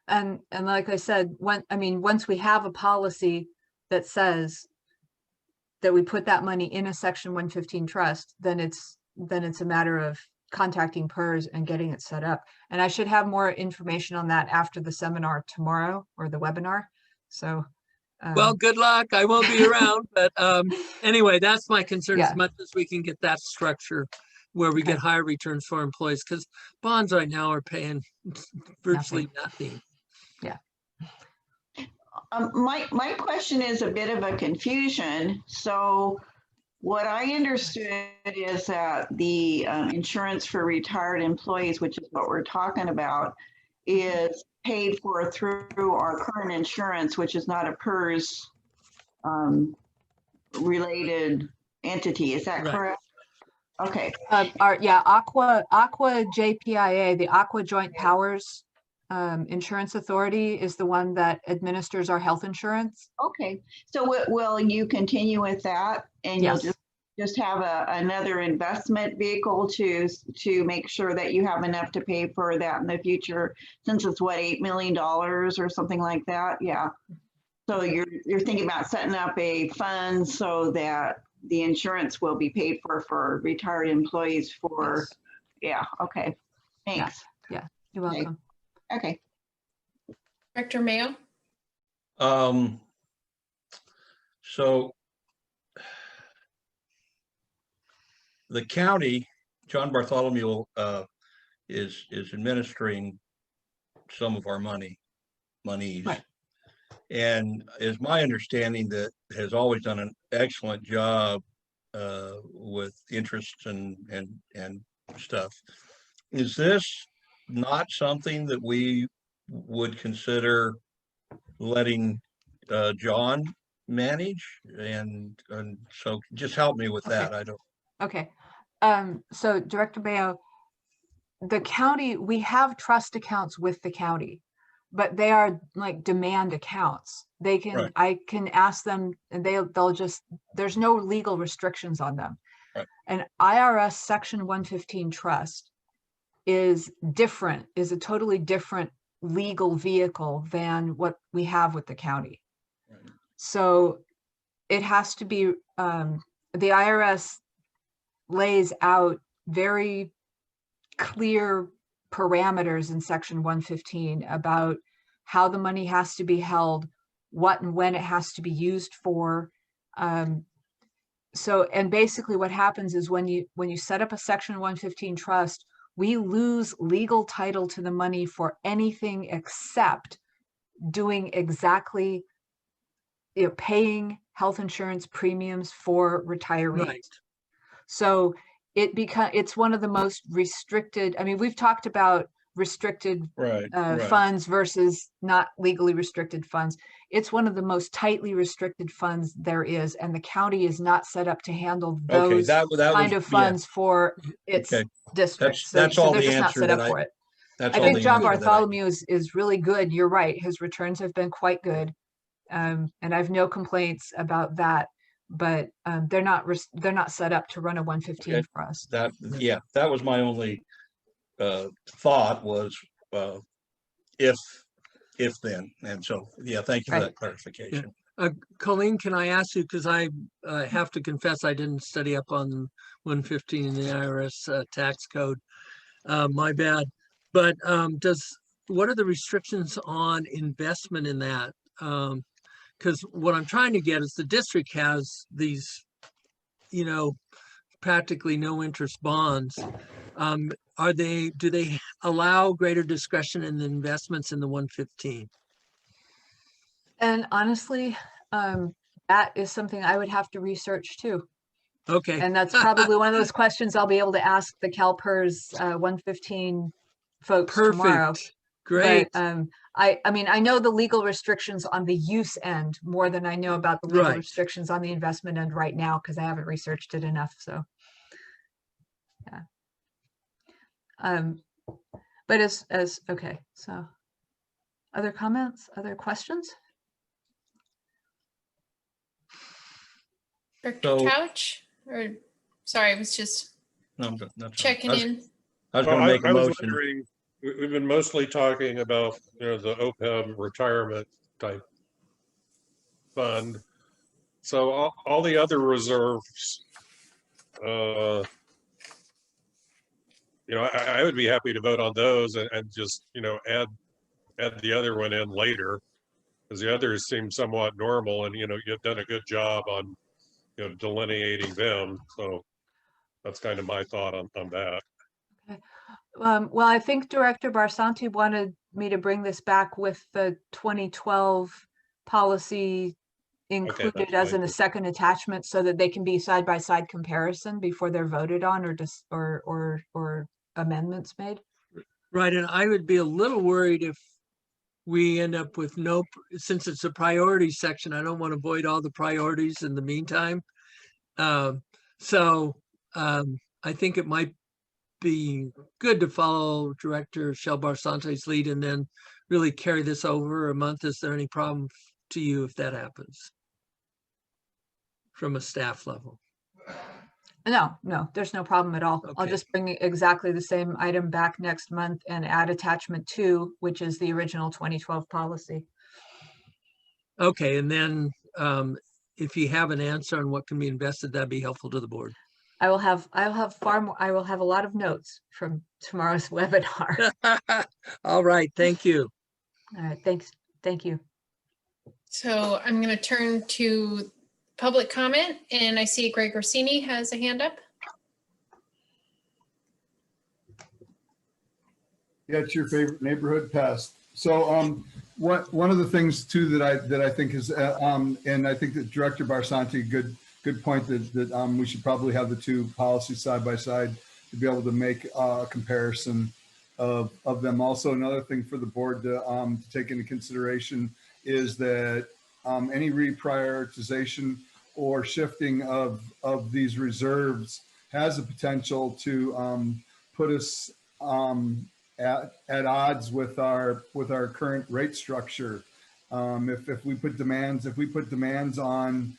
And like I said, once we have a policy that says that we put that money in a Section 115 trust, then it's a matter of contacting PERS and getting it set up. And I should have more information on that after the seminar tomorrow, or the webinar. So well, good luck. I won't be around, but anyway, that's my concern. As much as we can get that structure where we get higher returns for employees, because bonds right now are paying virtually nothing. Yeah. My question is a bit of a confusion. So what I understood is that the insurance for retired employees, which is what we're talking about, is paid for through our current insurance, which is not a PERS related entity. Is that correct? Okay. Aqua JPIA, the Aqua Joint Powers Insurance Authority, is the one that administers our health insurance. Okay. So will you continue with that? And yes. You'll just just have another investment vehicle to make sure that you have enough to pay for that in the future, since it's what, $8 million or something like that? Yeah. So you're thinking about setting up a fund so that the insurance will be paid for retired employees for, yeah, okay. Thanks. Yeah, you're Okay. welcome. Okay. Director Mayo? So the county, John Bartholomew, is administering some of our monies. Right. And is my understanding that has always done an excellent job with interests and stuff. Is this not something that we would consider letting John manage? And so just help me with that. I don't. Okay. So Director Mayo, the county, we have trust accounts with the county, but they are like demand accounts. They can, Right. I can ask them and they'll just, there's no legal restrictions on them. Right. An IRS Section 115 trust is different, is a totally different legal vehicle than what we have with the county. Right. So it has to be, the IRS lays out very clear parameters in Section 115 about how the money has to be held, what and when it has to be used for. So, and basically what happens is when you set up a Section 115 trust, we lose legal title to the money for anything except doing exactly, paying health insurance premiums for retirees. Right. So it's one of the most restricted. I mean, we've talked about restricted Right. funds versus not legally restricted funds. It's one of the most tightly restricted funds there is, and the county is not set up to handle Okay, those that kind was, of funds for its Okay. districts. That's all they're the just not answer set up that for it. that's I all think the John answer that Bartholomew is really good. You're right. His returns have been quite good. And I have no complaints about that, but they're not set up to run a 115 Okay. for us. that was my only thought was if then. And so, yeah, thank you for Right. that clarification. Colleen, can I ask you, because I have to confess I didn't study up on 115 in the IRS tax code. My bad. But what are the restrictions on investment in that? Because what I'm trying to get is the district has these, practically no interest bonds. Do they allow greater discretion in the investments in the 115? And honestly, that is something I would have to research too. Okay. And that's probably one of those questions I'll be able to ask the CalPERS 115 folks tomorrow. Perfect. Great. But I mean, I know the legal restrictions on the use end more than I know about the legal Right. restrictions on the investment end right now, because I haven't researched it enough. So, yeah. But as okay, so other comments, other questions? Dr. Couch? Or, sorry, I was just No, I'm good. That's checking fine. in. I was going to make a I was motion. wondering, we've been mostly talking about, the OPEB retirement type fund. So all the other reserves, I would be happy to vote on those and just, add the other one in later, because the others seem somewhat normal, and, you've done a good job on, delineating them. So that's kind of my thought on that. Well, I think Director Barsanti wanted me to bring this back with the 2012 policy included that's as fine. a second attachment, so that they can be side-by-side comparison before they're voted on or amendments made. Right. And I would be a little worried if we end up with since it's a priority section, I don't want to void all the priorities in the meantime. So I think it might be good to follow Director Shel Barsanti's lead and then really carry this over a month. Is there any problem to you if that happens from a staff level? No, there's no problem at all. I'll Okay. just bring exactly the same item back next month and add attachment 2, which is the original 2012 policy. Okay, and then if you have an answer on what can be invested, that'd be helpful to the board. I'll have far more, I will have a lot of notes from tomorrow's webinar. All right, thank you. All right, thanks. Thank you. So I'm going to turn to public comment, and I see Greg Rossini has a hand up. Yeah, it's your favorite neighborhood pest. So one of the things too that I think is and I think that Director Barsanti, good point that we should probably have the two policies side by side to be able to make a comparison of them. Also, another thing for the board to take into consideration is that any reprioritization or shifting of these reserves has the potential to put us at odds with our current rate structure. If we put demands on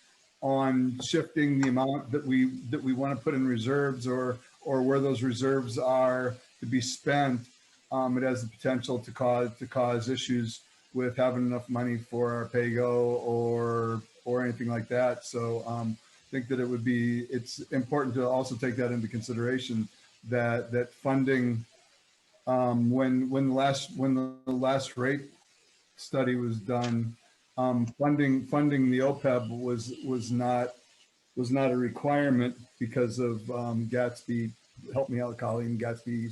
shifting the amount that we want to put in reserves or where those reserves are to be spent, it has the potential to cause issues with having enough money for our pay-go or anything like that. So I think that it's important to also take that into consideration, that funding, when the last rate study was done, funding the OPEB was not a requirement because of Gatsby. Help me out, Colleen. Gatsby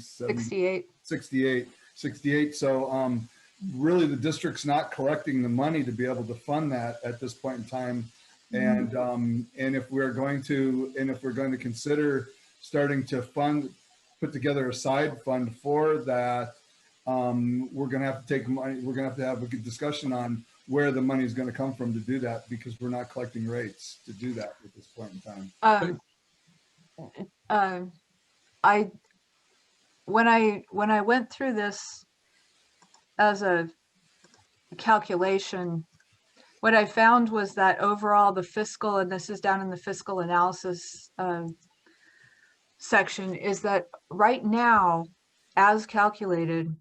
68. So really, the district's not collecting the money to be able to fund that at this point in time. And if we're going to consider starting to put together a side fund for that, we're going to have to take money. We're going to have to have a good discussion on where the money is going to come from to do that, because we're not collecting rates to do that at this point in time. When I went through this as a calculation, what I found was that overall the fiscal, and this is down in the fiscal analysis section, is that right now, as calculated,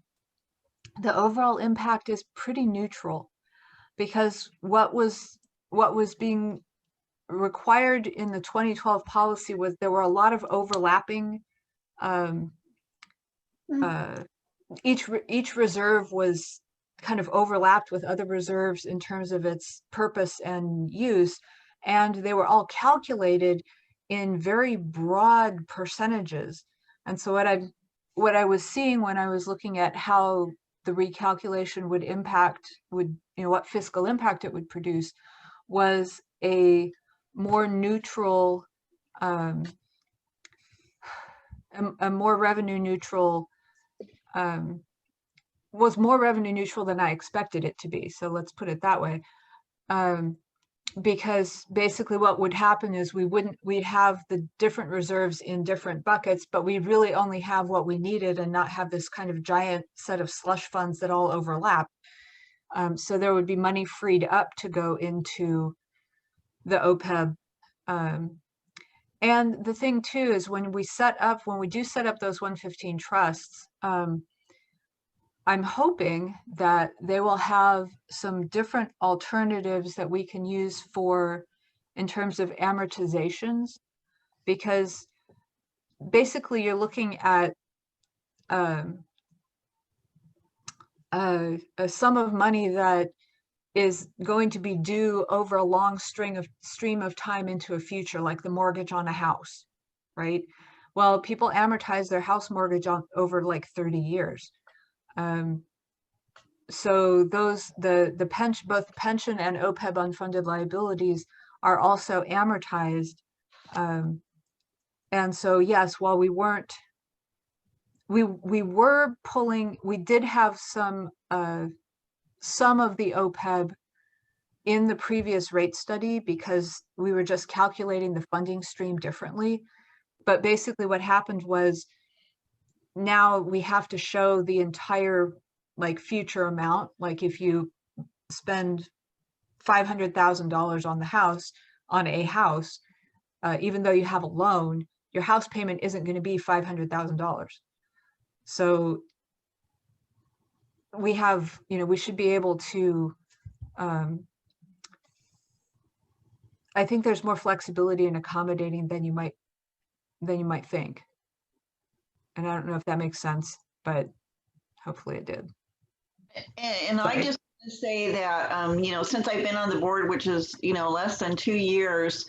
the overall impact is pretty neutral, because what was being required in the 2012 policy was there were a lot of overlapping. Each reserve was kind of overlapped with other reserves in terms of its purpose and use, and they were all calculated in very broad percentages. And so what I was seeing when I was looking at how the recalculation would impact, what fiscal impact it would produce, was a more neutral, a more revenue neutral, was more revenue neutral than I expected it to be. So let's put it that way. Because basically what would happen is we'd have the different reserves in different buckets, but we really only have what we needed and not have this kind of giant set of slush funds that all overlap. So there would be money freed up to go into the OPEB. And the thing too is when we do set up those 115 trusts, I'm hoping that they will have some different alternatives that we can use in terms of amortizations, because basically you're looking at a sum of money that is going to be due over a long stream of time into a future, like the mortgage on a house, right? Well, people amortize their house mortgage over like 30 years. So both the pension and OPEB unfunded liabilities are also amortized. And so yes, while we did have some of the OPEB in the previous rate study because we were just calculating the funding stream differently. But basically what happened was now we have to show the entire future amount. Like if you spend $500,000 on a house, even though you have a loan, your house payment isn't going to be $500,000. So we have, we should be able to, I think there's more flexibility and accommodating than you might think. And I don't know if that makes sense, but hopefully it did. And I just want to say that, since I've been on the board, which is, less than 2 years,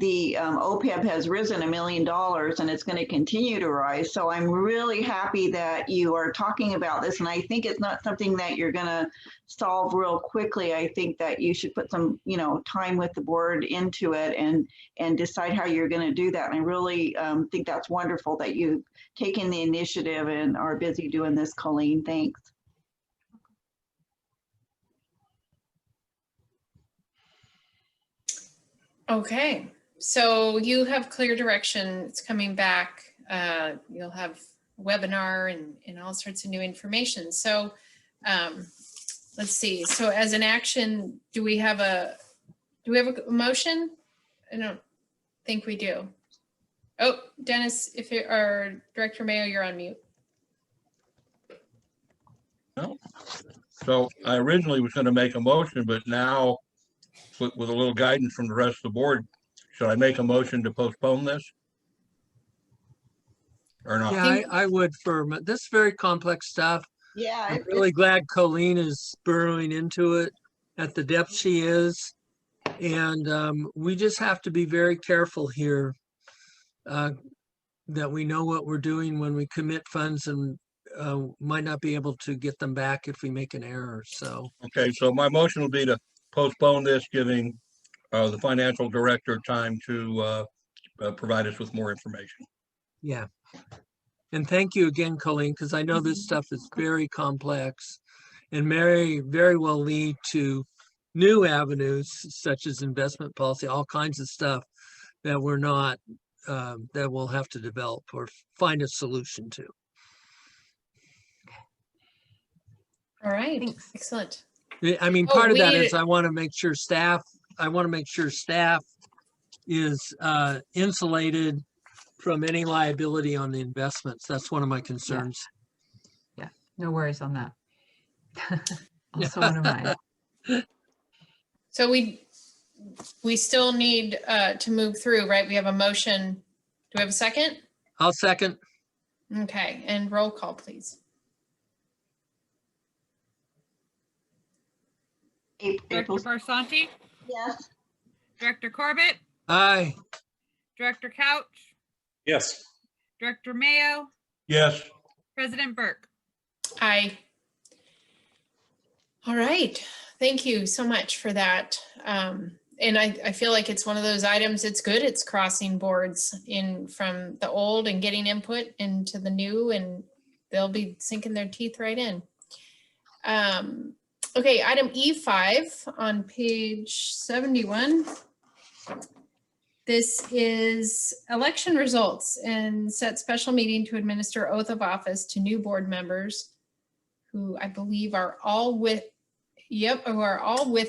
the OPEB has risen $1 million and it's going to continue to rise. So I'm really happy that you are talking about this. And I think it's not something that you're going to solve real quickly. I think that you should put some, time with the board into it and decide how you're going to do that. And I really think that's wonderful that you've taken the initiative and are busy doing this, Colleen. Thanks. Okay, so you have clear direction. It's coming back. You'll have a webinar and all sorts of new information. So let's see. So as an action, do we have a motion? I don't think we do. Oh, Dennis, if you are Director Mayo, you're on mute. No. So I originally was going to make a motion, but now with a little guidance from the rest of the board, should I make a motion to postpone this? Or not? Yeah, I would this is very complex stuff. Yeah. I'm really glad Colleen is burrowing into it at the depth she is. And we just have to be very careful here that we know what we're doing when we commit funds and might not be able to get them back if we make an error. So. Okay, so my motion will be to postpone this, giving the financial director time to provide us with more information. Yeah. And thank you again, Colleen, because I know this stuff is very complex and may very well lead to new avenues such as investment policy, all kinds of stuff that we're not, that we'll have to develop or find a solution to. All right, excellent. I mean, part of that is I want to make sure staff is insulated from any liability on the investments. That's one of my concerns. Yeah, no worries on that. Also one of mine. So we still need to move through, right? We have a motion. Do we have a second? I'll second. Okay, and roll call, please. Director Barsanti? Yes. Director Corbett? Aye. Director Couch? Yes. Director Mayo? Yes. President Burke? Aye. All right, thank you so much for that. And I feel like it's one of those items, it's good, it's crossing boards in from the old and getting input into the new, and they'll be sinking their teeth right in. Okay, item E5 on page 71. This is election results and set special meeting to administer oath of office to new board members who I believe are all with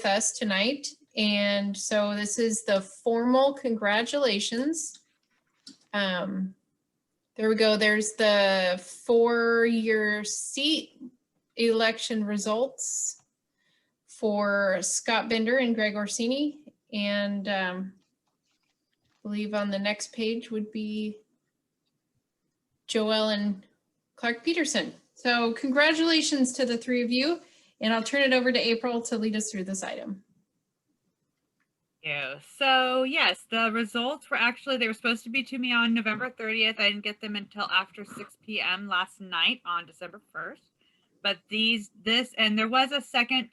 us tonight. And so this is the formal congratulations. There we go. There's the 4-year seat election results for Scott Bender and Greg Orsini. And I believe on the next page would be Joelle and Clark Peterson. So congratulations to the three of you. And I'll turn it over to April to lead us through this item. Yeah. So yes, the results were actually, they were supposed to be to me on November 30th. I didn't get them until after 6 p.m. last night on December 1st. But and there was a second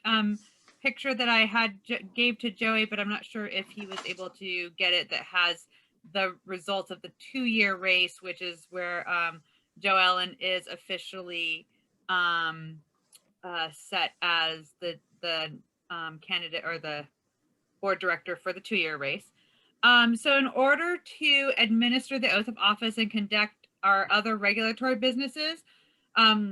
picture that I had gave to Joey, but I'm not sure if he was able to get it, that has the results of the 2-year race, which is where Joe Ellen is officially set as the candidate or the board director for the 2-year race. So in order to administer the oath of office and conduct our other regulatory businesses,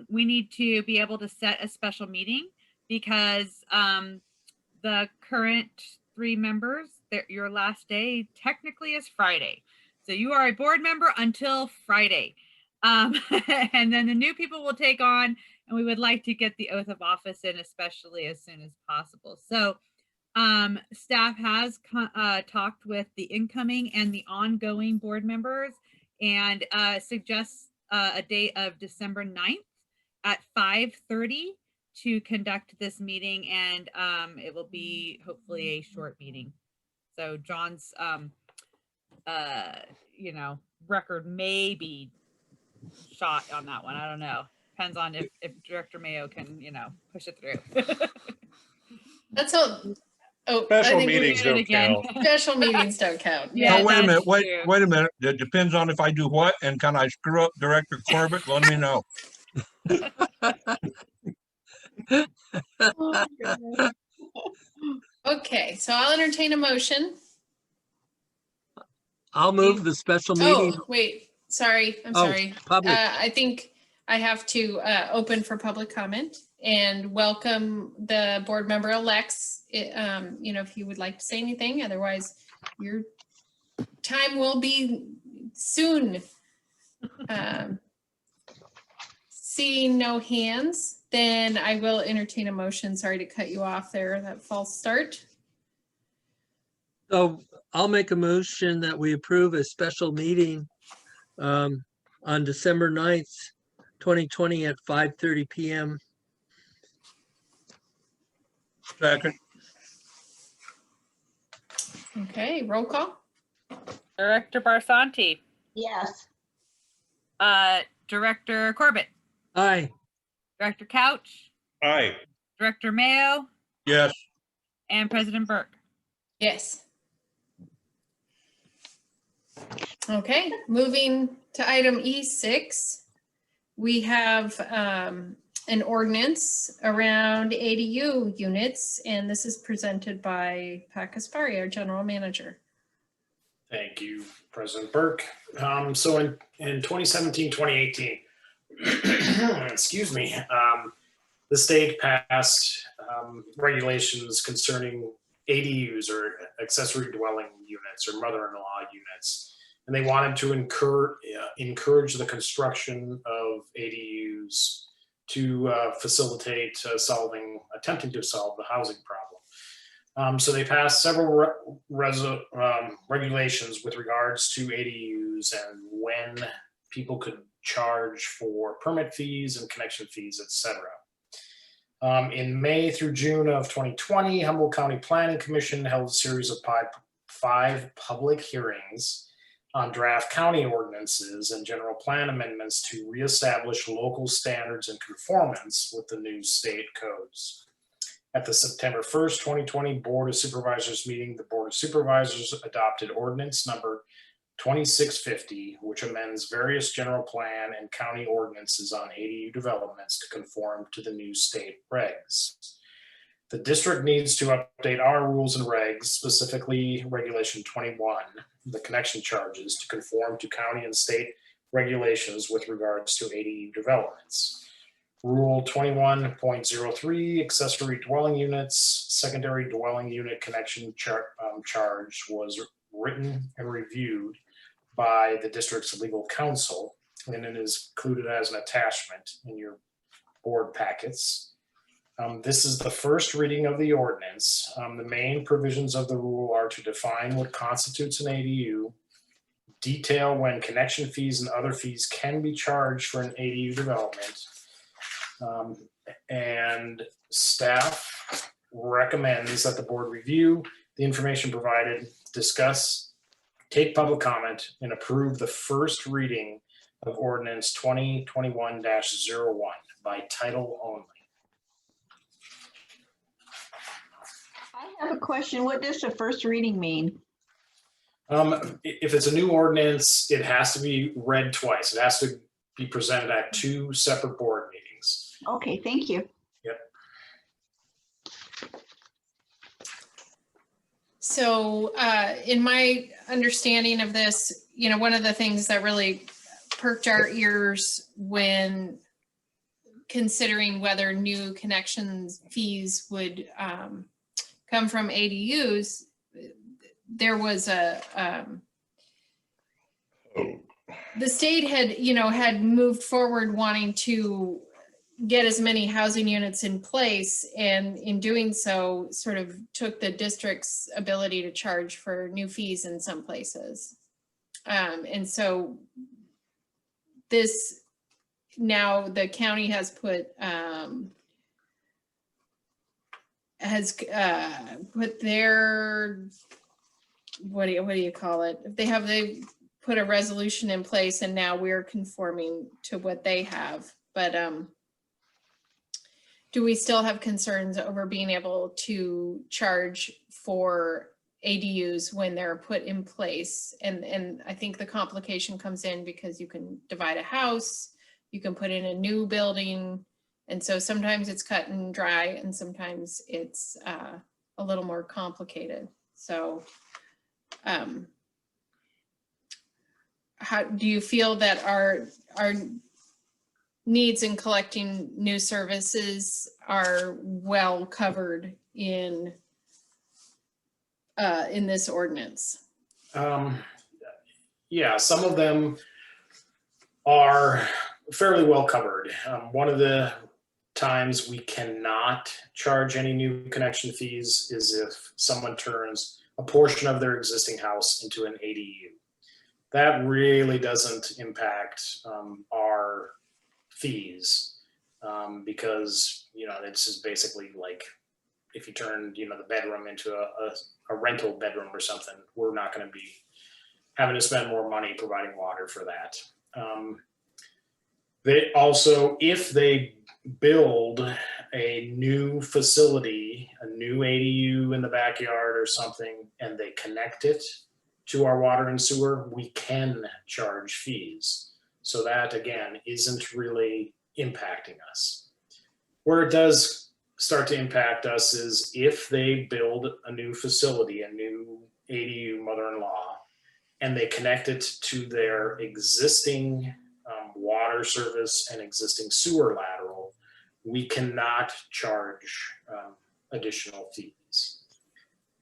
we need to be able to set a special meeting because the current 3 members, your last day technically is Friday. So you are a board member until Friday. And then the new people will take on, and we would like to get the oath of office in, especially as soon as possible. So staff has talked with the incoming and the ongoing board members and suggests a date of December 9th at 5:30 to conduct this meeting, and it will be hopefully a short meeting. So John's you know, record may be shot on that one. I don't know. Depends on if Director Mayo can, you know, push it through. That's all. Oh, Special I think we meetings did it don't again. count. Special meetings don't count. Yeah, Oh, wait a minute, that's wait, true. wait a minute. It depends on if I do what, and can I screw up Director Corbett? Let me know. Okay, so I'll entertain a motion. I'll move the special meeting. Oh, wait, sorry, I'm Oh, sorry. public. I think I have to open for public comment and welcome the board member elects. You know, if you would like to say anything, otherwise your time will be soon. Seeing no hands, then I will entertain a motion. Sorry to cut you off there, that false start. So I'll make a motion that we approve a special meeting on December 9th, 2020 at 5:30 PM. Second, Okay, roll call. Director Barsanti, Yes. Director Corbett, Aye. Director Couch, Aye. Director Mayo, yes, and President Burke. Yes. Okay, moving to item E6. We have an ordinance around ADU units, and this is presented by Pat Kaspari, our general manager. Thank you, President Burke. So in 2017, 2018, excuse me, the state passed regulations concerning ADUs, or accessory dwelling units, or mother-in-law units. And they wanted to encourage the construction of ADUs to facilitate attempting to solve the housing problem. So they passed several regulations with regards to ADUs and when people could charge for permit fees and connection fees, etc. In May through June of 2020, Humboldt County Planning Commission held a series of five public hearings on draft county ordinances and general plan amendments to reestablish local standards in conformance with the new state codes. At the September 1st, 2020 Board of Supervisors meeting, the Board of Supervisors adopted ordinance number 2650, which amends various general plan and county ordinances on ADU developments to conform to the new state regs. The district needs to update our rules and regs, specifically Regulation 21, the connection charges, to conform to county and state regulations with regards to ADU developments. Rule 21.03, accessory dwelling units, secondary dwelling unit connection charge was written and reviewed by the district's legal counsel, and it is included as an attachment in your board packets. This is the first reading of the ordinance. The main provisions of the rule are to define what constitutes an ADU, detail when connection fees and other fees can be charged for an ADU development, and staff recommends that the board review the information provided, discuss, take public comment, and approve the first reading of ordinance 2021-01 by title only. I have a question. What does the first reading mean? If it's a new ordinance, it has to be read twice. It has to be presented at two separate board meetings. Okay, thank you. Yep. So in my understanding of this, you know, one of the things that really perked our ears when considering whether new connections fees would come from ADUs, there was the state had, had moved forward wanting to get as many housing units in place, and in doing so sort of took the district's ability to charge for new fees in some places. And so this, now the county has put their, what do you call it? They put a resolution in place, and now we're conforming to what they have. But do we still have concerns over being able to charge for ADUs when they're put in place? And I think the complication comes in because you can divide a house, you can put in a new building, and so sometimes it's cut and dry, and sometimes it's a little more complicated. So how do you feel that our needs in collecting new services are well covered in this ordinance? Yeah, some of them are fairly well covered. One of the times we cannot charge any new connection fees is if someone turns a portion of their existing house into an ADU. That really doesn't impact our fees because, it's just basically like if you turn, the bedroom into a rental bedroom or something, we're not going to be having to spend more money providing water for that. They also, if they build a new facility, a new ADU in the backyard or something, and they connect it to our water and sewer, we can charge fees. So that, again, isn't really impacting us. Where it does start to impact us is if they build a new facility, a new ADU mother-in-law, and they connect it to their existing water service and existing sewer lateral, we cannot charge additional fees.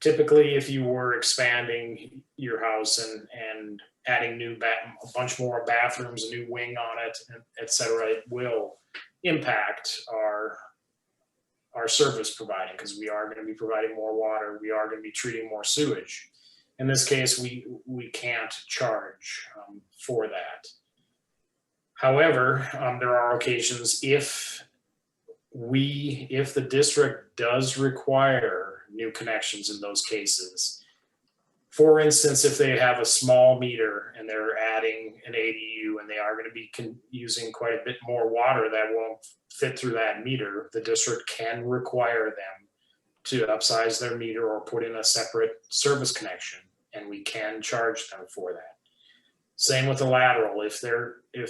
Typically, if you were expanding your house and adding a bunch more bathrooms, a new wing on it, et cetera, it will impact our service providing, because we are going to be providing more water, we are going to be treating more sewage. In this case, we can't charge for that. However, there are occasions if the district does require new connections in those cases. For instance, if they have a small meter and they're adding an ADU and they are going to be using quite a bit more water that won't fit through that meter, the district can require them to upsize their meter or put in a separate service connection, and we can charge them for that. Same with the lateral. If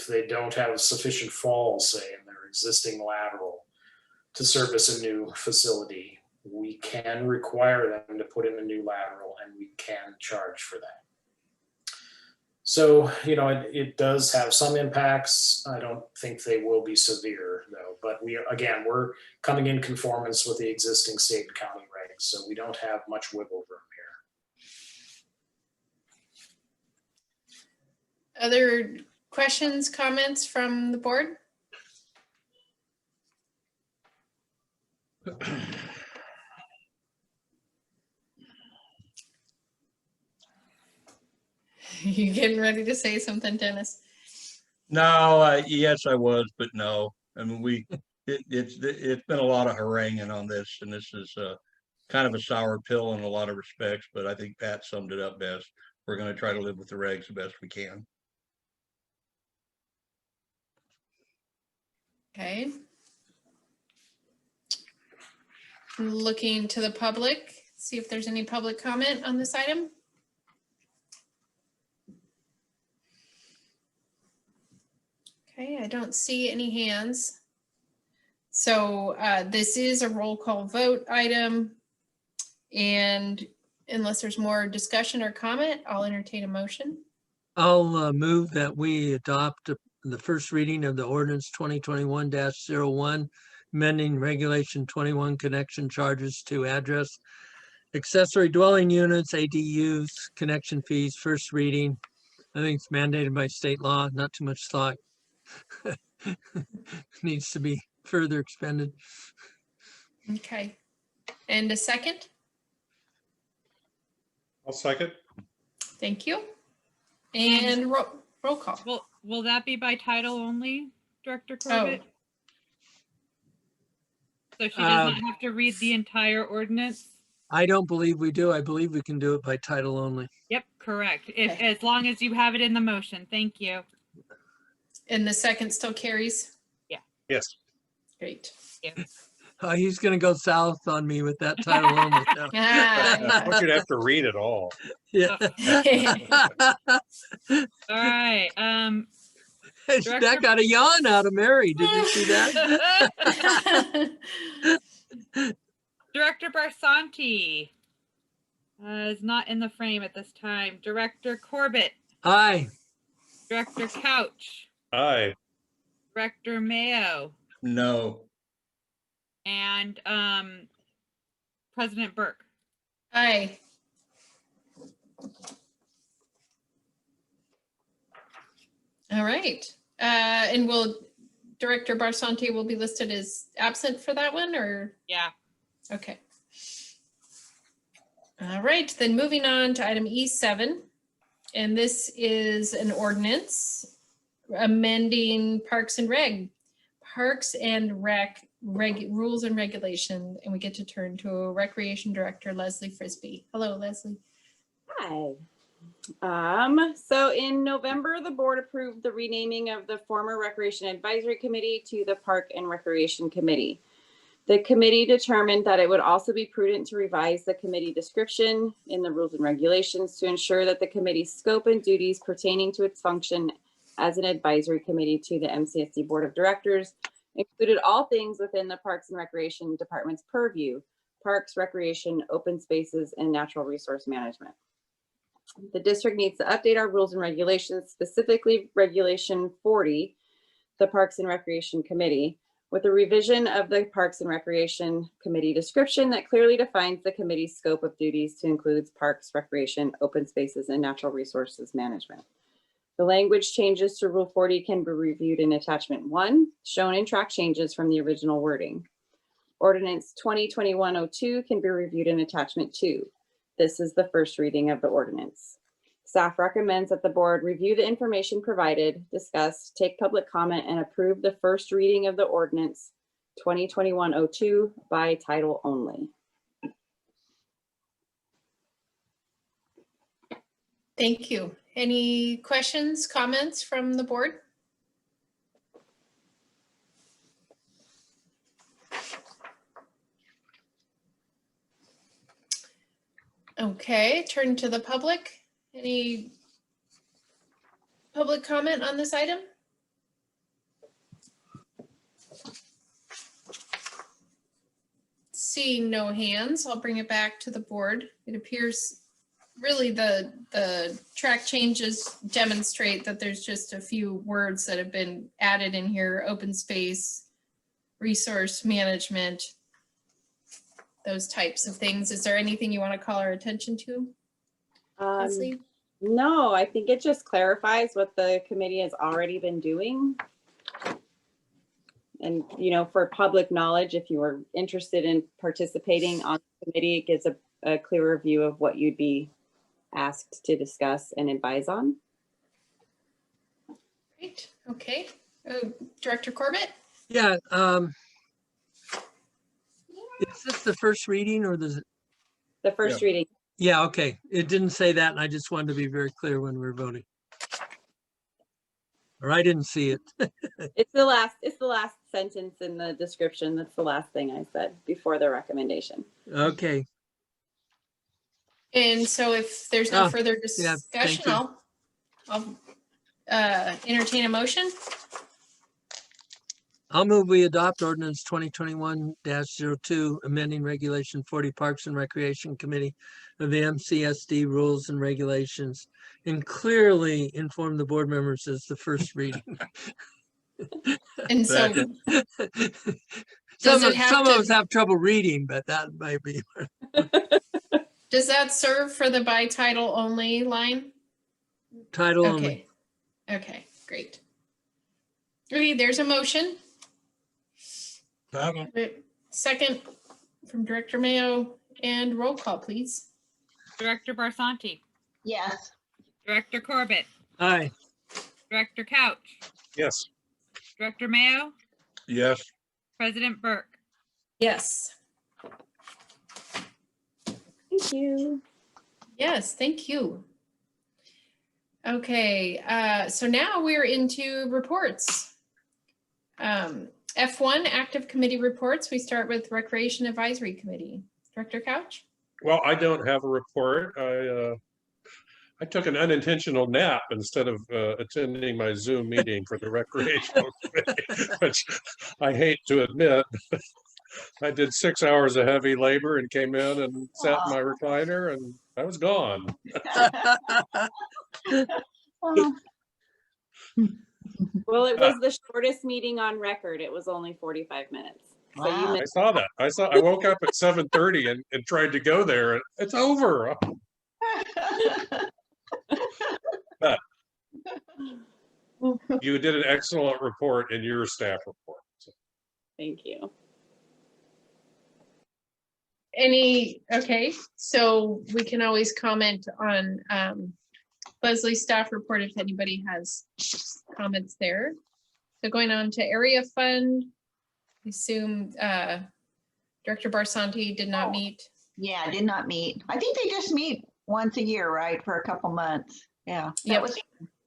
they don't have sufficient falls, say, in their existing lateral to service a new facility, we can require them to put in a new lateral, and we can charge for that. So, it does have some impacts. I don't think they will be severe though, but we're coming in conformance with the existing state and county regs, so we don't have much wiggle room here. Other questions, comments from the board? You getting ready to say something, Dennis? No, yes, I was, but no. I mean, it's been a lot of haranguing on this, and this is kind of a sour pill in a lot of respects, but I think Pat summed it up best. We're going to try to live with the regs the best we can. Okay. Looking to the public, see if there's any public comment on this item. Okay, I don't see any hands. So this is a roll call vote item. And unless there's more discussion or comment, I'll entertain a motion. I'll move that we adopt the first reading of the ordinance 2021-01, amending regulation 21 connection charges to address accessory dwelling units, ADUs, connection fees, first reading, I think it's mandated by state law, not too much thought. Needs to be further expended. Okay. And a second? I'll second. Thank you. And roll call. Will that be by title only, Director Oh, Corbett? So she does not have to read the entire ordinance? I don't believe we do. I believe we can do it by title only. Yep, correct. If, as long as you have it in the motion. Thank you. and the second still carries? Yes. Great. Oh, he's gonna go south on me with that title only. No. Ah, I want you to have to read it all. Yeah. All right. That got a yawn out of Mary. Did you see that? Director Barsanti is not in the frame at this time. Director Corbett, Aye. Director Couch, Aye. Director Mayo, No. and President Burke. Aye. All right. And Director Barsanti will be listed as absent for that one, or? Yeah. Okay. All right, then moving on to item E7. And this is an ordinance amending Parks and Rec rules and regulation. And we get to turn to Recreation Director Leslie Frisbee. Hello, Leslie. Hi. So in November, the board approved the renaming of the former Recreation Advisory Committee to the Park and Recreation Committee. The committee determined that it would also be prudent to revise the committee description in the rules and regulations to ensure that the committee's scope and duties pertaining to its function as an advisory committee to the MCSD Board of Directors included all things within the Parks and Recreation Department's purview: parks, recreation, open spaces, and natural resource management. The district needs to update our rules and regulations, specifically Regulation 40, the Parks and Recreation Committee, with a revision of the Parks and Recreation Committee description that clearly defines the committee's scope of duties to include parks, recreation, open spaces, and natural resources management. The language changes to Rule 40 can be reviewed in Attachment 1, shown in track changes from the original wording. Ordinance 2021-02 can be reviewed in Attachment 2. This is the first reading of the ordinance. Staff recommends that the board review the information provided, discuss, take public comment, and approve the first reading of the ordinance 2021-02 by title only. Thank you. Any questions, comments from the board? Okay, turn to the public. Any public comment on this item? Seeing no hands, I'll bring it back to the board. It appears really the track changes demonstrate that there's just a few words that have been added in here: open space, resource management, those types of things. Is there anything you want to call our attention to, Leslie? No, I think it just clarifies what the committee has already been doing. And, you know, for public knowledge, if you were interested in participating on the committee, it gives a clearer view of what you'd be asked to discuss and advise on. Great, okay. Director Corbett? Yeah, is this the first reading or the first reading? Yeah, okay. It didn't say that, and I just wanted to be very clear when we're voting. Or I didn't see it. It's the last sentence in the description. That's the last thing I said before the recommendation. Okay. And so if there's no further yeah, thank discussion, you. I'll entertain a motion. I'll move we adopt ordinance 2021-02, amending Regulation 40 Parks and Recreation Committee of the MCSD rules and regulations, and clearly inform the board members as the first reading. And so some of us have trouble reading, but that might be. Does that serve for the by title only line? title only. Okay. Okay, great. Okay, there's a motion. Second from Director Mayo, and roll call, please. Director Barsanti, Yes. Director Corbett, Aye. Director Couch, Yes. Director Mayo, Yes. President Burke. Yes. Thank you. Yes, thank you. Okay, so now we're into reports. F1, active committee reports. We start with Recreation Advisory Committee. Director Couch? Well, I don't have a report. I took an unintentional nap instead of attending my Zoom meeting for the recreational committee, which I hate to admit. I did 6 hours of heavy labor and came in and sat in my recliner and I was gone. Well, it was the shortest meeting on record. It was only 45 minutes. So you I missed. saw that. I woke up at 7:30 and tried to go there and it's over. But you did an excellent report in your staff report. So. Thank you. Okay, so we can always comment on Leslie's staff report if anybody has comments there. So going on to area fund, I assume Director Barsanti did not meet. Yeah, did not meet. I think they just meet once a year, right, for a couple months. Yeah. That was,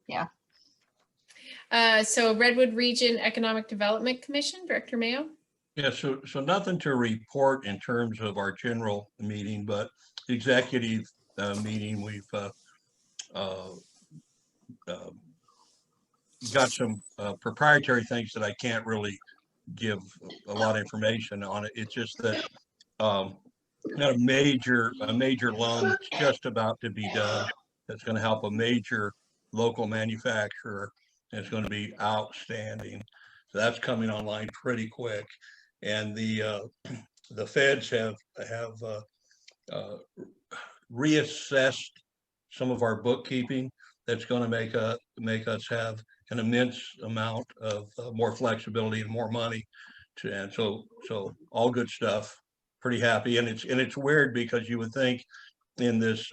yeah. So Redwood Region Economic Development Commission, Director Mayo. Yeah, so nothing to report in terms of our general meeting, but the executive meeting, we've got some proprietary things that I can't really give a lot of information on it. It's just that got a major loan that's just about to be done. That's going to help a major local manufacturer. And it's going to be outstanding. So that's coming online pretty quick. And the feds have reassessed some of our bookkeeping. That's going to make us have an immense amount of more flexibility and more money. And so all good stuff. Pretty happy. And it's weird because you would think in this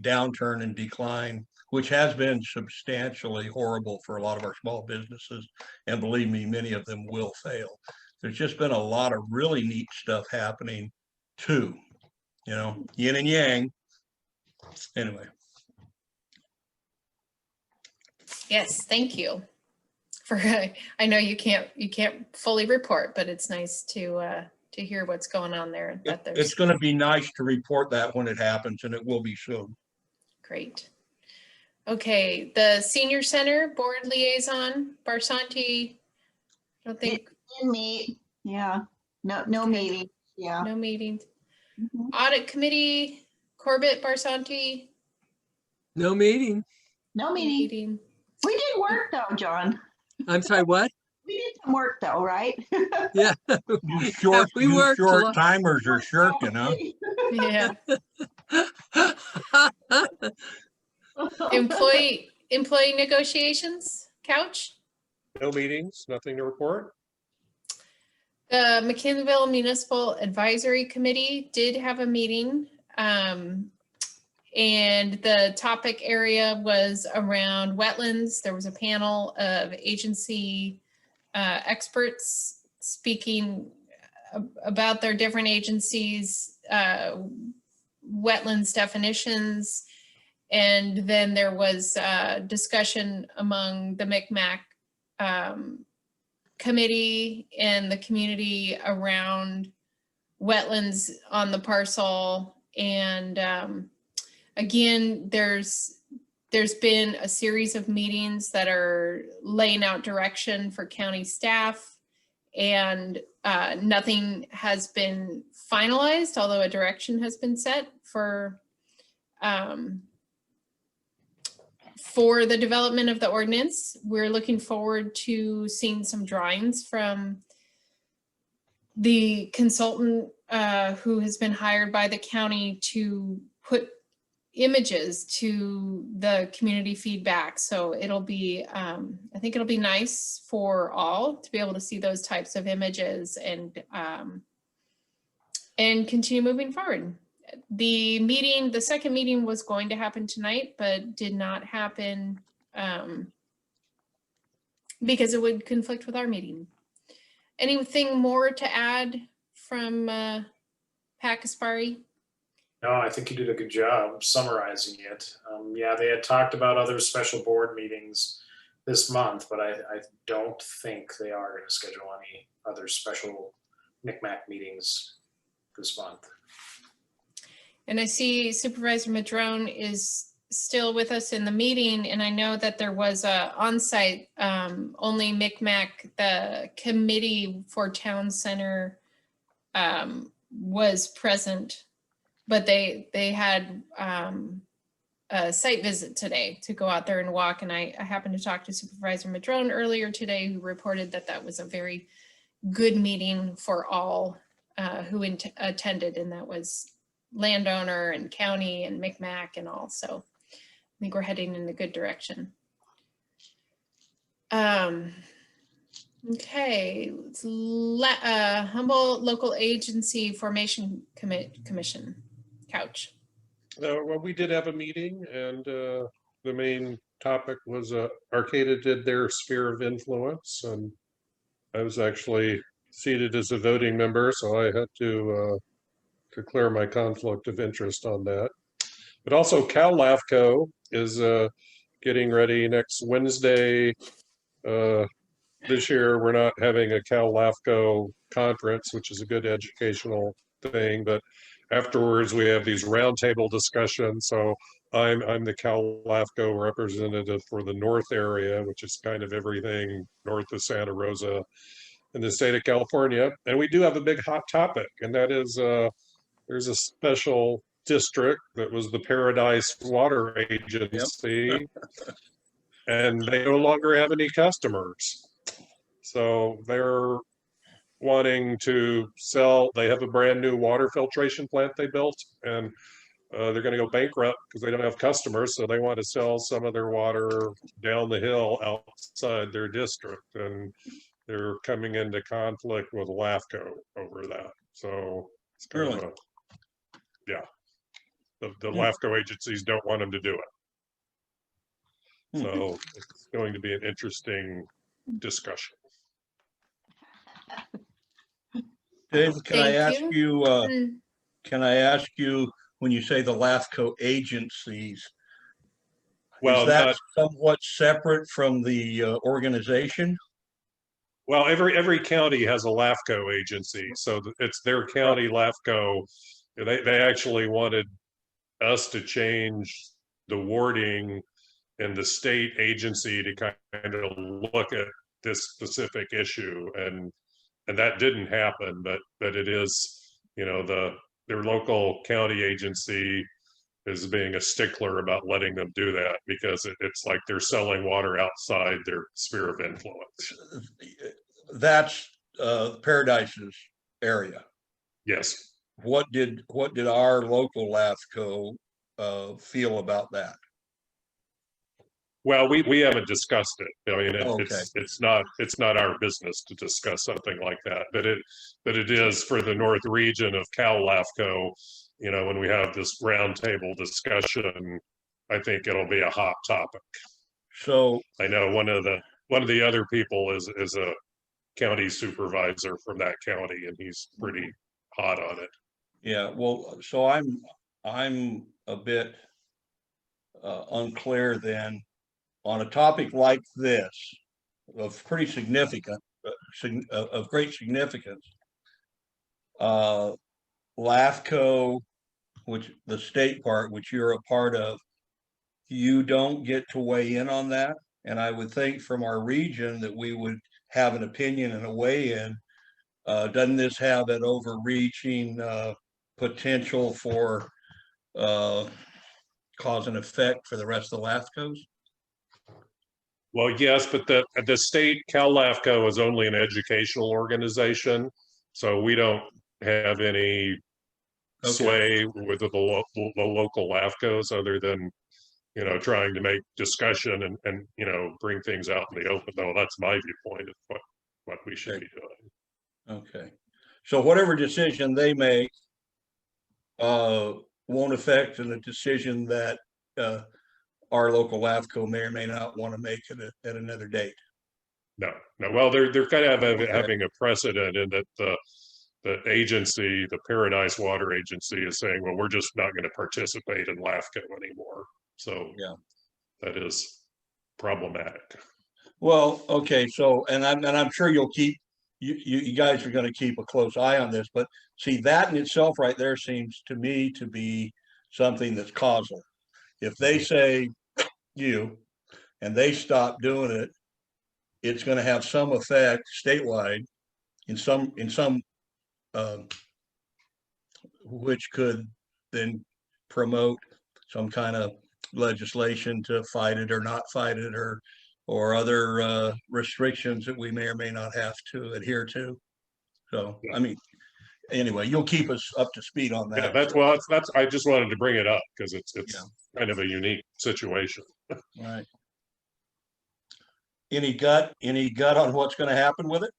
downturn and decline, which has been substantially horrible for a lot of our small businesses, and believe me, many of them will fail. There's just been a lot of really neat stuff happening too, you know, yin and yang. Anyway. Yes, thank you. I know you can't fully report, but it's nice to hear what's going on there. That there's It's going to be nice to report that when it happens, and it will be soon. Great. Okay, the Senior Center Board Liaison, Barsanti, I don't think. Didn't meet. Yeah. No meeting. Yeah. No meetings. Audit Committee, Corbett, Barsanti. No meeting. No meeting. We did work though, John. I'm sorry, what? We did some work though, right? Yeah. You short timers are shirking, huh? Yeah. Employee negotiations, Couch. No meetings, nothing to report. The McKinneyville Municipal Advisory Committee did have a meeting. And the topic area was around wetlands. There was a panel of agency experts speaking about their different agencies, wetlands definitions. And then there was discussion among the MCMAC committee and the community around wetlands on the parcel. And again, there's been a series of meetings that are laying out direction for county staff, and nothing has been finalized, although a direction has been set for the development of the ordinance. We're looking forward to seeing some drawings from the consultant who has been hired by the county to put images to the community feedback. So it'll be, I think it'll be nice for all to be able to see those types of images and continue moving forward. The second meeting was going to happen tonight, but did not happen because it would conflict with our meeting. Anything more to add from Pat Kaspari? No, I think you did a good job summarizing it. Yeah, they had talked about other special board meetings this month, but I don't think they are going to schedule any other special MCMAC meetings this month. And I see Supervisor Madrone is still with us in the meeting, and I know that there was a on-site only MCMAC. The committee for Town Center was present, but they had a site visit today to go out there and walk. And I happened to talk to Supervisor Madrone earlier today, who reported that that was a very good meeting for all who attended, and that was landowner and county and MCMAC and all. So I think we're heading in a good direction. Okay, Humboldt Local Agency Formation Commission, Couch. Well, we did have a meeting, and the main topic was Arcata did their sphere of influence, and I was actually seated as a voting member, so I had to clear my conflict of interest on that. But also Cal LAFCO is getting ready next Wednesday. This year, we're not having a Cal LAFCO conference, which is a good educational thing, but afterwards we have these roundtable discussions. So I'm the Cal LAFCO representative for the North area, which is kind of everything north of Santa Rosa in the state of California. And we do have a big hot topic, and that is there's a special district that was the Paradise Water Agency, and they no longer have any customers. So they're wanting to sell. They have a brand new water filtration plant they built, and they're going to go bankrupt because they don't have customers. So they want to sell some of their water down the hill outside their district, and they're coming into conflict with LAFCO over that. So it's kind of yeah. The LAFCO agencies don't want them to do it. So it's going to be an interesting discussion. Dave, can I ask Thank you, can I ask you, when you say the LAFCO agencies, Well, is that not, somewhat separate from the organization? well, every county has a LAFCO agency, so it's their county LAFCO. They actually wanted us to change the wording in the state agency to kind of look at this specific issue, and that didn't happen, but it is, you know, their local county agency is being a stickler about letting them do that because it's like they're selling water outside their sphere of influence. That's Paradise's area. Yes. What did our local LAFCO feel about that? Well, we haven't discussed it. I mean, Okay. it's not our business to discuss something like that, but it is for the North region of Cal LAFCO. You know, when we have this roundtable discussion, I think it'll be a hot topic. So I know one of the other people is a county supervisor from that county, and he's pretty hot on it. yeah, well, so I'm a bit unclear then on a topic like this of pretty significant, of great significance. LAFCO, which the state part, which you're a part of, you don't get to weigh in on that. And I would think from our region that we would have an opinion and a weigh in. Doesn't this have an overreaching potential for cause and effect for the rest of the LAFCOs? Well, yes, but the state Cal LAFCO is only an educational organization, so we don't have any Okay. sway with the local LAFCOs other than, you know, trying to make discussion and, you know, bring things out in the open, though. That's my viewpoint of what we should be doing. Okay. So whatever decision they make won't affect the decision that our local LAFCO may or may not want to make at another date. No, no. Well, they're kind of Okay. having a precedent in that the agency, the Paradise Water Agency, is saying, well, we're just not going to participate in LAFCO anymore. So yeah, that is problematic. Well, okay. So, and I'm sure you'll keep you guys are going to keep a close eye on this, but see, that in itself right there seems to me to be something that's causal. If they say you and they stop doing it, it's going to have some effect statewide in some which could then promote some kind of legislation to fight it or not fight it, or other restrictions that we may or may not have to adhere to. So, I mean, anyway, you'll keep us up to speed on that. Yeah, that's I just wanted to bring it up because it's kind of a unique situation. Right. Any gut on what's going to happen with it?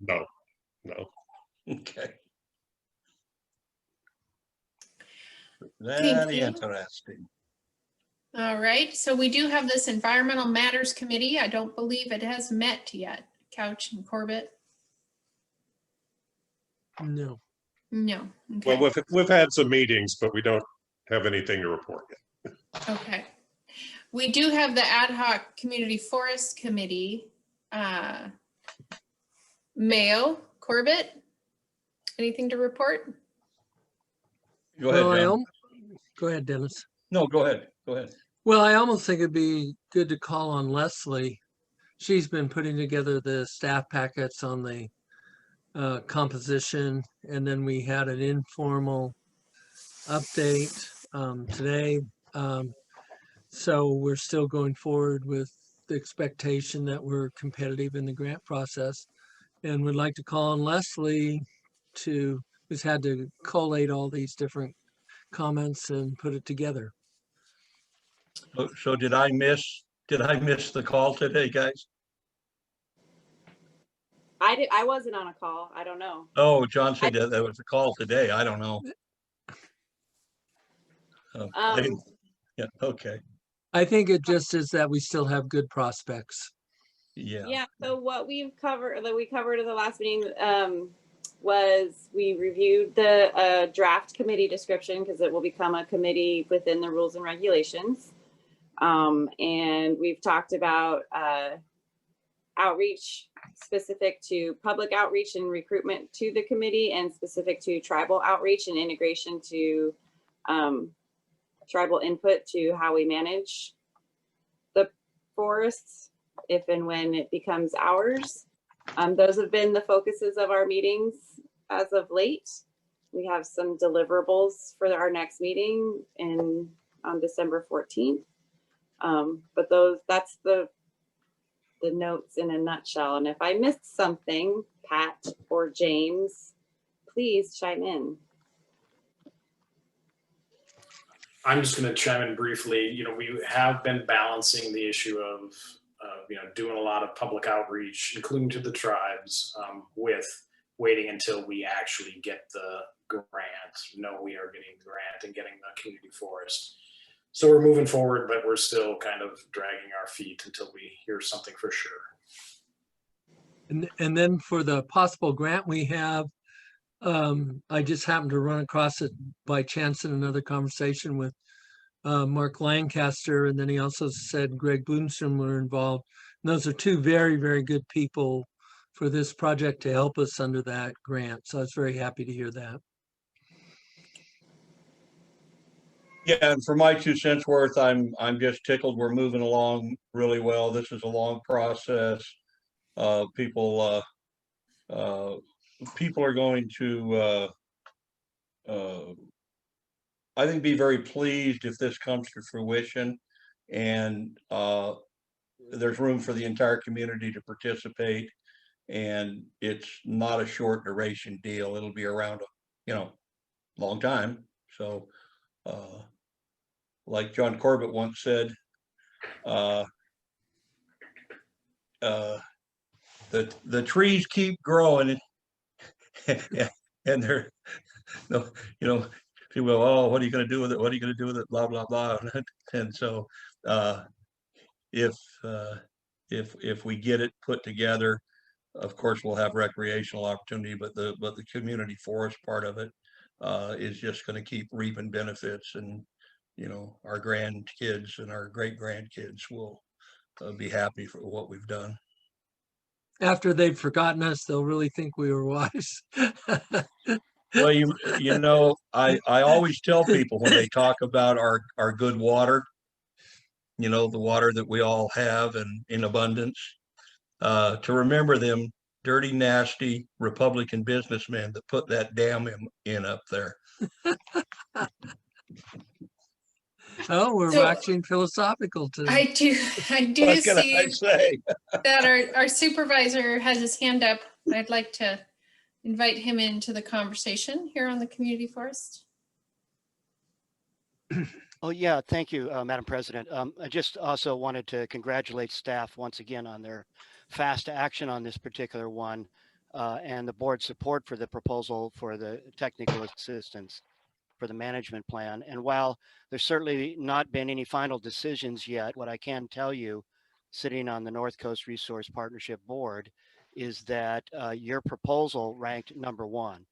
No. Okay. Thank Very you. interesting. All right, so we do have this Environmental Matters Committee. I don't believe it has met yet. Couch and Corbett? No. No. Okay. Well, we've had some meetings, but we don't have anything to report yet. Okay. We do have the Ad Hoc Community Forest Committee. Mayo, Corbett, anything to report? Go ahead, John. Go ahead, Dennis. No, go ahead. Go ahead. Well, I almost think it'd be good to call on Leslie. She's been putting together the staff packets on the composition, and then we had an informal update today. So we're still going forward with the expectation that we're competitive in the grant process, and would like to call on Leslie who's had to collate all these different comments and put it together. So did I miss the call today, guys? I wasn't on a call. I don't know. Oh, John said that there was a call today. I don't know. I didn't- yeah, okay. I think it just is that we still have good prospects. Yeah. So what we covered at the last meeting was we reviewed the draft committee description because it will become a committee within the rules and regulations. And we've talked about outreach specific to public outreach and recruitment to the committee, and specific to tribal outreach and integration to tribal input to how we manage the forests if and when it becomes ours. Those have been the focuses of our meetings as of late. We have some deliverables for our next meeting on December 14th. But that's the notes in a nutshell. And if I missed something, Pat or James, please chime in. I'm just going to chime in briefly. You know, we have been balancing the issue of, doing a lot of public outreach, including to the tribes, with waiting until we actually get the grant. No, we are getting the grant and getting the community forest. So we're moving forward, but we're still kind of dragging our feet until we hear something for sure. And then for the possible grant we have, I just happened to run across it by chance in another conversation with Mark Lancaster, and then he also said Greg Bloomstrom were involved. And those are two very, very good people for this project to help us under that grant. So I was very happy to hear that. Yeah, and for my 2 cents worth, I'm just tickled. We're moving along really well. This is a long process. People are going to, I think, be very pleased if this comes to fruition, and there's room for the entire community to participate, and it's not a short duration deal. It'll be around, long time. So, like John Corbett once said, the trees keep growing, and they're, no, people go, oh, what are you going to do with it? What are you going to do with it? Blah blah blah. And so, if we get it put together, of course we'll have recreational opportunity, but the community forest part of it is just going to keep reaping benefits, and our grandkids and our great grandkids will be happy for what we've done. After they've forgotten us, they'll really think we were wise. Well, I always tell people when they talk about our good water, the water that we all have and in abundance, to remember them dirty, nasty Republican businessmen that put that dam in up there. Oh, we're So- waxing philosophical today. I do What can I see say? that our supervisor has his hand up. I'd like to invite him into the conversation here on the community forest. Oh, yeah, thank you, Madam President. I just also wanted to congratulate staff once again on their fast action on this particular one and the board's support for the proposal for the technical assistance for the management plan. And while there's certainly not been any final decisions yet, what I can tell you, sitting on the North Coast Resource Partnership Board, is that your proposal ranked #1.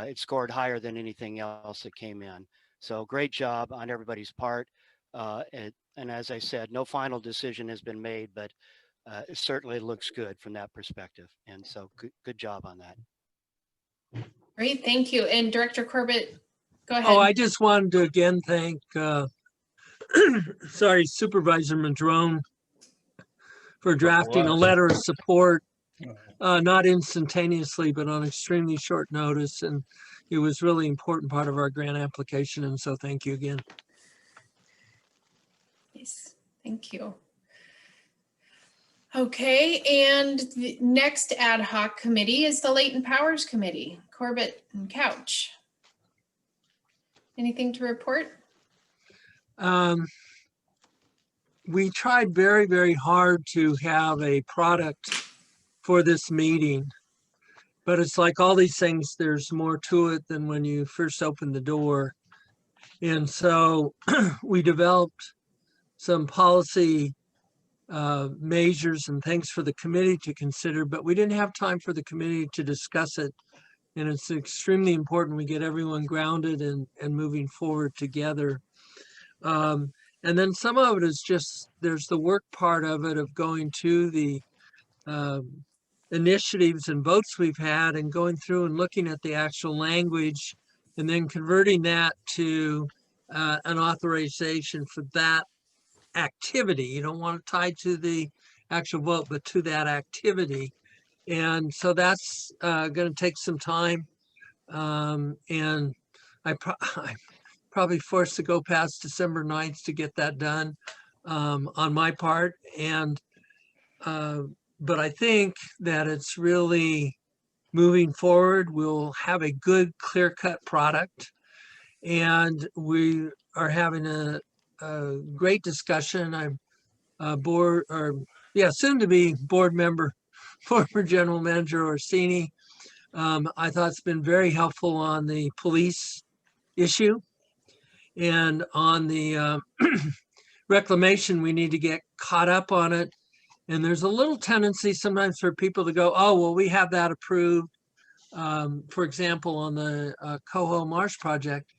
It scored higher than anything else that came in. So great job on everybody's part. And as I said, no final decision has been made, but it certainly looks good from that perspective. And so good job on that. Great, thank you. And Director Corbett, go ahead. Oh, I just wanted to again thank, Supervisor Madrone for drafting a letter of support, not instantaneously, but on extremely short notice. And it was really important part of our grant application. And so thank you again. Yes, thank you. Okay, and the next ad hoc committee is the Latent Powers Committee, Corbett and Couch. Anything to report? We tried very, very hard to have a product for this meeting, but it's like all these things, there's more to it than when you first open the door. And so we developed some policy measures and things for the committee to consider, but we didn't have time for the committee to discuss it. And it's extremely important we get everyone grounded and moving forward together. And then some of it is just, there's the work part of it of going to the initiatives and votes we've had and going through and looking at the actual language and then converting that to an authorization for that activity. You don't want it tied to the actual vote, but to that activity. And so that's going to take some time. And I'm probably forced to go past December 9th to get that done on my part. And but I think that it's really moving forward. We'll have a good clear-cut product. And we are having a great discussion. I'm soon to be board member, former General Manager Orsini. I thought it's been very helpful on the police issue and on the reclamation. We need to get caught up on it. And there's a little tendency sometimes for people to go, oh, well, we have that approved. For example, on the Coho Marsh project.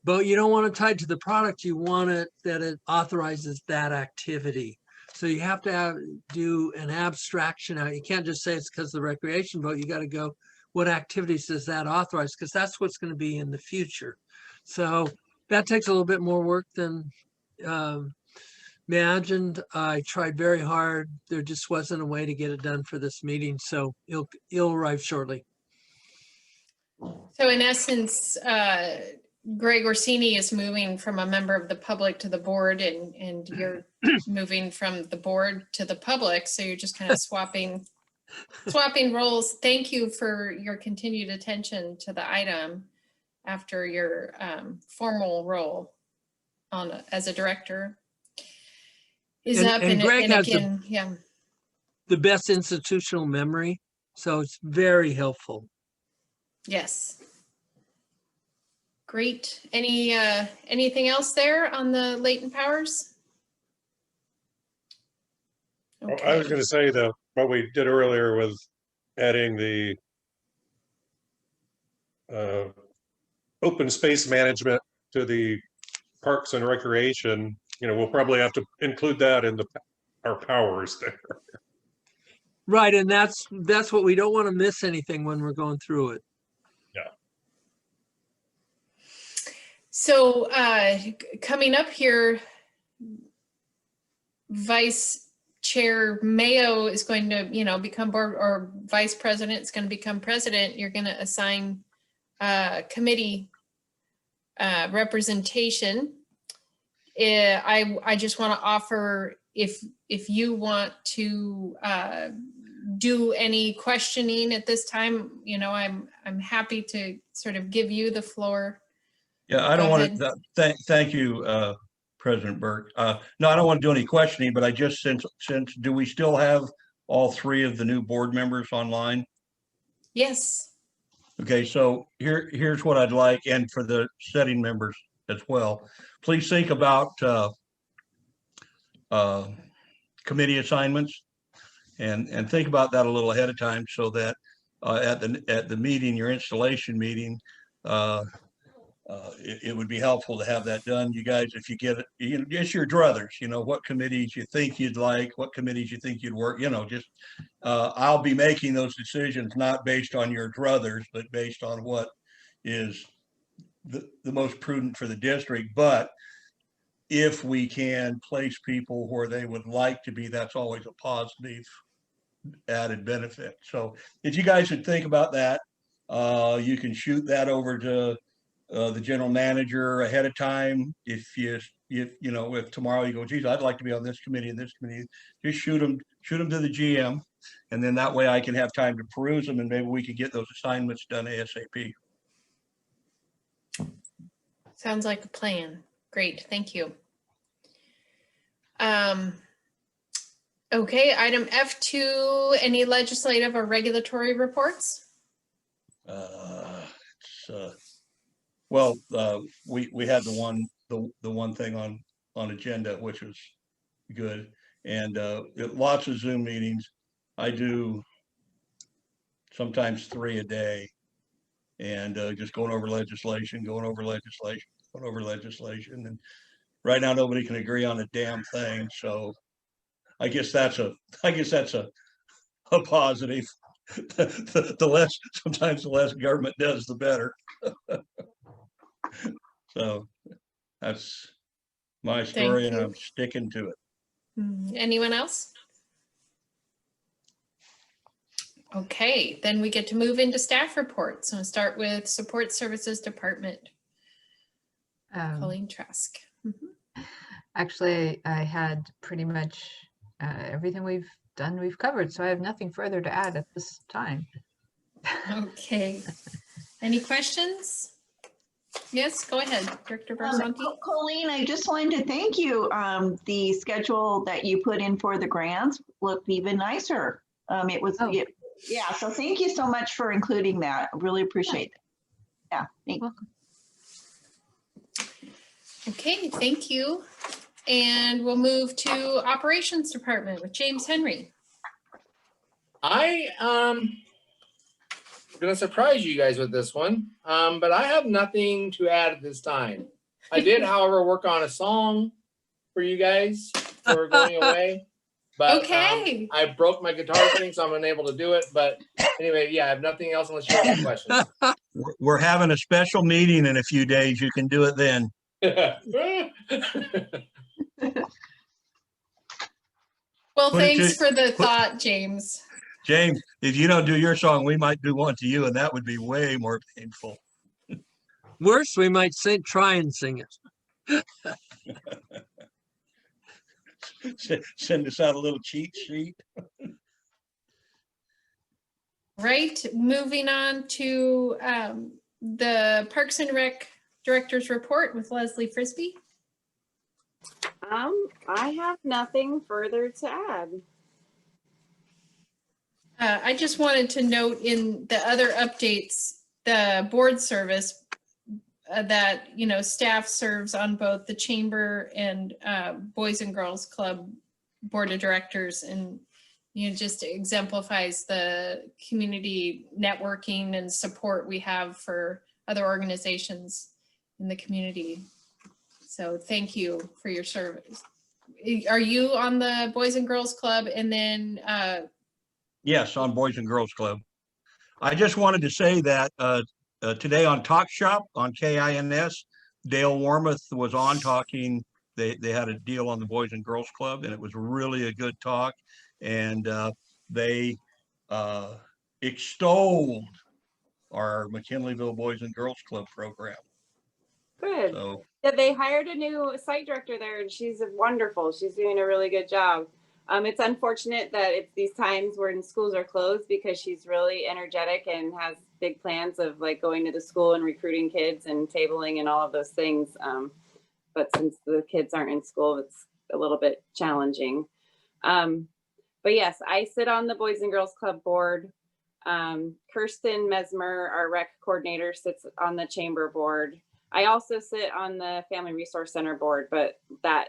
But you don't want it tied to the product. You want it that it authorizes that activity. So you have to do an abstraction out. You can't just say it's because of the recreation vote. You got to go, what activities does that authorize? Because that's what's going to be in the future. So that takes a little bit more work than imagined. I tried very hard. There just wasn't a way to get it done for this meeting. So it'll arrive shortly. So in essence, Greg Orsini is moving from a member of the public to the board, and you're moving from the board to the public. So you're just kind of swapping roles. Thank you for your continued attention to the item. after your formal role as a director is up. And Greg and has again, yeah. the best institutional memory, so it's very helpful. Yes. Great. Anything else there on the latent powers? I was going to say though, what we did earlier with adding the open space management to the parks and recreation, we'll probably have to include that in our powers there. Right, and that's what we don't want to miss anything when we're going through it. Yeah. So coming up here, Vice Chair Mayo is going to, become board, or Vice President is going to become president. You're going to assign committee representation. I just want to offer, if you want to do any questioning at this time, I'm happy to sort of give you the floor. Yeah, I don't want to, thank you, President Burke. No, I don't want to do any questioning, but I just, since do we still have all 3 of the new board members online? Yes. Okay, so here's what I'd like, and for the setting members as well, please think about committee assignments and think about that a little ahead of time, so that at the meeting, your installation meeting, it would be helpful to have that done. You guys, if you get it, it's your druthers, what committees you think you'd like, what committees you think you'd work, just I'll be making those decisions not based on your druthers, but based on what is the most prudent for the district. But if we can place people where they would like to be, that's always a positive added benefit. So if you guys would think about that, you can shoot that over to the general manager ahead of time. If tomorrow you go, geez, I'd like to be on this committee and this committee, just shoot them to the GM, and then that way I can have time to peruse them, and maybe we could get those assignments done ASAP. Sounds like a plan. Great, thank you. Okay, item F2, any legislative or regulatory reports? Well, we had the one thing on agenda, which was good, and lots of Zoom meetings. I do sometimes 3 a day, and just going over legislation, and right now nobody can agree on a damn thing. So I guess that's a positive. Sometimes the less government does, the better. So that's my story, and I'm sticking to it. Anyone else? Okay, then we get to move into staff reports. So we'll start with Support Services Department. Colleen Trask. Actually, I had pretty much everything we've covered, so I have nothing further to add at this time. Okay. Any questions? Yes, go ahead, Director Barsanti. Colleen, I just wanted to thank you. The schedule that you put in for the grants looked even nicer. It was, yeah, so thank you so much for including that. I really appreciate it. Yeah, thank you. Okay, thank you. And we'll move to Operations Department with James Henry. I I'm gonna surprise you guys with this one, but I have nothing to add at this time. I did, however, work on a song for you guys for going away. But okay. I broke my guitar string, so I'm unable to do it. But anyway, yeah, I have nothing else unless you have any questions. We're having a special meeting in a few days. You can do it then. Well, thanks for the thought, James. James, if you don't do your song, we might do one to you, and that would be way more painful. Worse, we might try and sing it. Send us out a little cheat sheet. Right, moving on to the Parks and Rec Director's Report with Leslie Frisbee. I have nothing further to add. I just wanted to note in the other updates, the board service that, you know, staff serves on both the chamber and Boys and Girls Club board of directors, and you know, just exemplifies the community networking and support we have for other organizations in the community. So thank you for your service. Are you on the Boys and Girls Club? And then Yes, on Boys and Girls Club. I just wanted to say that today on Talk Shop on KINS, Dale Warmoth was on talking. They had a deal on the Boys and Girls Club, and it was really a good talk. And they extolled our McKinleyville Boys and Girls Club program. Good. So Yeah, they hired a new site director there, and she's wonderful. She's doing a really good job. It's unfortunate that it's these times when schools are closed, because she's really energetic and has big plans of like going to the school and recruiting kids and tabling and all of those things. But since the kids aren't in school, it's a little bit challenging. But yes, I sit on the Boys and Girls Club board. Kirsten Mesmer, our rec coordinator, sits on the chamber board. I also sit on the Family Resource Center board, but that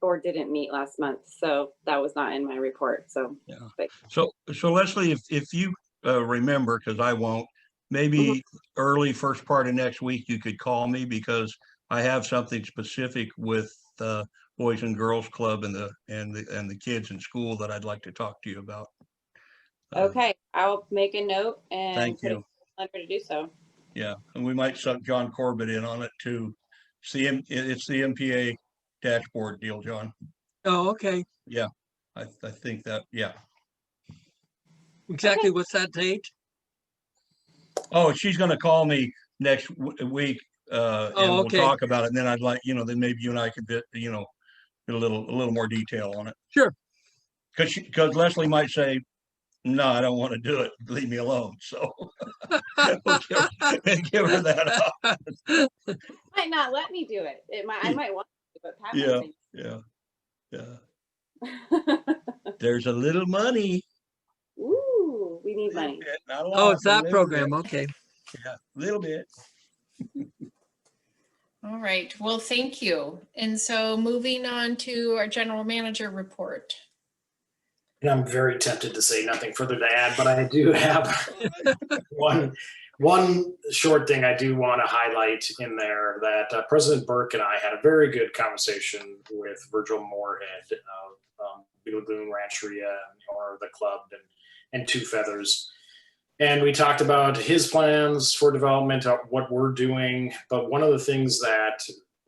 board didn't meet last month, so that was not in my report. So, yeah. But, So Leslie, if you remember, because I won't, maybe early first part of next week you could call me, because I have something specific with the Boys and Girls Club and the kids in school that I'd like to talk to you about. okay, I'll make a note and Thank put you. it on to do so. Yeah, and we might suck John Corbett in on it too. It's the MPA dashboard deal, John. Oh, okay. Yeah, I think that, yeah. Exactly. What's that date? Oh, she's gonna call me next week, and we'll okay. talk about it. And then I'd like, then maybe you and I could get a little more detail on it. Sure. Because Leslie might say, no, I don't want to do it. Leave me alone. So we'll give her that up. Might not let me do it. I might want to, but Pat Yeah. There's a little money. Ooh, we need money. Not a lot, Oh, it's but a that little program. bit. Okay. Yeah, a little bit. all right, well, thank you. And so moving on to our general manager report. And I'm very tempted to say nothing further to add, but I do have one short thing I do want to highlight in there, that President Burke and I had a very good conversation with Virgil Moorhead of Blue Lagoon Rancheria, or the club, and Two Feathers. And we talked about his plans for development, what we're doing. But one of the things that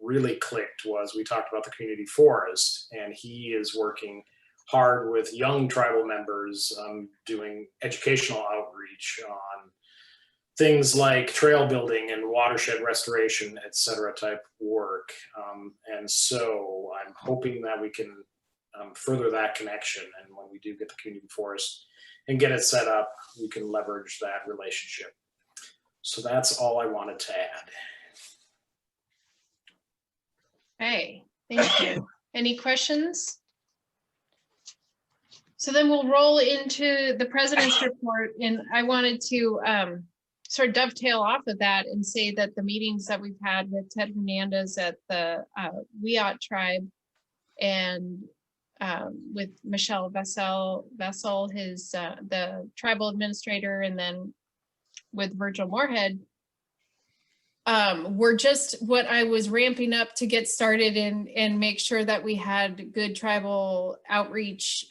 really clicked was we talked about the community forest, and he is working hard with young tribal members, doing educational outreach on things like trail building and watershed restoration, et cetera, type work. And so I'm hoping that we can further that connection. And when we do get the community forest and get it set up, we can leverage that relationship. So that's all I wanted to add. Hey, thank you. Any questions? So then we'll roll into the president's report, and I wanted to sort of dovetail off of that and say that the meetings that we've had with Ted Hernandez at the Wiyot tribe, and with Michelle Vessel, his the tribal administrator, and then with Virgil Moorhead, were just what I was ramping up to get started and make sure that we had good tribal outreach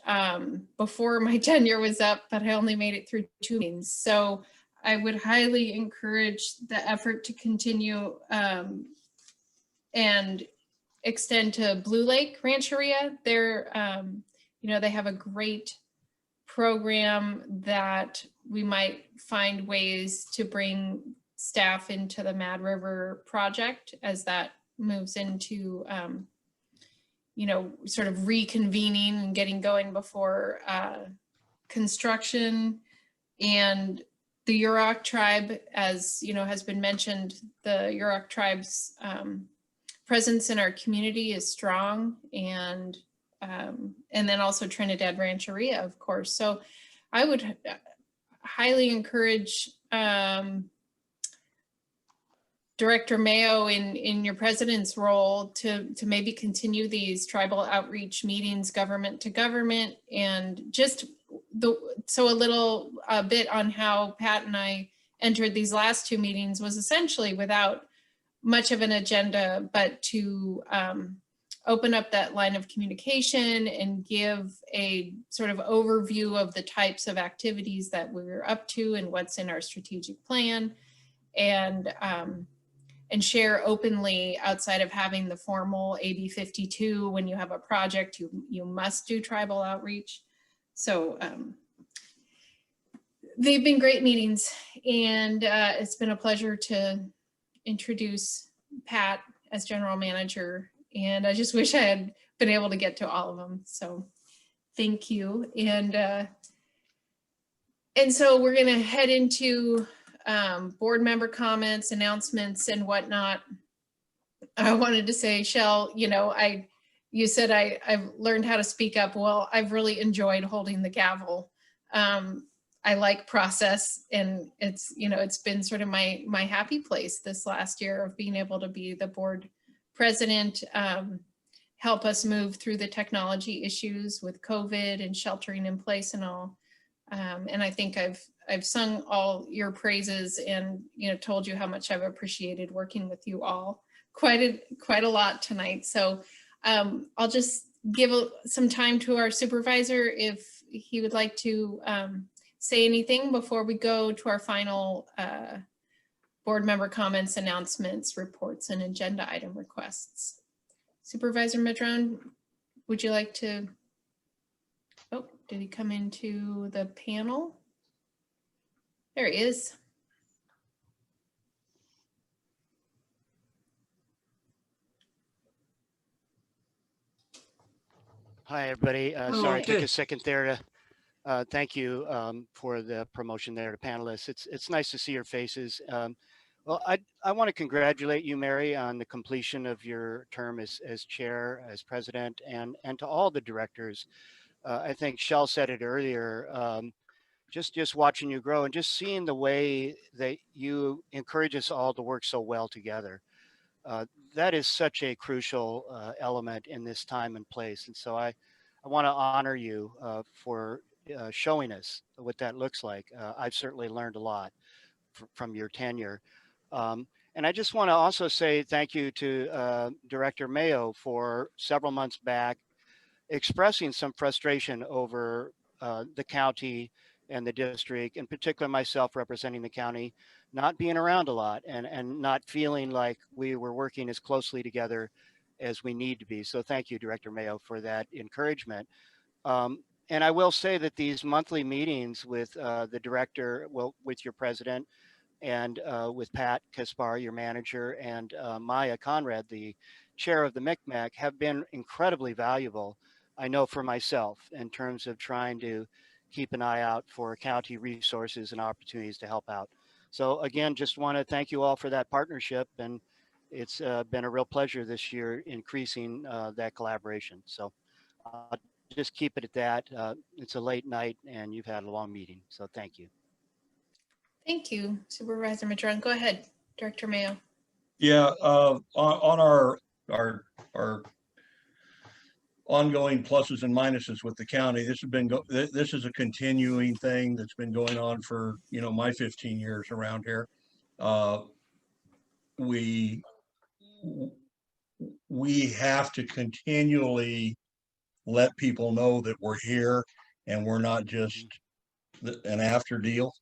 before my tenure was up, but I only made it through 2 meetings. So I would highly encourage the effort to continue and extend to Blue Lake Rancheria. They're, they have a great program that we might find ways to bring staff into the Mad River project as that moves into, sort of reconvening and getting going before construction. And the Yurok tribe, as you know, has been mentioned, the Yurok tribe's presence in our community is strong, and then also Trinidad Rancheria, of course. So I would highly encourage Director Mayo in your president's role to maybe continue these tribal outreach meetings, government to government, and just a bit on how Pat and I entered these last two meetings was essentially without much of an agenda, but to open up that line of communication and give a sort of overview of the types of activities that we're up to and what's in our strategic plan, and share openly outside of having the formal AB 52. When you have a project, you must do tribal outreach. So they've been great meetings, and it's been a pleasure to introduce Pat as general manager. And I just wish I had been able to get to all of them. So thank you. And so we're going to head into board member comments, announcements, and whatnot. I wanted to say, Shell, you said I've learned how to speak up. Well, I've really enjoyed holding the gavel. I like process, and it's been sort of my happy place this last year of being able to be the board president, help us move through the technology issues with COVID and sheltering in place and all. And I think I've sung all your praises and told you how much I've appreciated working with you all quite a lot tonight. So I'll just give some time to our supervisor if he would like to say anything before we go to our final board member comments, announcements, reports, and agenda item requests. Supervisor Madrone, would you like to? Oh, did he come into the panel? There he is. Hi, everybody. Sorry, it took a second there to thank you for the promotion there to panelists. It's nice to see your faces. Well, I want to congratulate you, Mary, on the completion of your term as chair, as president, and to all the directors. I think Shell said it earlier, just watching you grow and just seeing the way that you encourage us all to work so well together. That is such a crucial element in this time and place. And so I want to honor you for showing us what that looks like. I've certainly learned a lot from your tenure. And I just want to also say thank you to Director Mayo for several months back expressing some frustration over the county and the district, in particular myself representing the county, not being around a lot and not feeling like we were working as closely together as we need to be. So thank you, Director Mayo, for that encouragement. And I will say that these monthly meetings with the director, well, with your president, and with Pat Kaspar, your manager, and Maya Conrad, the chair of the MCMAC, have been incredibly valuable, I know, for myself in terms of trying to keep an eye out for county resources and opportunities to help out. So again, just want to thank you all for that partnership, and it's been a real pleasure this year increasing that collaboration. So just keep it at that. It's a late night and you've had a long meeting, so thank you. Thank you, Supervisor Madrone. Go ahead, Director Mayo. Yeah, on our ongoing pluses and minuses with the county, this is a continuing thing that's been going on for my 15 years around here. We have to continually let people know that we're here and we're not just an after deal.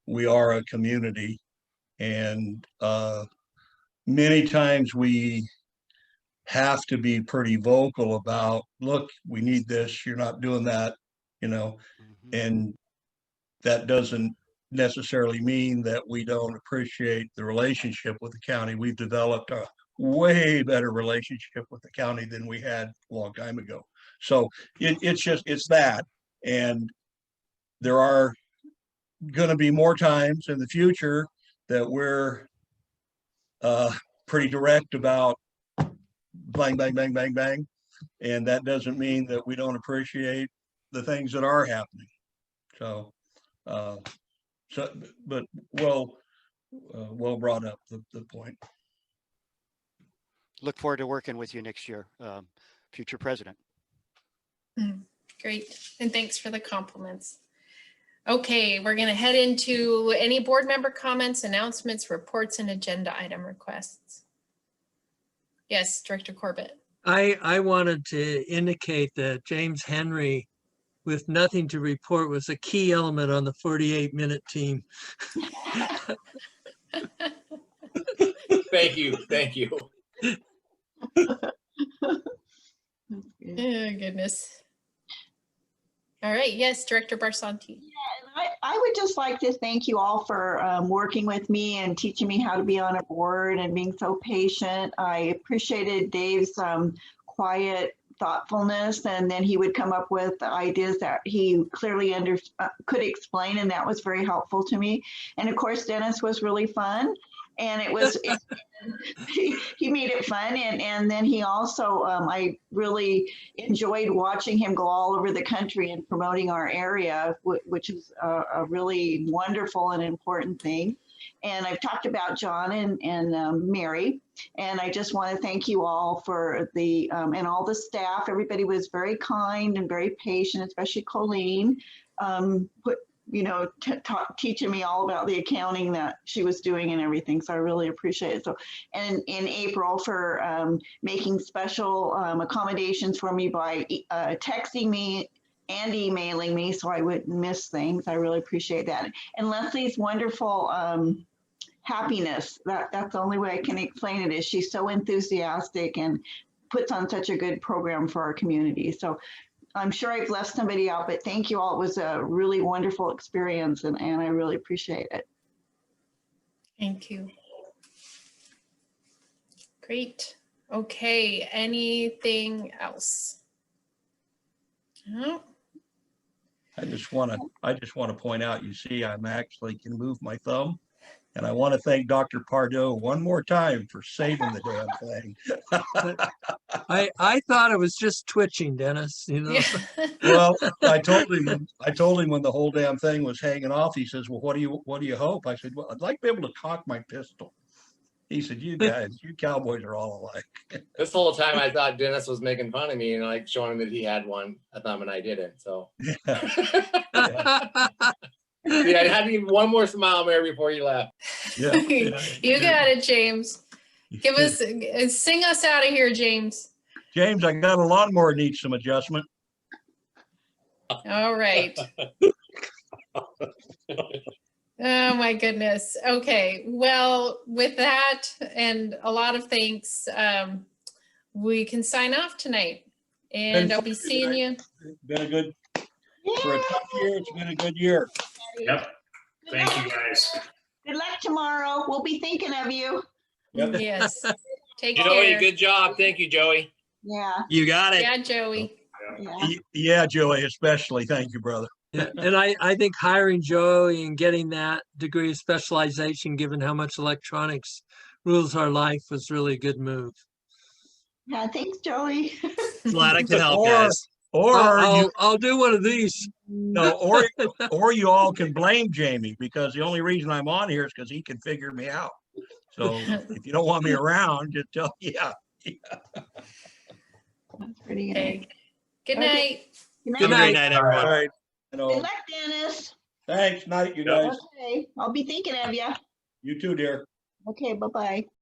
We are a community, and many times we have to be pretty vocal about, look, we need this, you're not doing that, and that doesn't necessarily mean that we don't appreciate the relationship with the county. We've developed a way better relationship with the county than we had a long time ago. So it's that, and there are gonna be more times in the future that we're pretty direct about bang, bang, bang, bang, bang. And that doesn't mean that we don't appreciate the things that are happening. So, but well brought up the point. Look forward to working with you next year, future president. Great. And thanks for the compliments. Okay, we're going to head into any board member comments, announcements, reports, and agenda item requests. Yes, Director Corbett. I wanted to indicate that James Henry, with nothing to report, was a key element on the 48-minute team. Thank you. Thank you. Oh, goodness. All right. Yes, Director Barsanti. I would just like to thank you all for working with me and teaching me how to be on a board and being so patient. I appreciated Dave's quiet thoughtfulness, and then he would come up with ideas that he clearly could explain, and that was very helpful to me. And of course, Dennis was really fun, and it was he made it fun, and then he also I really enjoyed watching him go all over the country and promoting our area, which is a really wonderful and important thing. And I've talked about John and Mary, and I just want to thank you all for the and all the staff. Everybody was very kind and very patient, especially Colleen, teaching me all about the accounting that she was doing and everything. So I really appreciate it. So, and in April for making special accommodations for me by texting me and emailing me so I wouldn't miss things. I really appreciate that. And Leslie's wonderful happiness, that's the only way I can explain it, is she's so enthusiastic and puts on such a good program for our community. So I'm sure I've left somebody out, but thank you all. It was a really wonderful experience, and I really appreciate it. Thank you. Great. Okay, anything else? No. I just want to point out, you see, I'm actually can move my thumb. And I want to thank Dr. Pardo one more time for saving the damn thing. I thought it was just twitching, Dennis, you know. Yeah. Well, I told him when the whole damn thing was hanging off, he says, well, what do you hope? I said, well, I'd like to be able to cock my pistol. He said, you guys, you cowboys are all alike. This whole time I thought Dennis was making fun of me and like showing him that he had one a thumb and I didn't. So yeah, I had to give one more smile, Mary, before you left. Yeah. You got it, James. Sing us out of here, James. James, I got a lawnmower needs some adjustment. All right. Oh my goodness. Okay. Well, with that and a lot of thanks, we can sign off tonight. And I'll be seeing you. Been a good, for a tough year, it's been a good year. Yep. Thank you, guys. Good luck tomorrow. We'll be thinking of you. Yep. Yes. Take Joey, care. good job. Thank you, Joey. Yeah. You got it. Yeah, Joey. Yeah. Yeah, Joey, especially. Thank you, brother. Yeah, and I think hiring Joey and getting that degree of specialization, given how much electronics rules our life, was really a good move. Yeah, thanks, Joey. Glad I could help, Or- guys. Or I'll do one of these. no, or you all can blame Jamie, because the only reason I'm on here is because he can figure me out. So if you don't want me around, just tell yeah. That's pretty good. Okay. Good Okay. night. Good Have a great night, All everyone. right. Good luck, Dennis. Thanks. Night, you guys. Okay, I'll be thinking of you. You too, dear. Okay, bye-bye.